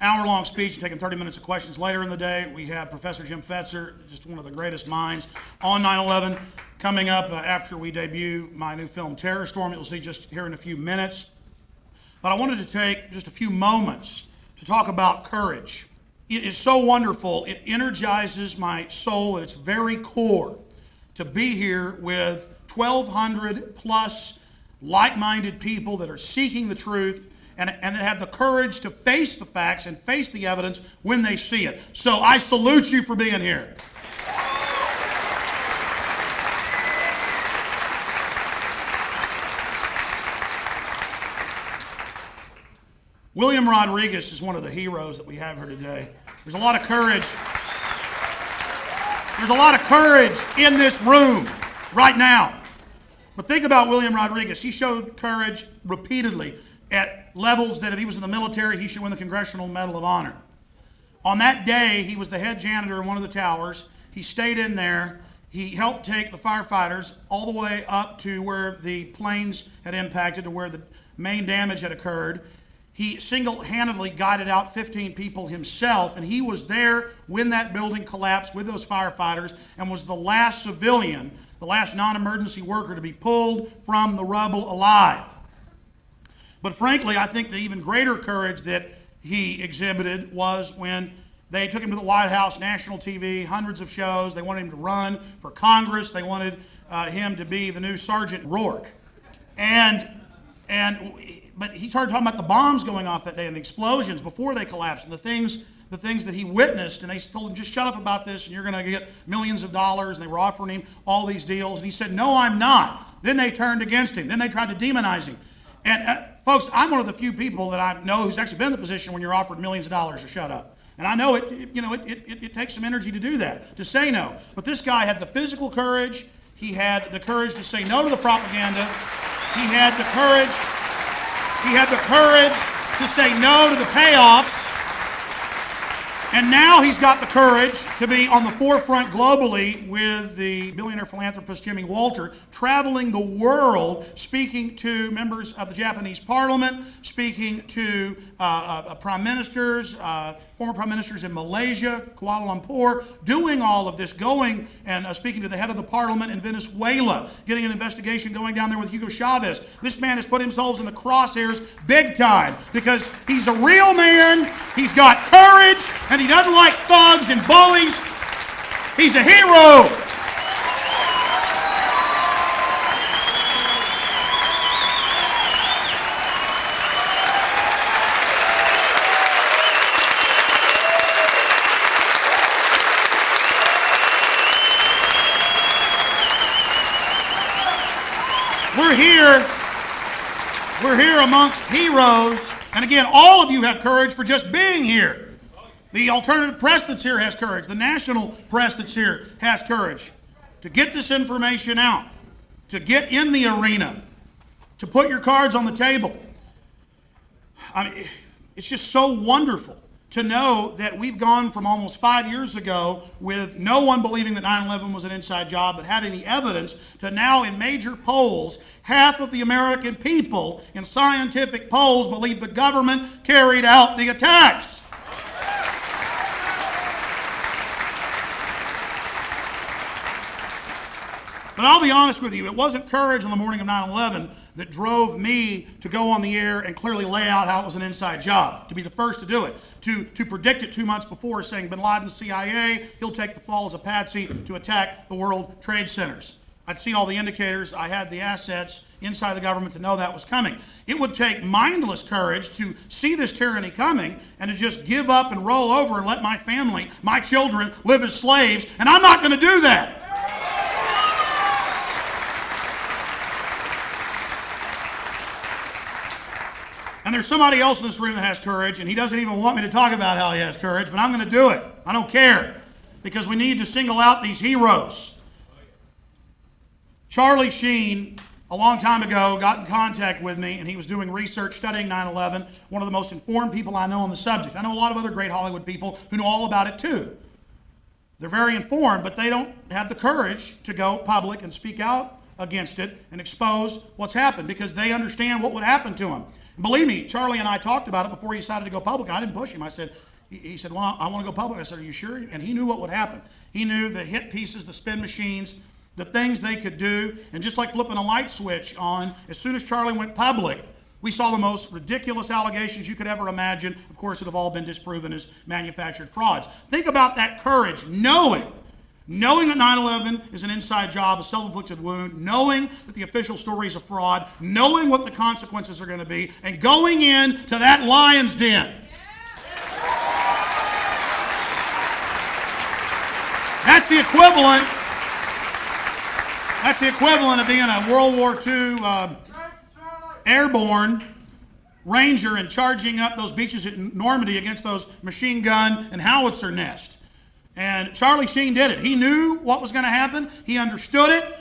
hour-long speech and taking 30 minutes of questions later in the day. We have Professor Jim Fetzer, just one of the greatest minds on 9/11, coming up after we debut my new film, Terrorstorm. You'll see just here in a few minutes. But I wanted to take just a few moments to talk about courage. It is so wonderful. It energizes my soul at its very core to be here with 1,200 plus like-minded people that are seeking the truth and that have the courage to face the facts and face the evidence when they see it. So I salute you for being here. William Rodriguez is one of the heroes that we have here today. There's a lot of courage. There's a lot of courage in this room right now. But think about William Rodriguez. He showed courage repeatedly at levels that if he was in the military, he should win the Congressional Medal of Honor. On that day, he was the head janitor in one of the towers. He stayed in there. He helped take the firefighters all the way up to where the planes had impacted, to where the main damage had occurred. He single-handedly guided out 15 people himself, and he was there when that building collapsed with those firefighters and was the last civilian, the last non-emergency worker to be pulled from the rubble alive. But frankly, I think the even greater courage that he exhibited was when they took him to the White House, national TV, hundreds of shows. They wanted him to run for Congress. They wanted him to be the new Sergeant Rourke. But he started talking about the bombs going off that day and the explosions before they collapsed and the things that he witnessed. And they told him, just shut up about this and you're going to get millions of dollars. And they were offering him all these deals. And he said, no, I'm not. Then they turned against him. Then they tried to demonize him. And folks, I'm one of the few people that I know who's actually been in the position when you're offered millions of dollars to shut up. And I know it takes some energy to do that, to say no. But this guy had the physical courage. He had the courage to say no to the propaganda. He had the courage to say no to the payoffs. And now he's got the courage to be on the forefront globally with the billionaire philanthropist Jimmy Walter, traveling the world, speaking to members of the Japanese parliament, speaking to prime ministers, former prime ministers in Malaysia, Kuala Lumpur, doing all of this, going and speaking to the head of the parliament in Venezuela, getting an investigation going down there with Hugo Chavez. This man has put himself in the crosshairs big time because he's a real man, he's got courage, and he doesn't like thugs and bullies. He's a hero. We're here amongst heroes, and again, all of you have courage for just being here. The alternative press that's here has courage. The national press that's here has courage to get this information out, to get in the arena, to put your cards on the table. I mean, it's just so wonderful to know that we've gone from almost 5 years ago with no one believing that 9/11 was an inside job, but having the evidence, to now in major polls, half of the American people in scientific polls believe the government carried out the attacks. But I'll be honest with you, it wasn't courage on the morning of 9/11 that drove me to go on the air and clearly lay out how it was an inside job, to be the first to do it, to predict it 2 months before, saying bin Laden's CIA, he'll take the fall as a patsy to attack the World Trade Centers. I'd seen all the indicators, I had the assets inside the government to know that was coming. It would take mindless courage to see this tyranny coming and to just give up and roll over and let my family, my children, live as slaves, and I'm not going to do that. And there's somebody else in this room that has courage, and he doesn't even want me to talk about how he has courage, but I'm going to do it. I don't care, because we need to single out these heroes. Charlie Sheen, a long time ago, got in contact with me, and he was doing research studying 9/11, one of the most informed people I know on the subject. I know a lot of other great Hollywood people who know all about it too. They're very informed, but they don't have the courage to go public and speak out against it and expose what's happened because they understand what would happen to him. And believe me, Charlie and I talked about it before he decided to go public, and I didn't push him. I said, he said, well, I want to go public. I said, are you sure? And he knew what would happen. He knew the hit pieces, the spin machines, the things they could do. And just like flipping a light switch on, as soon as Charlie went public, we saw the most ridiculous allegations you could ever imagine. Of course, it have all been disproven as manufactured frauds. Think about that courage, knowing that 9/11 is an inside job, a self-inflicted wound, knowing that the official story is a fraud, knowing what the consequences are going to be, and going into that lion's den. That's the equivalent. That's the equivalent of being a World War II airborne ranger and charging up those beaches at Normandy against those machine gun and howitzer nests. And Charlie Sheen did it. He knew what was going to happen. He understood it,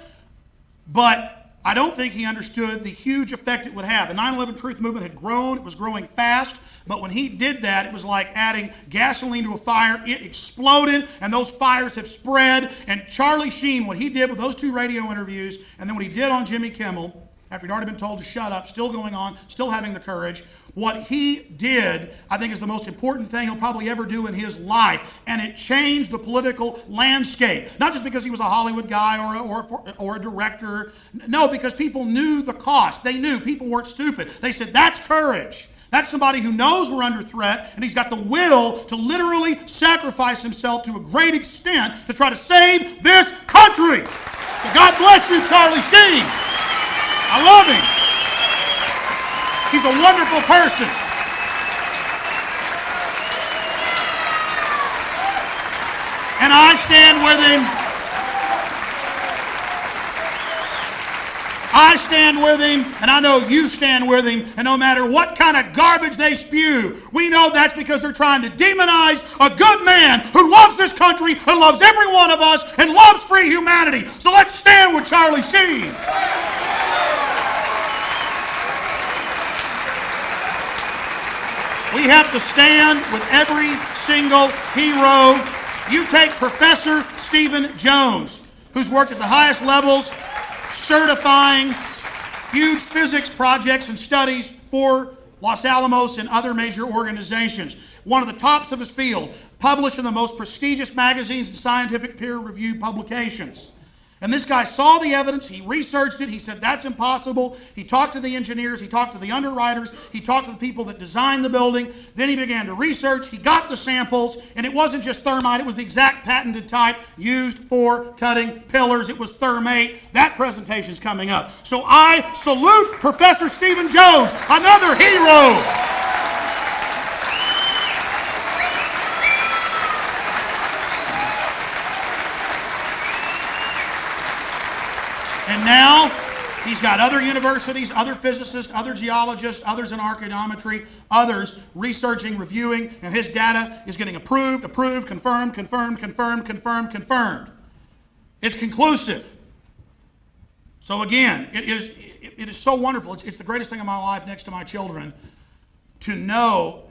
but I don't think he understood the huge effect it would have. The 9/11 truth movement had grown. It was growing fast. But when he did that, it was like adding gasoline to a fire. It exploded, and those fires have spread. And Charlie Sheen, what he did with those 2 radio interviews, and then what he did on Jimmy Kimmel, after he'd already been told to shut up, still going on, still having the courage, what he did, I think, is the most important thing he'll probably ever do in his life. And it changed the political landscape. Not just because he was a Hollywood guy or a director. No, because people knew the cost. They knew. People weren't stupid. They said, that's courage. That's somebody who knows we're under threat, and he's got the will to literally sacrifice himself to a great extent to try to save this country. So God bless you, Charlie Sheen. I love him. He's a wonderful person. And I stand with him. I stand with him, and I know you stand with him, and no matter what kind of garbage they spew, we know that's because they're trying to demonize a good man who loves this country and loves every one of us and loves free humanity. So let's stand with Charlie Sheen. We have to stand with every single hero. You take Professor Stephen Jones, who's worked at the highest levels, certifying huge physics projects and studies for Los Alamos and other major organizations. One of the tops of his field, published in the most prestigious magazines and scientific peer-reviewed publications. And this guy saw the evidence, he researched it, he said that's impossible. He talked to the engineers, he talked to the underwriters, he talked to the people that designed the building. Then he began to research, he got the samples, and it wasn't just thermite, it was the exact patented type used for cutting pillars. It was thermate. That presentation's coming up. So I salute Professor Stephen Jones, another hero. And now he's got other universities, other physicists, other geologists, others in archaeometry, others researching, reviewing, and his data is getting approved, confirmed. It's conclusive. So again, it is so wonderful. It's the greatest thing in my life next to my children to know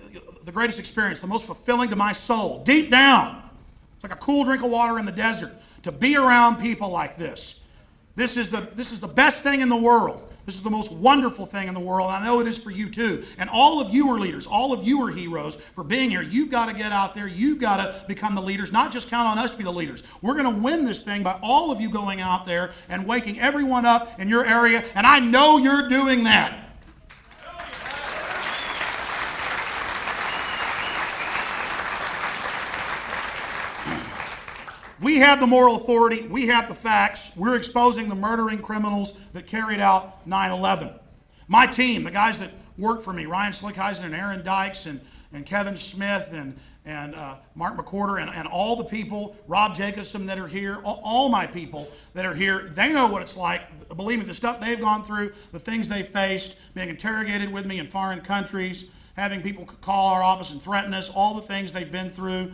the greatest experience, the most fulfilling to my soul, deep down. It's like a cool drink of water in the desert to be around people like this. This is the best thing in the world. This is the most wonderful thing in the world. I know it is for you too. And all of you are leaders. All of you are heroes for being here. You've got to get out there. You've got to become the leaders. Not just count on us to be the leaders. We're going to win this thing by all of you going out there and waking everyone up in your area. And I know you're doing that. We have the moral authority. We have the facts. We're exposing the murdering criminals that carried out 9/11. My team, the guys that work for me, Ryan Slickheisen and Aaron Dykes and Kevin Smith and Mark McCorder and all the people, Rob Jacobson that are here, all my people that are here, they know what it's like. Believe me, the stuff they've gone through, the things they faced, being interrogated with me in foreign countries, having people call our office and threaten us, all the things they've been through.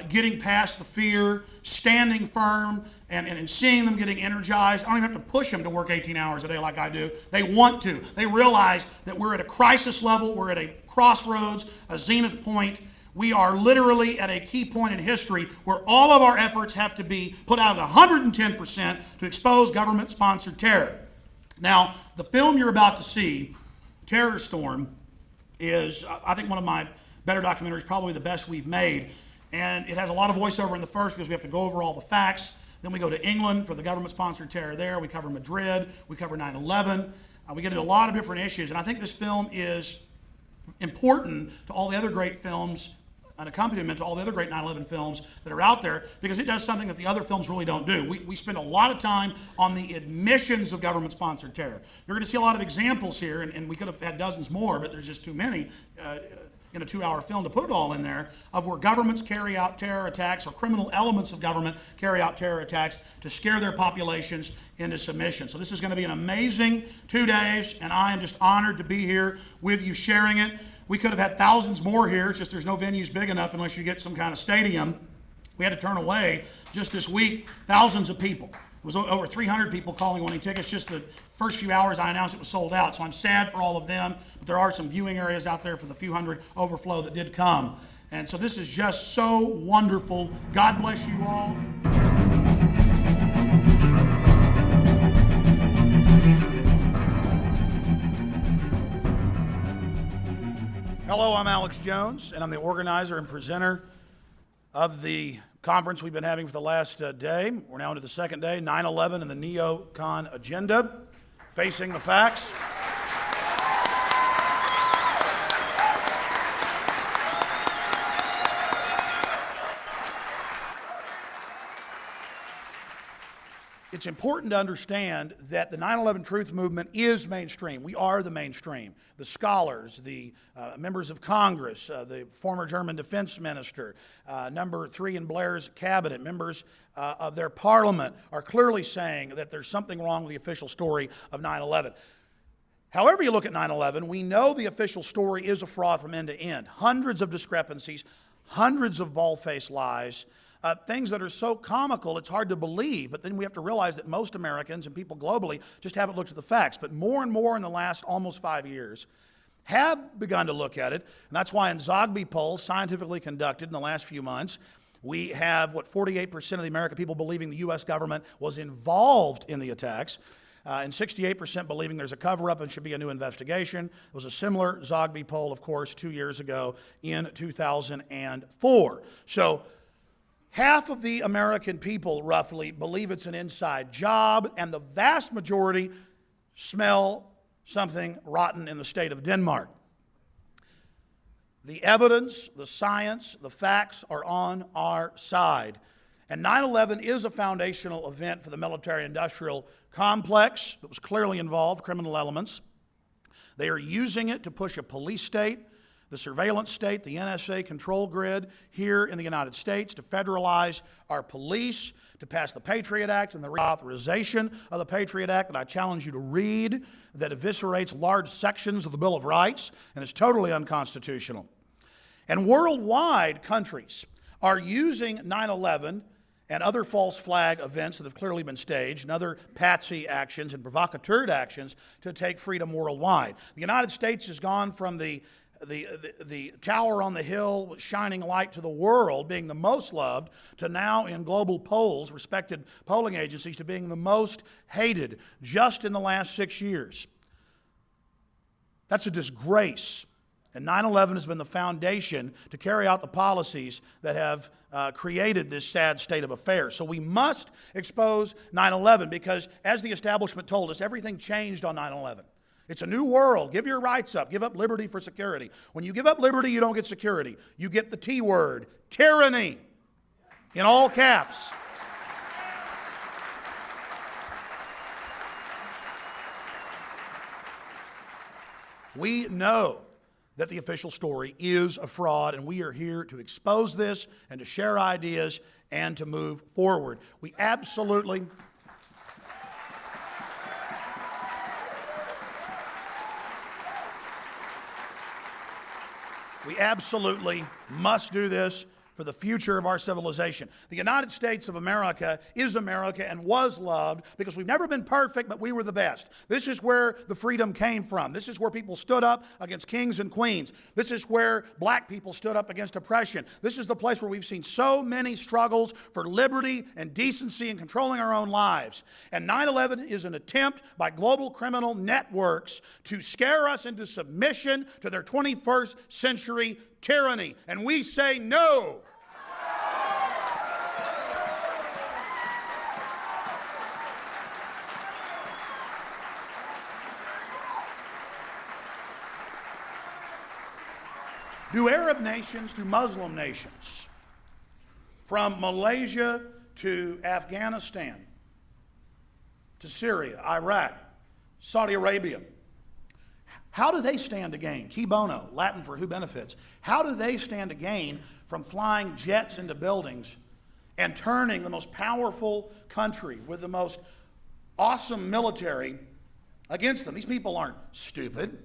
Getting past the fear, standing firm, and seeing them getting energized. I don't even have to push them to work 18 hours a day like I do. They want to. They realize that we're at a crisis level, we're at a crossroads, a zenith point. We are literally at a key point in history where all of our efforts have to be put out at 110% to expose government-sponsored terror. Now, the film you're about to see, Terrorstorm, is, I think, one of my better documentaries, probably the best we've made. And it has a lot of voiceover in the first because we have to go over all the facts. Then we go to England for the government-sponsored terror there. We cover Madrid. We cover 9/11. We get into a lot of different issues. And I think this film is important to all the other great films, an accompaniment to all the other great 9/11 films that are out there, because it does something that the other films really don't do. We spend a lot of time on the admissions of government-sponsored terror. You're going to see a lot of examples here, and we could have had dozens more, but there's just too many in a 2-hour film to put it all in there, of where governments carry out terror attacks, or criminal elements of government carry out terror attacks to scare their populations into submission. So this is going to be an amazing 2 days, and I am just honored to be here with you sharing it. We could have had thousands more here, it's just there's no venues big enough unless you get some kind of stadium. We had to turn away just this week thousands of people. It was over 300 people calling, wanting tickets. Just the first few hours I announced it was sold out, so I'm sad for all of them, but there are some viewing areas out there for the few hundred overflow that did come. And so this is just so wonderful. God bless you all. Hello, I'm Alex Jones, and I'm the organizer and presenter of the conference we've been having for the last day. We're now into the second day, 9/11 and the neocon agenda, facing the facts. It's important to understand that the 9/11 truth movement is mainstream. We are the mainstream. The scholars, the members of Congress, the former German defense minister, number 3 in Blair's cabinet, members of their parliament are clearly saying that there's something wrong with the official story of 9/11. However you look at 9/11, we know the official story is a fraud from end to end. Hundreds of discrepancies, hundreds of bald-faced lies, things that are so comical it's hard to believe, but then we have to realize that most Americans and people globally just haven't looked at the facts. But more and more in the last almost 5 years have begun to look at it, and that's why in Zogby polls, scientifically conducted in the last few months, we have, 48% of the American people believing the U.S. government was involved in the attacks, and 68% believing there's a cover-up and should be a new investigation. There was a similar Zogby poll, of course, 2 years ago in 2004. So half of the American people, roughly, believe it's an inside job, and the vast majority smell something rotten in the state of Denmark. The evidence, the science, the facts are on our side. And 9/11 is a foundational event for the military-industrial complex that was clearly involved, criminal elements. They are using it to push a police state, the surveillance state, the NSA control grid here in the United States, to federalize our police, to pass the Patriot Act and the reauthorization of the Patriot Act that I challenge you to read, that eviscerates large sections of the Bill of Rights and is totally unconstitutional. And worldwide, countries are using 9/11 and other false flag events that have clearly been staged and other patsy actions and provocateur actions to take freedom worldwide. The United States has gone from the tower on the hill shining light to the world, being the most loved, to now in global polls, respected polling agencies, to being the most hated just in the last 6 years. That's a disgrace. And 9/11 has been the foundation to carry out the policies that have created this sad state of affairs. So we must expose 9/11 because, as the establishment told us, everything changed on 9/11. It's a new world. Give your rights up. Give up liberty for security. When you give up liberty, you don't get security. You get the T word, tyranny, in all caps. We know that the official story is a fraud, and we are here to expose this and to share ideas and to move forward. We absolutely must do this for the future of our civilization. The United States of America is America and was loved because we've never been perfect, but we were the best. This is where the freedom came from. This is where people stood up against kings and queens. This is where black people stood up against oppression. This is the place where we've seen so many struggles for liberty and decency and controlling our own lives. And 9/11 is an attempt by global criminal networks to scare us into submission to their 21st century tyranny. And we say no. Do Arab nations, do Muslim nations, from Malaysia to Afghanistan, to Syria, Iraq, Saudi Arabia, how do they stand to gain? Qui bono, Latin for who benefits. How do they stand to gain from flying jets into buildings and turning the most powerful country with the most awesome military against them? These people aren't stupid.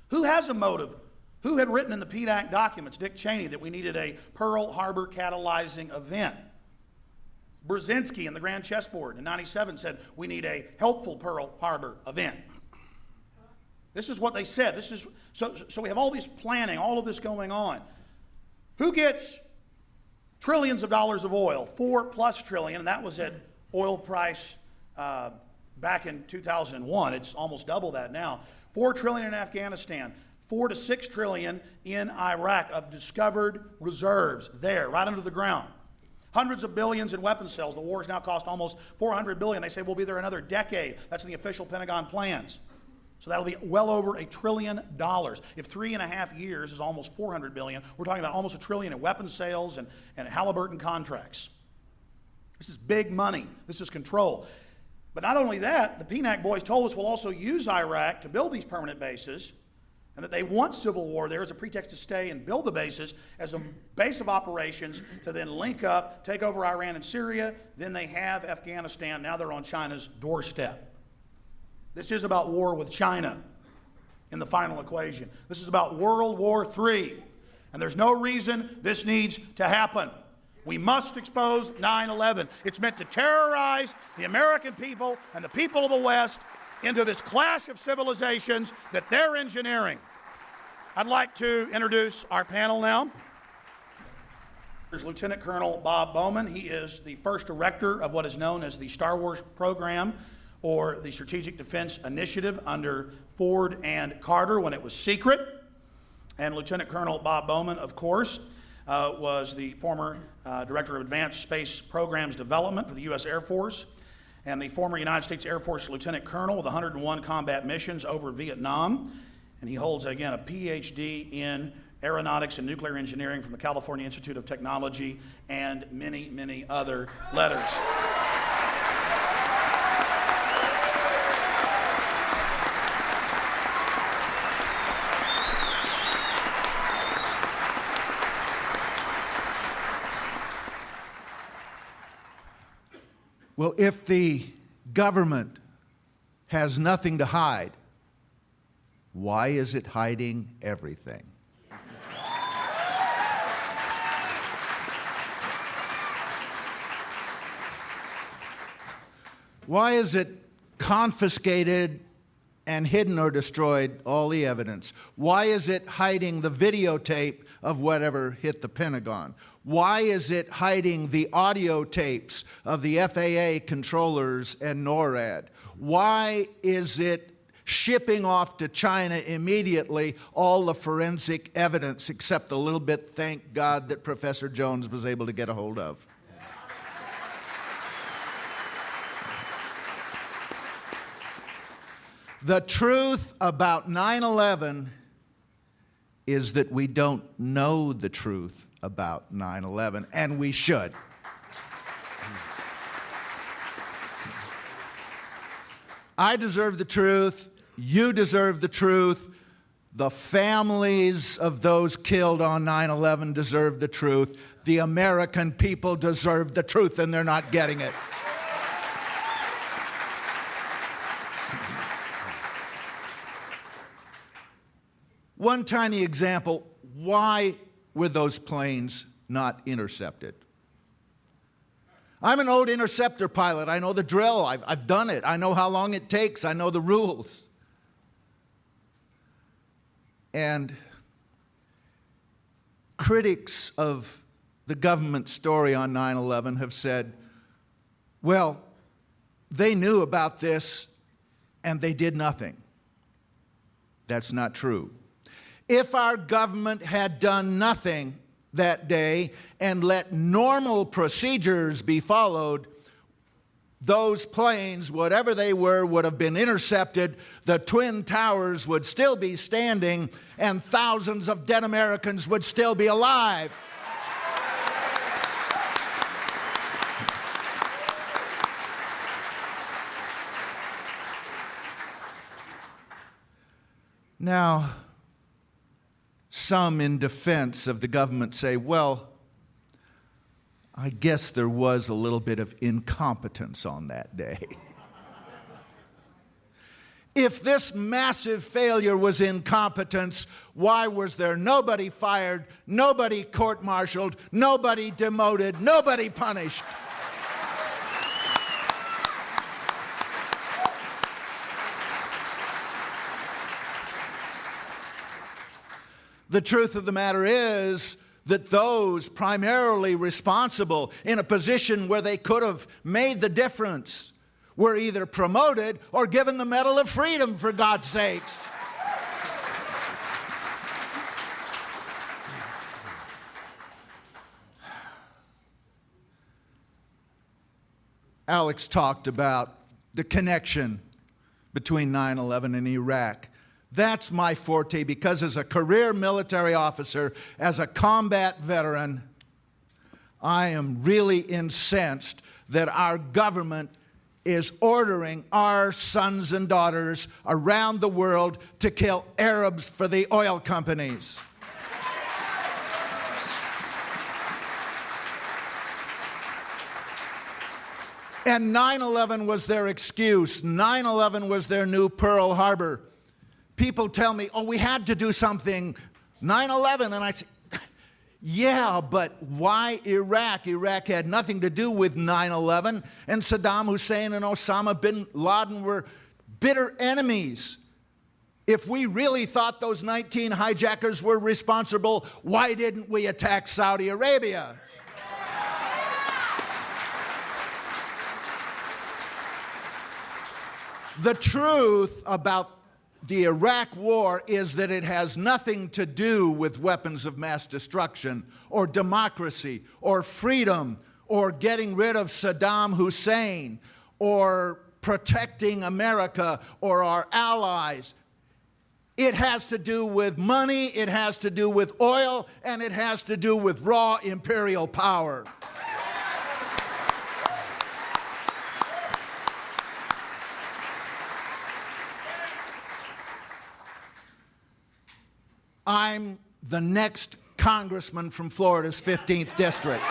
Who has a motive? Who had written in the PDAC documents, Dick Cheney, that we needed a Pearl Harbor catalyzing event? Brzezinski in the Grand Chessboard in '97 said we need a helpful Pearl Harbor event. This is what they said. So we have all this planning, all of this going on. Who gets trillions of dollars of oil? $4+ trillion, and that was at oil price back in 2001. It's almost double that now. $4 trillion in Afghanistan. $4 to $6 trillion in Iraq of discovered reserves there, right under the ground. Hundreds of billions in weapon sales. The war has now cost almost $400 billion. They say we'll be there another decade. That's in the official Pentagon plans. So that'll be well over $1 trillion. If 3.5 years is almost $400 billion, we're talking about almost $1 trillion in weapon sales and Halliburton contracts. This is big money. This is control. But not only that, the PNAC boys told us we'll also use Iraq to build these permanent bases, and that they want civil war there as a pretext to stay and build the bases as a base of operations to then link up, take over Iran and Syria. Then they have Afghanistan. Now they're on China's doorstep. This is about war with China in the final equation. This is about World War III. And there's no reason this needs to happen. We must expose 9/11. It's meant to terrorize the American people and the people of the West into this clash of civilizations that they're engineering. I'd like to introduce our panel now. There's Lieutenant Colonel Bob Bowman. He is the first director of what is known as the Star Wars program, or the Strategic Defense Initiative under Ford and Carter when it was secret. And Lieutenant Colonel Bob Bowman, of course, was the former Director of Advanced Space Programs Development for the U.S. Air Force, and the former United States Air Force Lieutenant Colonel with 101 combat missions over Vietnam. And he holds, again, a PhD in aeronautics and nuclear engineering from the California Institute of Technology, and many, many other letters. Well, if the government has nothing to hide, why is it hiding everything? Why is it confiscated and hidden or destroyed all the evidence? Why is it hiding the videotape of whatever hit the Pentagon? Why is it hiding the audio tapes of the FAA controllers and NORAD? Why is it shipping off to China immediately all the forensic evidence except a little bit, thank God, that Professor Jones was able to get a hold of? The truth about 9/11 is that we don't know the truth about 9/11, and we should. I deserve the truth. You deserve the truth. The families of those killed on 9/11 deserve the truth. The American people deserve the truth, and they're not getting it. One tiny example, why were those planes not intercepted. I'm an old interceptor pilot. I know the drill. I've done it. I know how long it takes. I know the rules. And critics of the government story on 9/11 have said, well, they knew about this and they did nothing. That's not true. If our government had done nothing that day and let normal procedures be followed, those planes, whatever they were, would have been intercepted, the Twin Towers would still be standing, and thousands of dead Americans would still be alive. Now, some in defense of the government say, well, I guess there was a little bit of incompetence on that day. If this massive failure was incompetence, why was there nobody fired, nobody court-martialed, nobody demoted, nobody punished? The truth of the matter is that those primarily responsible in a position where they could have made the difference were either promoted or given the Medal of Freedom, for God's sakes. Alex talked about the connection between 9/11 and Iraq. That's my forte, because as a career military officer, as a combat veteran, I am really incensed that our government is ordering our sons and daughters around the world to kill Arabs for the oil companies. And 9/11 was their excuse. 9/11 was their new Pearl Harbor. People tell me, oh, we had to do something, 9/11, and I say, yeah, but why Iraq? Iraq had nothing to do with 9/11, and Saddam Hussein and Osama bin Laden were bitter enemies. If we really thought those 19 hijackers were responsible, why didn't we attack Saudi Arabia? The truth about the Iraq War is that it has nothing to do with weapons of mass destruction or democracy or freedom or getting rid of Saddam Hussein or protecting America or our allies. It has to do with money, it has to do with oil, and it has to do with raw imperial power. I'm the next congressman from Florida's 15th district.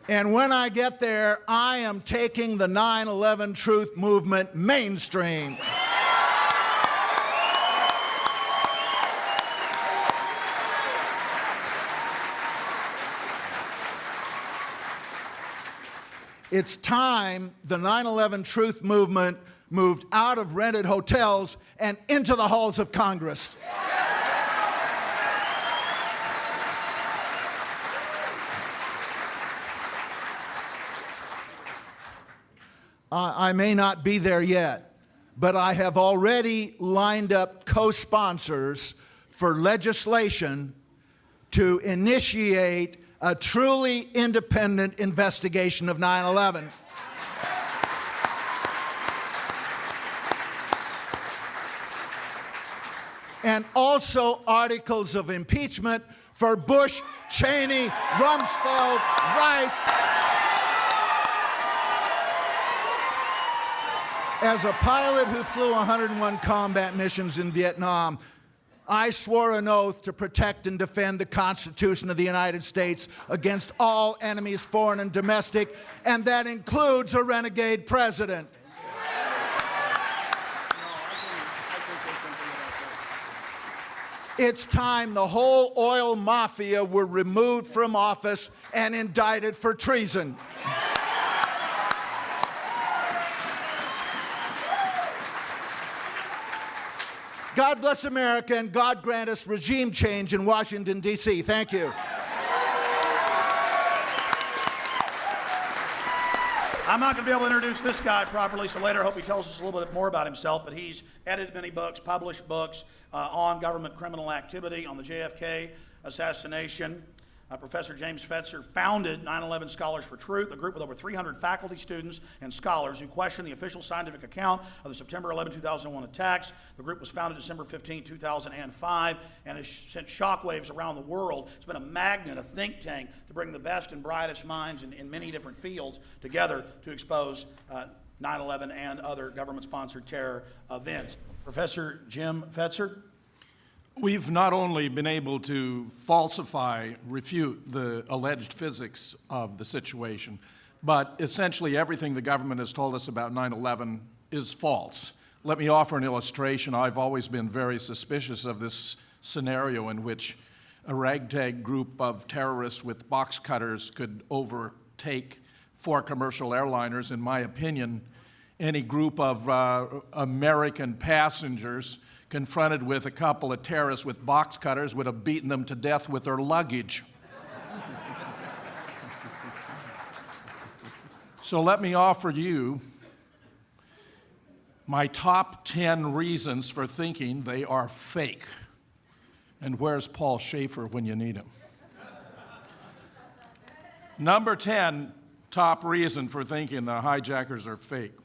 And when I get there, I am taking the 9/11 truth movement mainstream. It's time the 9/11 truth movement moved out of rented hotels and into the halls of Congress. I may not be there yet, but I have already lined up co-sponsors for legislation to initiate a truly independent investigation of 9/11. And also articles of impeachment for Bush, Cheney, Rumsfeld, Rice. As a pilot who flew 101 combat missions in Vietnam, I swore an oath to protect and defend the Constitution of the United States against all enemies, foreign and domestic, and that includes a renegade president. It's time the whole oil mafia were removed from office and indicted for treason. God bless America, and God grant us regime change in Washington, D.C. Thank you. I'm not going to be able to introduce this guy properly, so later I hope he tells us a little bit more about himself, but he's edited many books, published books on government criminal activity, on the JFK assassination. Professor James Fetzer founded 9/11 Scholars for Truth, a group with over 300 faculty, students, and scholars who question the official scientific account of the September 11, 2001 attacks. The group was founded December 15, 2005, and has sent shockwaves around the world. It's been a magnet, a think tank, to bring the best and brightest minds in many different fields together to expose 9/11 and other government-sponsored terror events. Professor Jim Fetzer. We've not only been able to falsify, refute the alleged physics of the situation, but essentially everything the government has told us about 9/11 is false. Let me offer an illustration. I've always been very suspicious of this scenario in which a ragtag group of terrorists with box cutters could overtake 4 commercial airliners. In my opinion, any group of American passengers confronted with a couple of terrorists with box cutters would have beaten them to death with their luggage. So let me offer you my top 10 reasons for thinking they are fake. And where's Paul Schaefer when you need him? Number 10 top reason for thinking the hijackers are fake.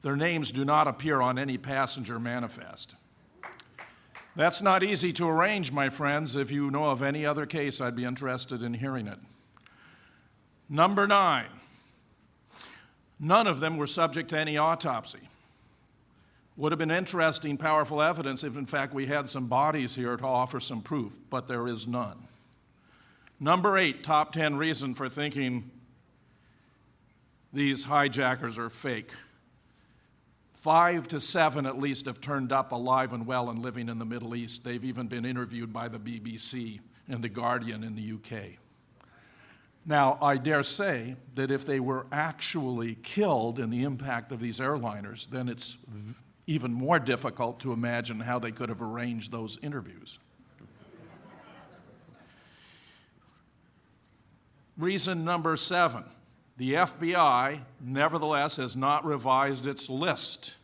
Their names do not appear on any passenger manifest. That's not easy to arrange, my friends. If you know of any other case, I'd be interested in hearing it. Number 9, none of them were subject to any autopsy. Would have been interesting, powerful evidence if, in fact, we had some bodies here to offer some proof, but there is none. Number 8, top 10 reason for thinking these hijackers are fake. 5 to 7 at least have turned up alive and well and living in the Middle East. They've even been interviewed by the BBC and The Guardian in the UK. Now, I dare say that if they were actually killed in the impact of these airliners, then it's even more difficult to imagine how they could have arranged those interviews. Reason number 7. The FBI, nevertheless, has not revised its list.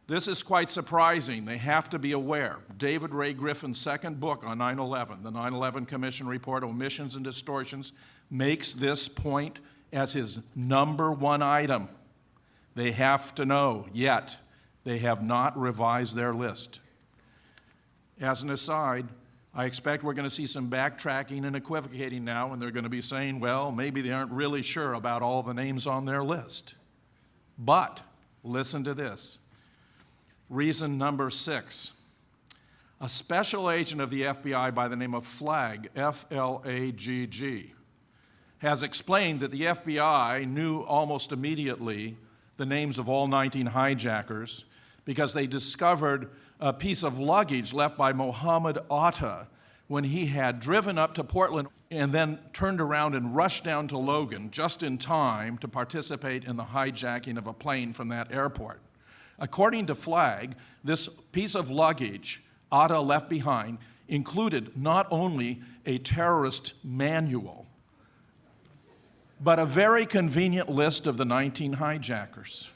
This is quite surprising. They have to be aware. David Ray Griffin's second book on 9/11, the 9/11 Commission Report, Omissions and Distortions, makes this point as his number 1 item. They have to know, yet they have not revised their list. As an aside, I expect we're going to see some backtracking and equivocating now, and they're going to be saying, well, maybe they aren't really sure about all the names on their list. But listen to this. Reason number 6. A special agent of the FBI by the name of Flagg, F-L-A-G-G, has explained that the FBI knew almost immediately the names of all 19 hijackers because they discovered a piece of luggage left by Mohammed Atta when he had driven up to Portland and then turned around and rushed down to Logan just in time to participate in the hijacking of a plane from that airport. According to Flagg, this piece of luggage Atta left behind included not only a terrorist manual, but a very convenient list of the 19 hijackers.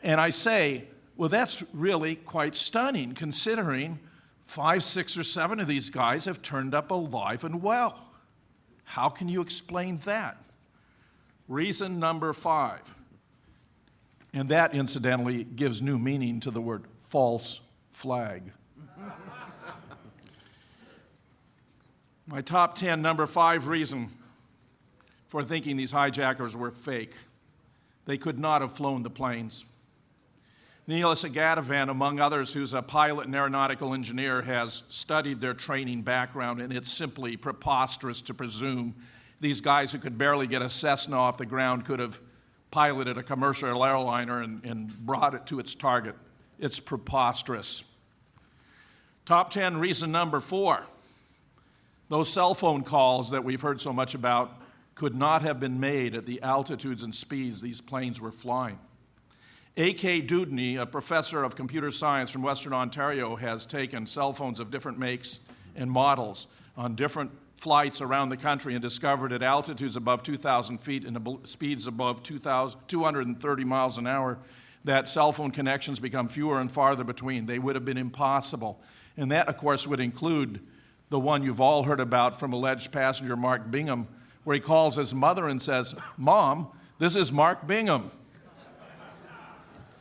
And I say, well, that's really quite stunning, considering 5, 6, or 7 of these guys have turned up alive and well. How can you explain that? Reason number 5, and that, incidentally, gives new meaning to the word false flag. My top 10, number 5 reason for thinking these hijackers were fake. They could not have flown the planes. Neil Sagatavan, among others, who's a pilot and aeronautical engineer, has studied their training background, and it's simply preposterous to presume these guys who could barely get a Cessna off the ground could have piloted a commercial airliner and brought it to its target. It's preposterous. Top 10 reason number 4. Those cell phone calls that we've heard so much about could not have been made at the altitudes and speeds these planes were flying. A.K. Dudney, a professor of computer science from Western Ontario, has taken cell phones of different makes and models on different flights around the country and discovered at altitudes above 2,000 feet and speeds above 230 miles an hour that cell phone connections become fewer and farther between. They would have been impossible. And that, of course, would include the one you've all heard about from alleged passenger Mark Bingham, where he calls his mother and says, "Mom, this is Mark Bingham."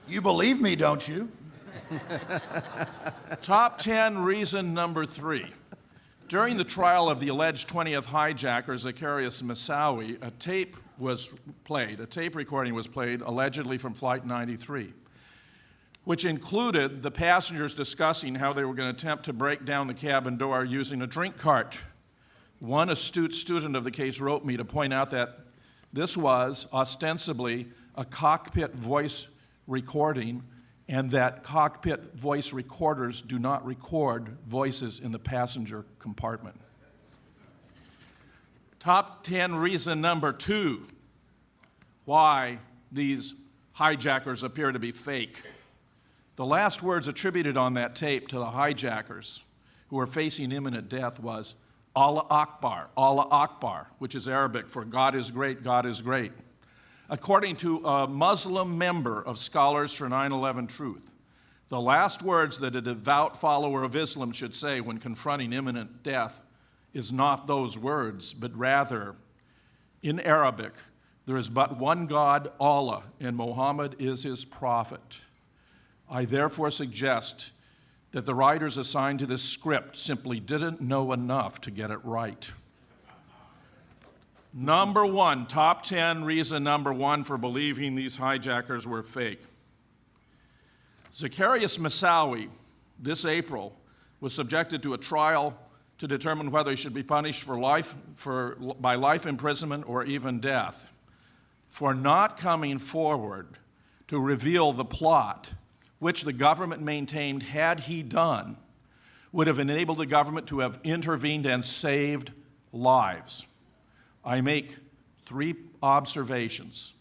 You believe me, don't you? Top 10 reason number 3. During the trial of the alleged 20th hijacker, Zacarias Moussaoui, a tape recording was played, allegedly from Flight 93, which included the passengers discussing how they were going to attempt to break down the cabin door using a drink cart. One astute student of the case wrote me to point out that this was ostensibly a cockpit voice recording, and that cockpit voice recorders do not record voices in the passenger compartment. Top 10 reason number 2 why these hijackers appear to be fake. The last words attributed on that tape to the hijackers who were facing imminent death was Allah Akbar, which is Arabic for God is great, God is great. According to a Muslim member of Scholars for 9/11 Truth, the last words that a devout follower of Islam should say when confronting imminent death is not those words, but rather, in Arabic, there is but one God, Allah, and Muhammad is his prophet. I therefore suggest that the writers assigned to this script simply didn't know enough to get it right. Number 1, top 10 reason number 1 for believing these hijackers were fake. Zacarias Moussaoui, this April, was subjected to a trial to determine whether he should be punished by life imprisonment or even death for not coming forward to reveal the plot, which the government maintained, had he done, would have enabled the government to have intervened and saved lives. I make 3 observations.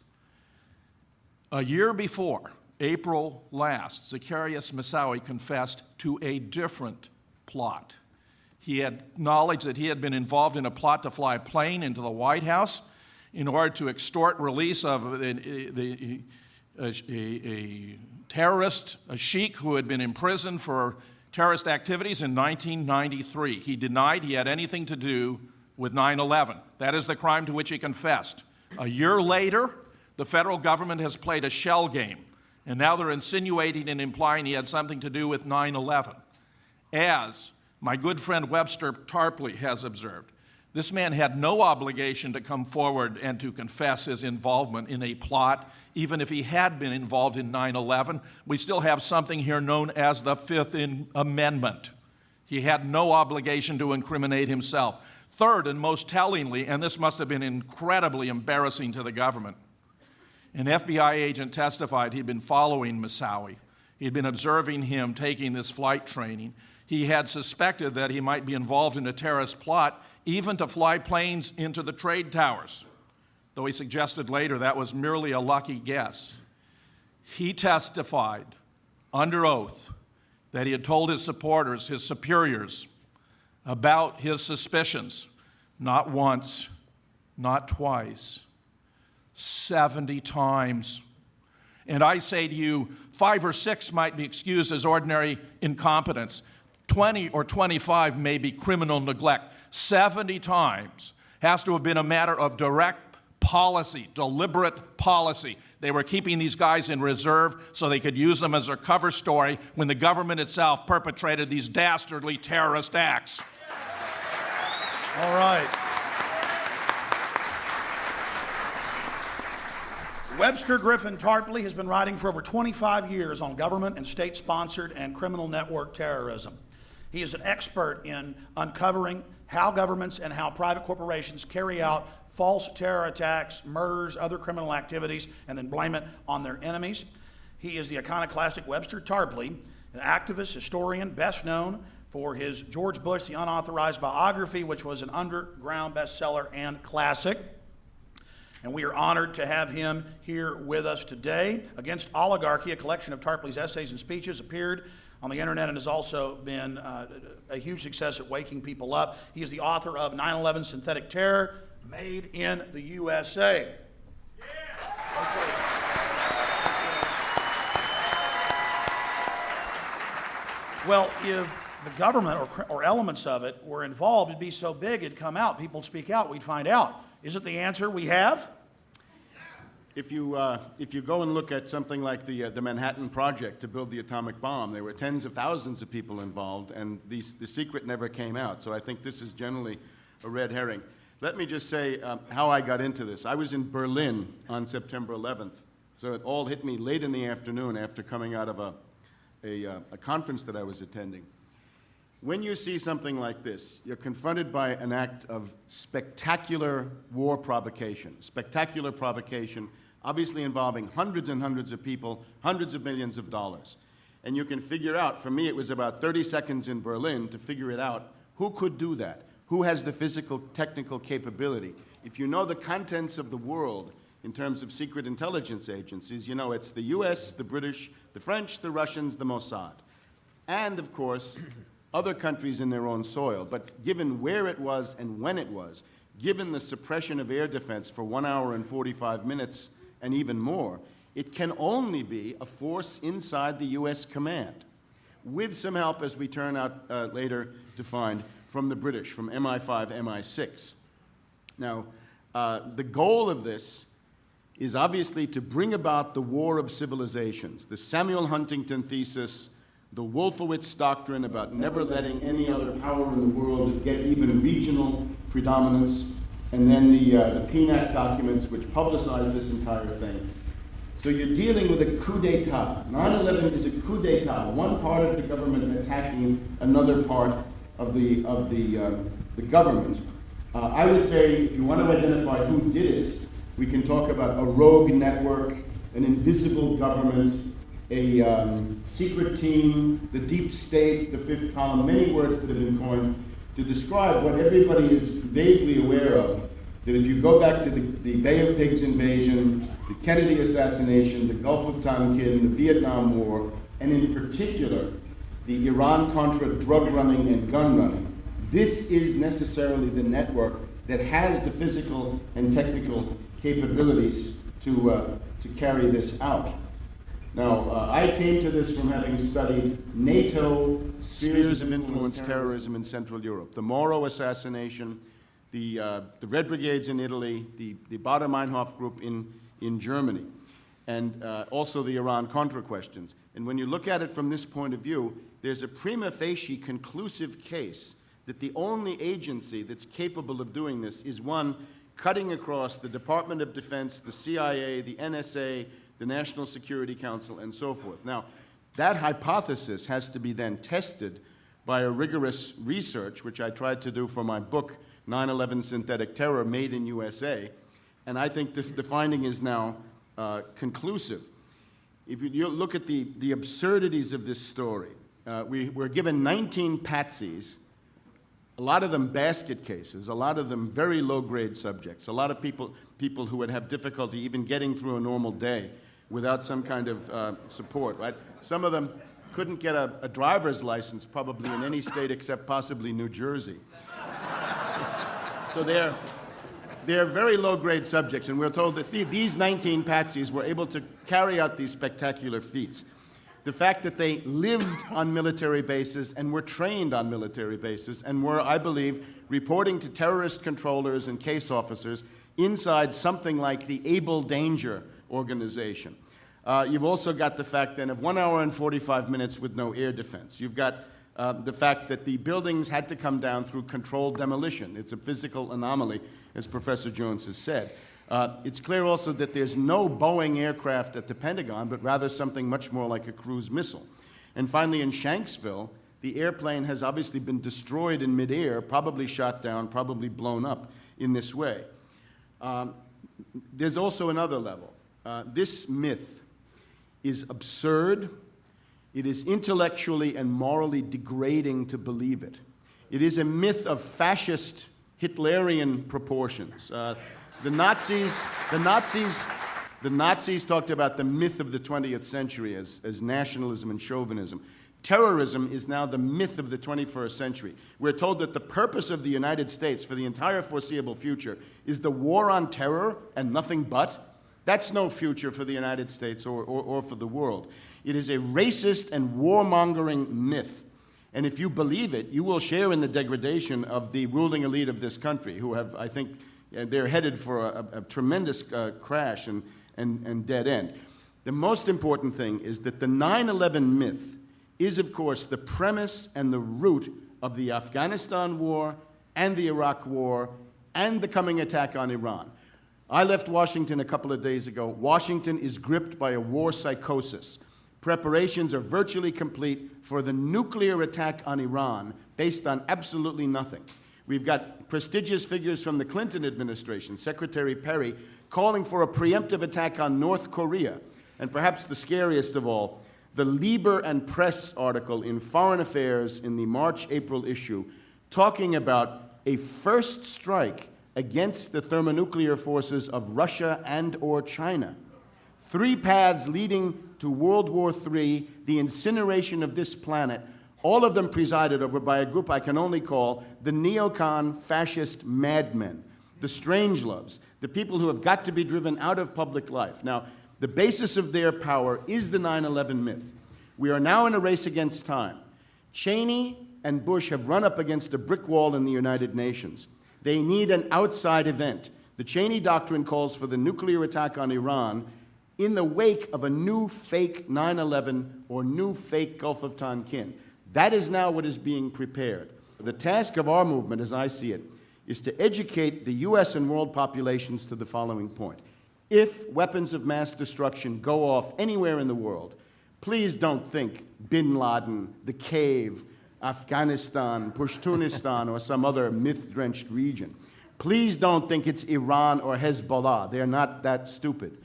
A year before, April last, Zacarias Moussaoui confessed to a different plot. He had acknowledged that he had been involved in a plot to fly a plane into the White House in order to extort release of a terrorist, a sheik who had been imprisoned for terrorist activities in 1993. He denied he had anything to do with 9/11. That is the crime to which he confessed. A year later, the federal government has played a shell game, and now they're insinuating and implying he had something to do with 9/11. As my good friend Webster Tarpley has observed, this man had no obligation to come forward and to confess his involvement in a plot. Even if he had been involved in 9/11, we still have something here known as the Fifth Amendment. He had no obligation to incriminate himself. Third, and most tellingly, and this must have been incredibly embarrassing to the government, an FBI agent testified he'd been following Moussaoui. He'd been observing him taking this flight training. He had suspected that he might be involved in a terrorist plot, even to fly planes into the trade towers, though he suggested later that was merely a lucky guess. He testified under oath that he had told his supporters, his superiors, about his suspicions, not once, not twice, 70 times. And I say to you, 5 or 6 might be excused as ordinary incompetence. 20 or 25 may be criminal neglect. 70 times has to have been a matter of direct policy, deliberate policy. They were keeping these guys in reserve so they could use them as their cover story when the government itself perpetrated these dastardly terrorist acts. All right. Webster Griffin Tarpley has been writing for over 25 years on government and state-sponsored and criminal network terrorism. He is an expert in uncovering how governments and how private corporations carry out false terror attacks, murders, other criminal activities, and then blame it on their enemies. He is the iconoclastic Webster Tarpley, an activist, historian, best known for his George Bush, the Unauthorized Biography, which was an underground bestseller and classic. And we are honored to have him here with us today. Against Oligarchy, a collection of Tarpley's essays and speeches, appeared on the internet and has also been a huge success at waking people up. He is the author of 9/11 Synthetic Terror, Made in the USA. Yeah. Okay. Well, if the government or elements of it were involved, it'd be so big it'd come out. People speak out, we'd find out. Is it the answer we have? If you go and look at something like the Manhattan Project to build the atomic bomb, there were tens of thousands of people involved, and the secret never came out. So I think this is generally a red herring. Let me just say how I got into this. I was in Berlin on September 11th, so it all hit me late in the afternoon after coming out of a conference that I was attending. When you see something like this, you're confronted by an act of spectacular war provocation, obviously involving hundreds and hundreds of people, hundreds of millions of dollars. And you can figure out, for me it was about 30 seconds in Berlin to figure it out, who could do that? Who has the physical, technical capability? If you know the contents of the world in terms of secret intelligence agencies, you know it's the US, the British, the French, the Russians, the Mossad. And of course, other countries in their own soil. But given where it was and when it was, given the suppression of air defense for 1 hour and 45 minutes and even more, it can only be a force inside the US command, with some help, as we turn out later to find, from the British, from MI5, MI6. Now, the goal of this is obviously to bring about the war of civilizations, the Samuel Huntington thesis, the Wolfowitz doctrine about never letting any other power in the world get even regional predominance, and then the PNAC documents which publicize this entire thing. So you're dealing with a coup d'etat. 9/11 is a coup d'etat, one part of the government attacking another part of the government. I would say, if you want to identify who did it, we can talk about a rogue network, an invisible government, a secret team, the deep state, the fifth column, many words that have been coined to describe what everybody is vaguely aware of. That if you go back to the Bay of Pigs invasion, the Kennedy assassination, the Gulf of Tonkin, the Vietnam War, and in particular, the Iran-Contra drug running and gun running, this is necessarily the network that has the physical and technical capabilities to carry this out. Now, I came to this from having studied NATO spheres of influence terrorism in Central Europe, the Moro assassination, the Red Brigades in Italy, the Baader-Meinhof group in Germany, and also the Iran-Contra questions. And when you look at it from this point of view, there's a prima facie conclusive case that the only agency that's capable of doing this is one cutting across the Department of Defense, the CIA, the NSA, the National Security Council, and so forth. Now, that hypothesis has to be then tested by a rigorous research, which I tried to do for my book, 9/11 Synthetic Terror, Made in USA, and I think the finding is now conclusive. If you look at the absurdities of this story, we're given 19 patsies, a lot of them basket cases, a lot of them very low-grade subjects, a lot of people who would have difficulty even getting through a normal day without some kind of support, right? Some of them couldn't get a driver's license probably in any state except possibly New Jersey. So they're very low-grade subjects, and we're told that these 19 patsies were able to carry out these spectacular feats. The fact that they lived on military bases and were trained on military bases and were, I believe, reporting to terrorist controllers and case officers inside something like the Able Danger organization. You've also got the fact then of 1 hour and 45 minutes with no air defense. You've got the fact that the buildings had to come down through controlled demolition. It's a physical anomaly, as Professor Jones has said. It's clear also that there's no Boeing aircraft at the Pentagon, but rather something much more like a cruise missile. And finally, in Shanksville, the airplane has obviously been destroyed in midair, probably shot down, probably blown up in this way. There's also another level. This myth is absurd. It is intellectually and morally degrading to believe it. It is a myth of fascist Hitlerian proportions. The Nazis talked about the myth of the 20th century as nationalism and chauvinism. Terrorism is now the myth of the 21st century. We're told that the purpose of the United States for the entire foreseeable future is the war on terror and nothing but. That's no future for the United States or for the world. It is a racist and warmongering myth. And if you believe it, you will share in the degradation of the ruling elite of this country, who have, I think, they're headed for a tremendous crash and dead end. The most important thing is that the 9/11 myth is, of course, the premise and the root of the Afghanistan war and the Iraq war and the coming attack on Iran. I left Washington a couple of days ago. Washington is gripped by a war psychosis. Preparations are virtually complete for the nuclear attack on Iran based on absolutely nothing. We've got prestigious figures from the Clinton administration, Secretary Perry, calling for a preemptive attack on North Korea. And perhaps the scariest of all, the Lieber and Press article in Foreign Affairs in the March-April issue, talking about a first strike against the thermonuclear forces of Russia and or China. 3 paths leading to World War III, the incineration of this planet, all of them presided over by a group I can only call the neocon fascist madmen, the Strangeloves, the people who have got to be driven out of public life. Now, the basis of their power is the 9/11 myth. We are now in a race against time. Cheney and Bush have run up against a brick wall in the United Nations. They need an outside event. The Cheney Doctrine calls for the nuclear attack on Iran in the wake of a new fake 9/11 or new fake Gulf of Tonkin. That is now what is being prepared. The task of our movement, as I see it, is to educate the U.S. and world populations to the following point. If weapons of mass destruction go off anywhere in the world, please don't think Bin Laden, the cave, Afghanistan, Pashtunistan, or some other myth-drenched region. Please don't think it's Iran or Hezbollah. They're not that stupid.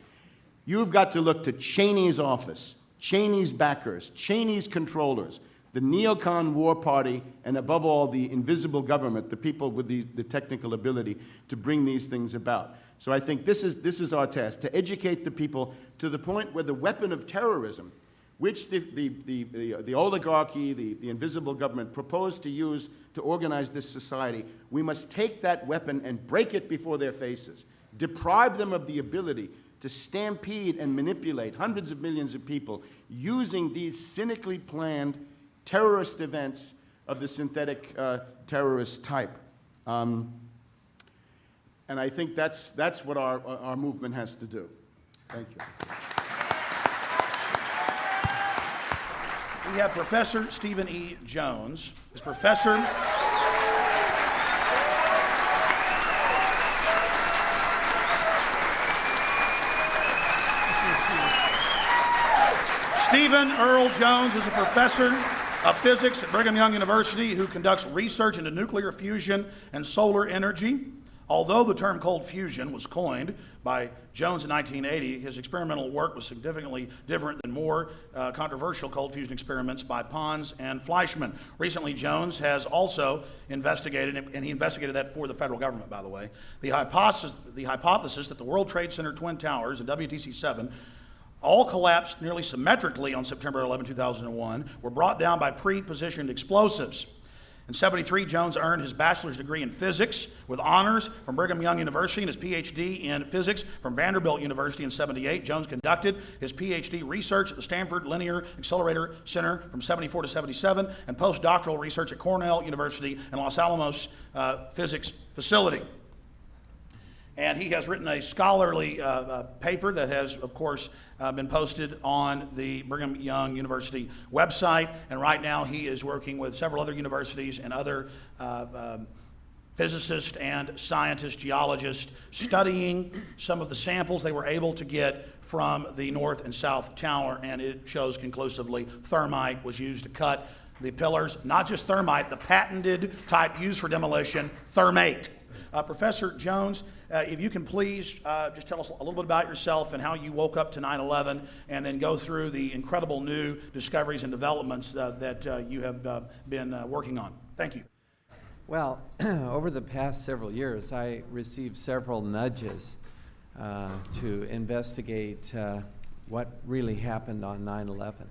You've got to look to Cheney's office, Cheney's backers, Cheney's controllers, the neocon war party, and above all, the invisible government, the people with the technical ability to bring these things about. So I think this is our task, to educate the people to the point where the weapon of terrorism, which the oligarchy, the invisible government proposed to use to organize this society, we must take that weapon and break it before their faces, deprive them of the ability to stampede and manipulate hundreds of millions of people using these cynically planned terrorist events of the synthetic terrorist type. And I think that's what our movement has to do. Thank you. We have Professor Stephen E. Jones. Is Professor... Stephen Earl Jones is a professor of physics at Brigham Young University who conducts research into nuclear fusion and solar energy. Although the term cold fusion was coined by Jones in 1980, his experimental work was significantly different than more controversial cold fusion experiments by Pons and Fleischmann. Recently, Jones has also investigated, and he investigated that for the federal government, by the way, the hypothesis that the World Trade Center Twin Towers and WTC-7 all collapsed nearly symmetrically on September 11, 2001, were brought down by pre-positioned explosives. In 1973, Jones earned his bachelor's degree in physics with honors from Brigham Young University and his PhD in physics from Vanderbilt University in 1978. Jones conducted his PhD research at the Stanford Linear Accelerator Center from 1974 to 1977 and postdoctoral research at Cornell University and Los Alamos Physics Facility. And he has written a scholarly paper that has, of course, been posted on the Brigham Young University website. And right now he is working with several other universities and other physicists and scientists, geologists, studying some of the samples they were able to get from the North and South Tower, and it shows conclusively thermite was used to cut the pillars. Not just thermite, the patented type used for demolition, thermate. Professor Jones, if you can please just tell us a little bit about yourself and how you woke up to 9/11, and then go through the incredible new discoveries and developments that you have been working on. Thank you. Well, over the past several years, I received several nudges to investigate what really happened on 9/11.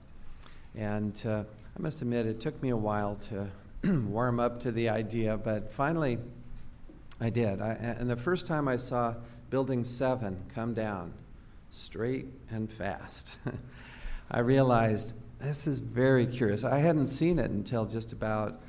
And I must admit, it took me a while to warm up to the idea, but finally I did. And the first time I saw Building 7 come down straight and fast, I realized this is very curious. I hadn't seen it until just about,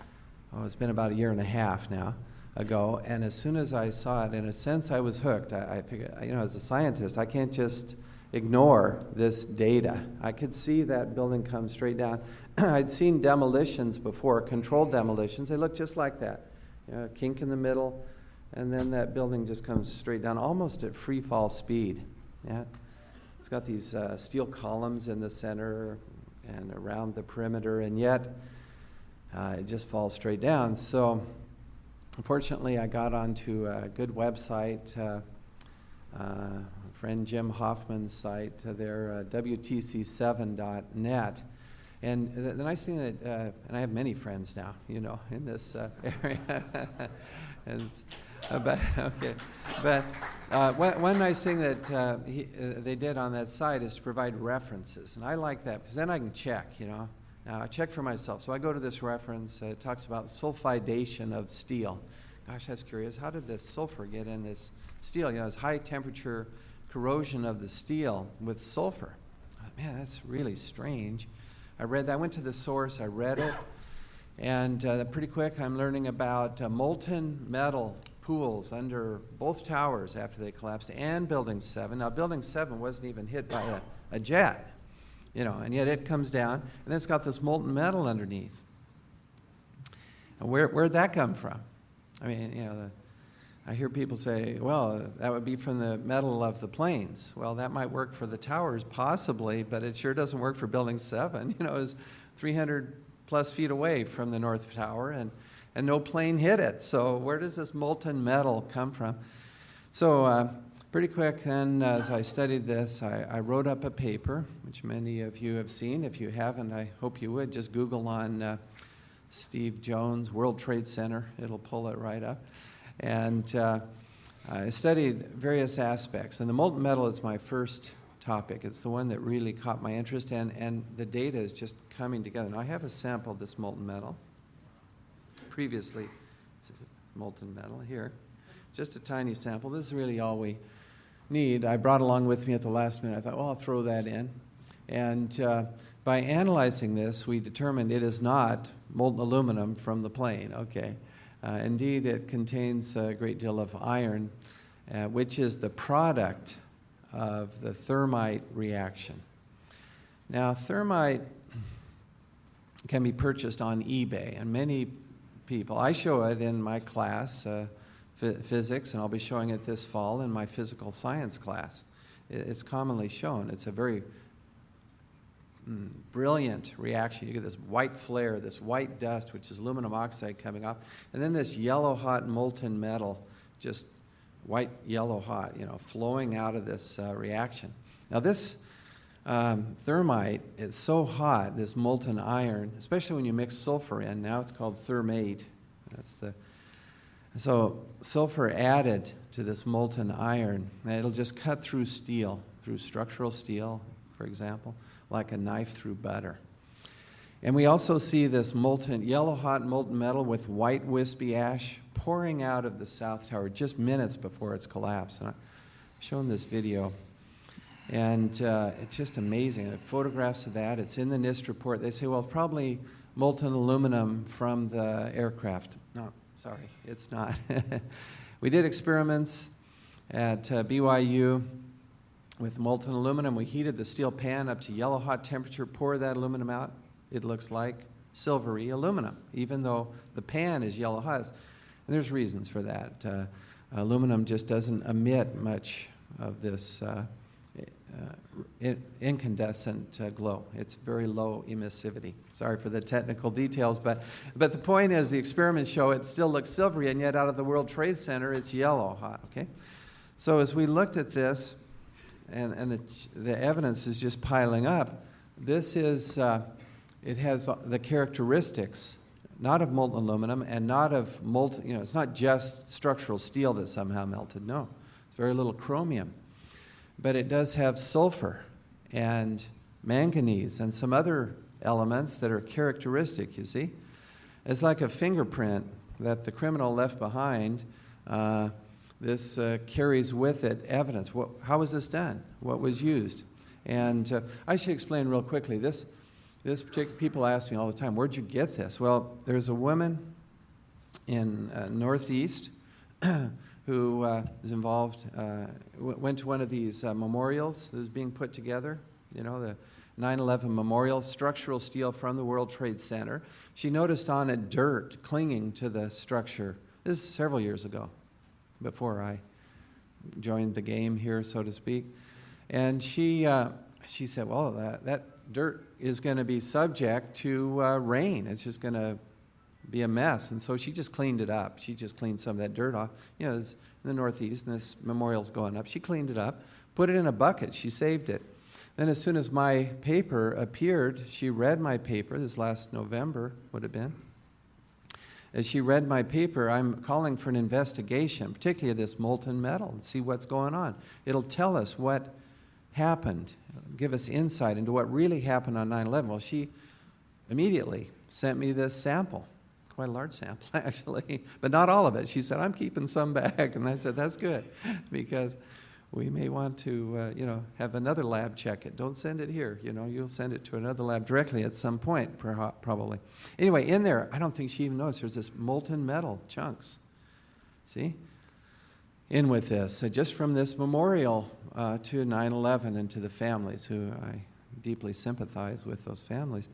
it's been about a year and a half now ago, and as soon as I saw it, in a sense I was hooked. I figured, as a scientist, I can't just ignore this data. I could see that building come straight down. I'd seen demolitions before, controlled demolitions. They look just like that. A kink in the middle, and then that building just comes straight down, almost at free fall speed. Yeah, it's got these steel columns in the center and around the perimeter, and yet it just falls straight down. So unfortunately, I got onto a good website, friend Jim Hoffman's site, WTC7.net. And the nice thing that, and I have many friends now, in this area. One nice thing that they did on that site is to provide references, and I like that because then I can check, Now, I check for myself. So I go to this reference. It talks about sulfidation of steel. Gosh, that's curious. How did this sulfur get in this steel? It's high temperature corrosion of the steel with sulfur. Man, that's really strange. I read that. I went to the source. I read it. And pretty quick, I'm learning about molten metal pools under both towers after they collapsed, and Building 7. Now, Building 7 wasn't even hit by a jet, and yet it comes down, and then it's got this molten metal underneath. And where'd that come from? I mean, I hear people say, well, that would be from the metal of the planes. Well, that might work for the towers, possibly, but it sure doesn't work for Building 7. It was 300 plus feet away from the North Tower, and no plane hit it. So where does this molten metal come from? So pretty quick then, as I studied this, I wrote up a paper, which many of you have seen. If you haven't, I hope you would. Just Google on Steve Jones, World Trade Center. It'll pull it right up. And I studied various aspects. And the molten metal is my first topic. It's the one that really caught my interest, and the data is just coming together. Now, I have a sample of this molten metal. Previously, molten metal here. Just a tiny sample. This is really all we need. I brought along with me at the last minute. I thought, well, I'll throw that in. And by analyzing this, we determined it is not molten aluminum from the plane. Okay. Indeed, it contains a great deal of iron, which is the product of the thermite reaction. Now, thermite can be purchased on eBay, and many people, I show it in my class, physics, and I'll be showing it this fall in my physical science class. It's commonly shown. It's a very brilliant reaction. You get this white flare, this white dust, which is aluminum oxide coming off, and then this yellow hot molten metal, just white yellow hot, flowing out of this reaction. Now this thermite is so hot, this molten iron, especially when you mix sulfur in. Now it's called thermate. So sulfur added to this molten iron, it'll just cut through steel, through structural steel, for example, like a knife through butter. And we also see this molten, yellow hot molten metal with white wispy ash pouring out of the South Tower just minutes before its collapse. And I've shown this video, and it's just amazing. Photographs of that. It's in the NIST report. They say, well, probably molten aluminum from the aircraft. No, sorry, it's not. We did experiments at BYU with molten aluminum. We heated the steel pan up to yellow hot temperature, pour that aluminum out. It looks like silvery aluminum, even though the pan is yellow hot. there's reasons for that. Aluminum just doesn't emit much of this incandescent glow. It's very low emissivity. Sorry for the technical details, but the point is the experiments show it still looks silvery, and yet out of the World Trade Center it's yellow hot, okay? So as we looked at this, and the evidence is just piling up, this is, it has the characteristics not of molten aluminum and not of molten, it's not just structural steel that somehow melted, no. It's very little chromium. But it does have sulfur and manganese and some other elements that are characteristic, you see. It's like a fingerprint that the criminal left behind. This carries with it evidence. How was this done? What was used? And I should explain real quickly. This particular, people ask me all the time, where'd you get this? Well, there's a woman in Northeast who was involved, went to one of these memorials that was being put together, the 9/11 memorial, structural steel from the World Trade Center. She noticed on it dirt clinging to the structure. This is several years ago, before I joined the game here, so to speak. And she said, well, that dirt is going to be subject to rain. It's just going to be a mess. And so she just cleaned it up. She just cleaned some of that dirt off. It's in the Northeast, and this memorial's going up. She cleaned it up, put it in a bucket. She saved it. Then as soon as my paper appeared, she read my paper. This last November would have been. As she read my paper, I'm calling for an investigation, particularly of this molten metal, and see what's going on. It'll tell us what happened, give us insight into what really happened on 9/11. Well, she immediately sent me this sample. Quite a large sample, actually, but not all of it. She said, I'm keeping some back. And I said, that's good, because we may want to, have another lab check it. Don't send it here. You'll send it to another lab directly at some point, probably. Anyway, in there, I don't think she even noticed, there's this molten metal chunks. See? In with this, just from this memorial to 9/11 and to the families, who I deeply sympathize with those families.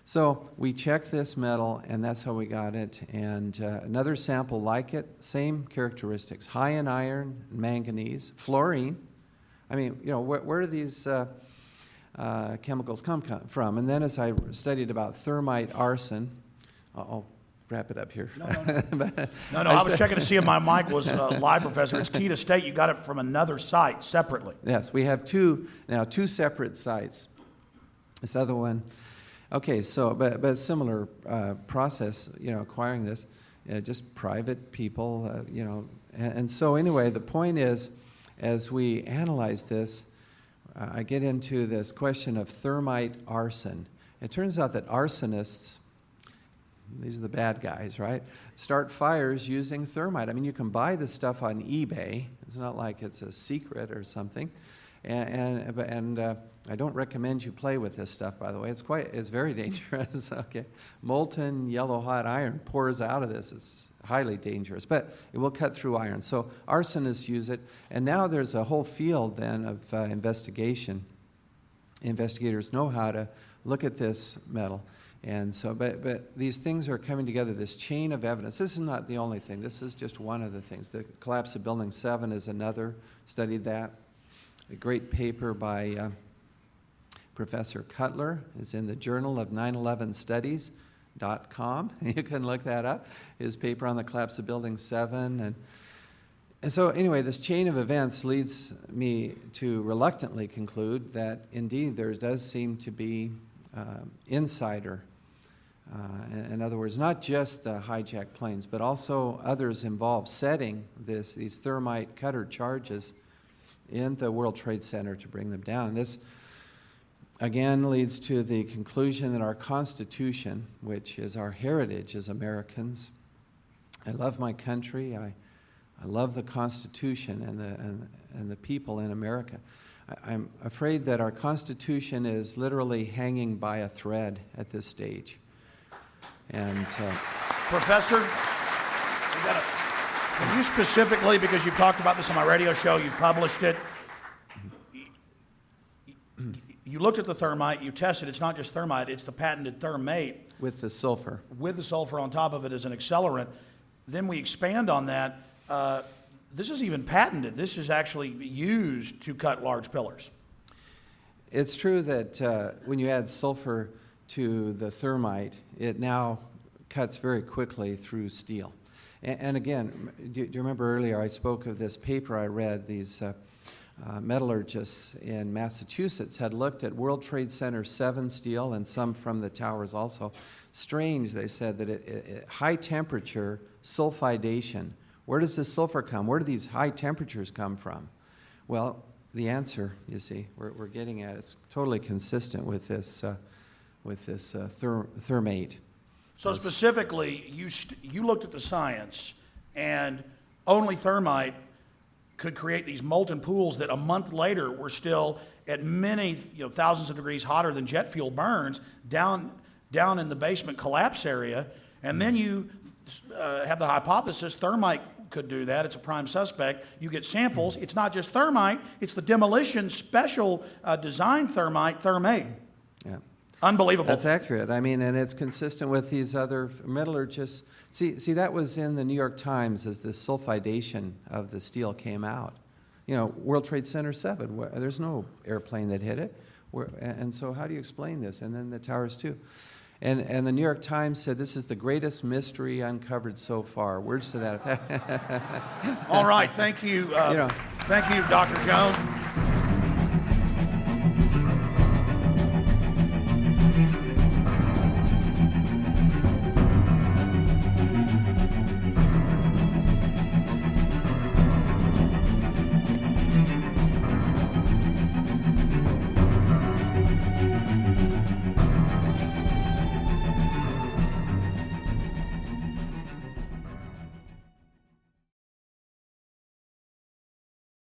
So we checked this metal, and that's how we got it. And another sample like it, same characteristics, high in iron, manganese, fluorine. I mean, where do these chemicals come from? And then as I studied about thermite, arson, I'll wrap it up here. No, I was checking to see if my mic was live, Professor. It's key to state you got it from another site separately. Yes, we have two separate sites. This other one. Okay, so, but similar process, acquiring this, just private people, and so anyway, the point is, as we analyze this, I get into this question of thermite arson. It turns out that arsonists, these are the bad guys, right, start fires using thermite. I mean, you can buy this stuff on eBay. It's not like it's a secret or something, and I don't recommend you play with this stuff, by the way. It's very dangerous. Okay, molten yellow hot iron pours out of this. It's highly dangerous, but it will cut through iron. So arsonists use it, and now there's a whole field then of investigation. Investigators know how to look at this metal, and so but these things are coming together. This chain of evidence. This is not the only thing. This is just one of the things. The collapse of Building 7 is another. Studied that. A great paper by Professor Cutler is in the Journal of 9/11studies.com. You can look that up. His paper on the collapse of Building 7. And so anyway, this chain of events leads me to reluctantly conclude that indeed there does seem to be insider. In other words, not just the hijacked planes, but also others involved setting these thermite cutter charges in the World Trade Center to bring them down. This again leads to the conclusion that our Constitution, which is our heritage as Americans, I love my country, I love the Constitution and the people in America. I'm afraid that our Constitution is literally hanging by a thread at this stage. And Professor, can you specifically, because you've talked about this on my radio show, you published it, you looked at the thermite, you tested, it's not just thermite, it's the patented thermate. With the sulfur. With the sulfur on top of it as an accelerant. then we expand on that. This is even patented. This is actually used to cut large pillars. It's true that when you add sulfur to the thermite, it now cuts very quickly through steel. And again, do you remember earlier I spoke of this paper I read? These metallurgists in Massachusetts had looked at World Trade Center 7 steel and some from the towers also. Strange, they said, that high temperature sulfidation, where does this sulfur come? Where do these high temperatures come from? Well, the answer, you see, we're getting at, it's totally consistent with this thermate. So specifically, you looked at the science, and only thermite could create these molten pools that a month later were still at many thousands of degrees hotter than jet fuel burns down in the basement collapse area. And then you have the hypothesis thermite could do that. It's a prime suspect. You get samples. It's not just thermite. It's the demolition special design thermate. Yeah. Unbelievable. That's accurate. I mean, and it's consistent with these other metallurgists. See, that was in the New York Times as the sulfidation of the steel came out. You know, World Trade Center 7, there's no airplane that hit it. And so how do you explain this? And then the towers too. And the New York Times said this is the greatest mystery uncovered so far. Words to that effect. All right, thank you. Thank you, Dr. Jones.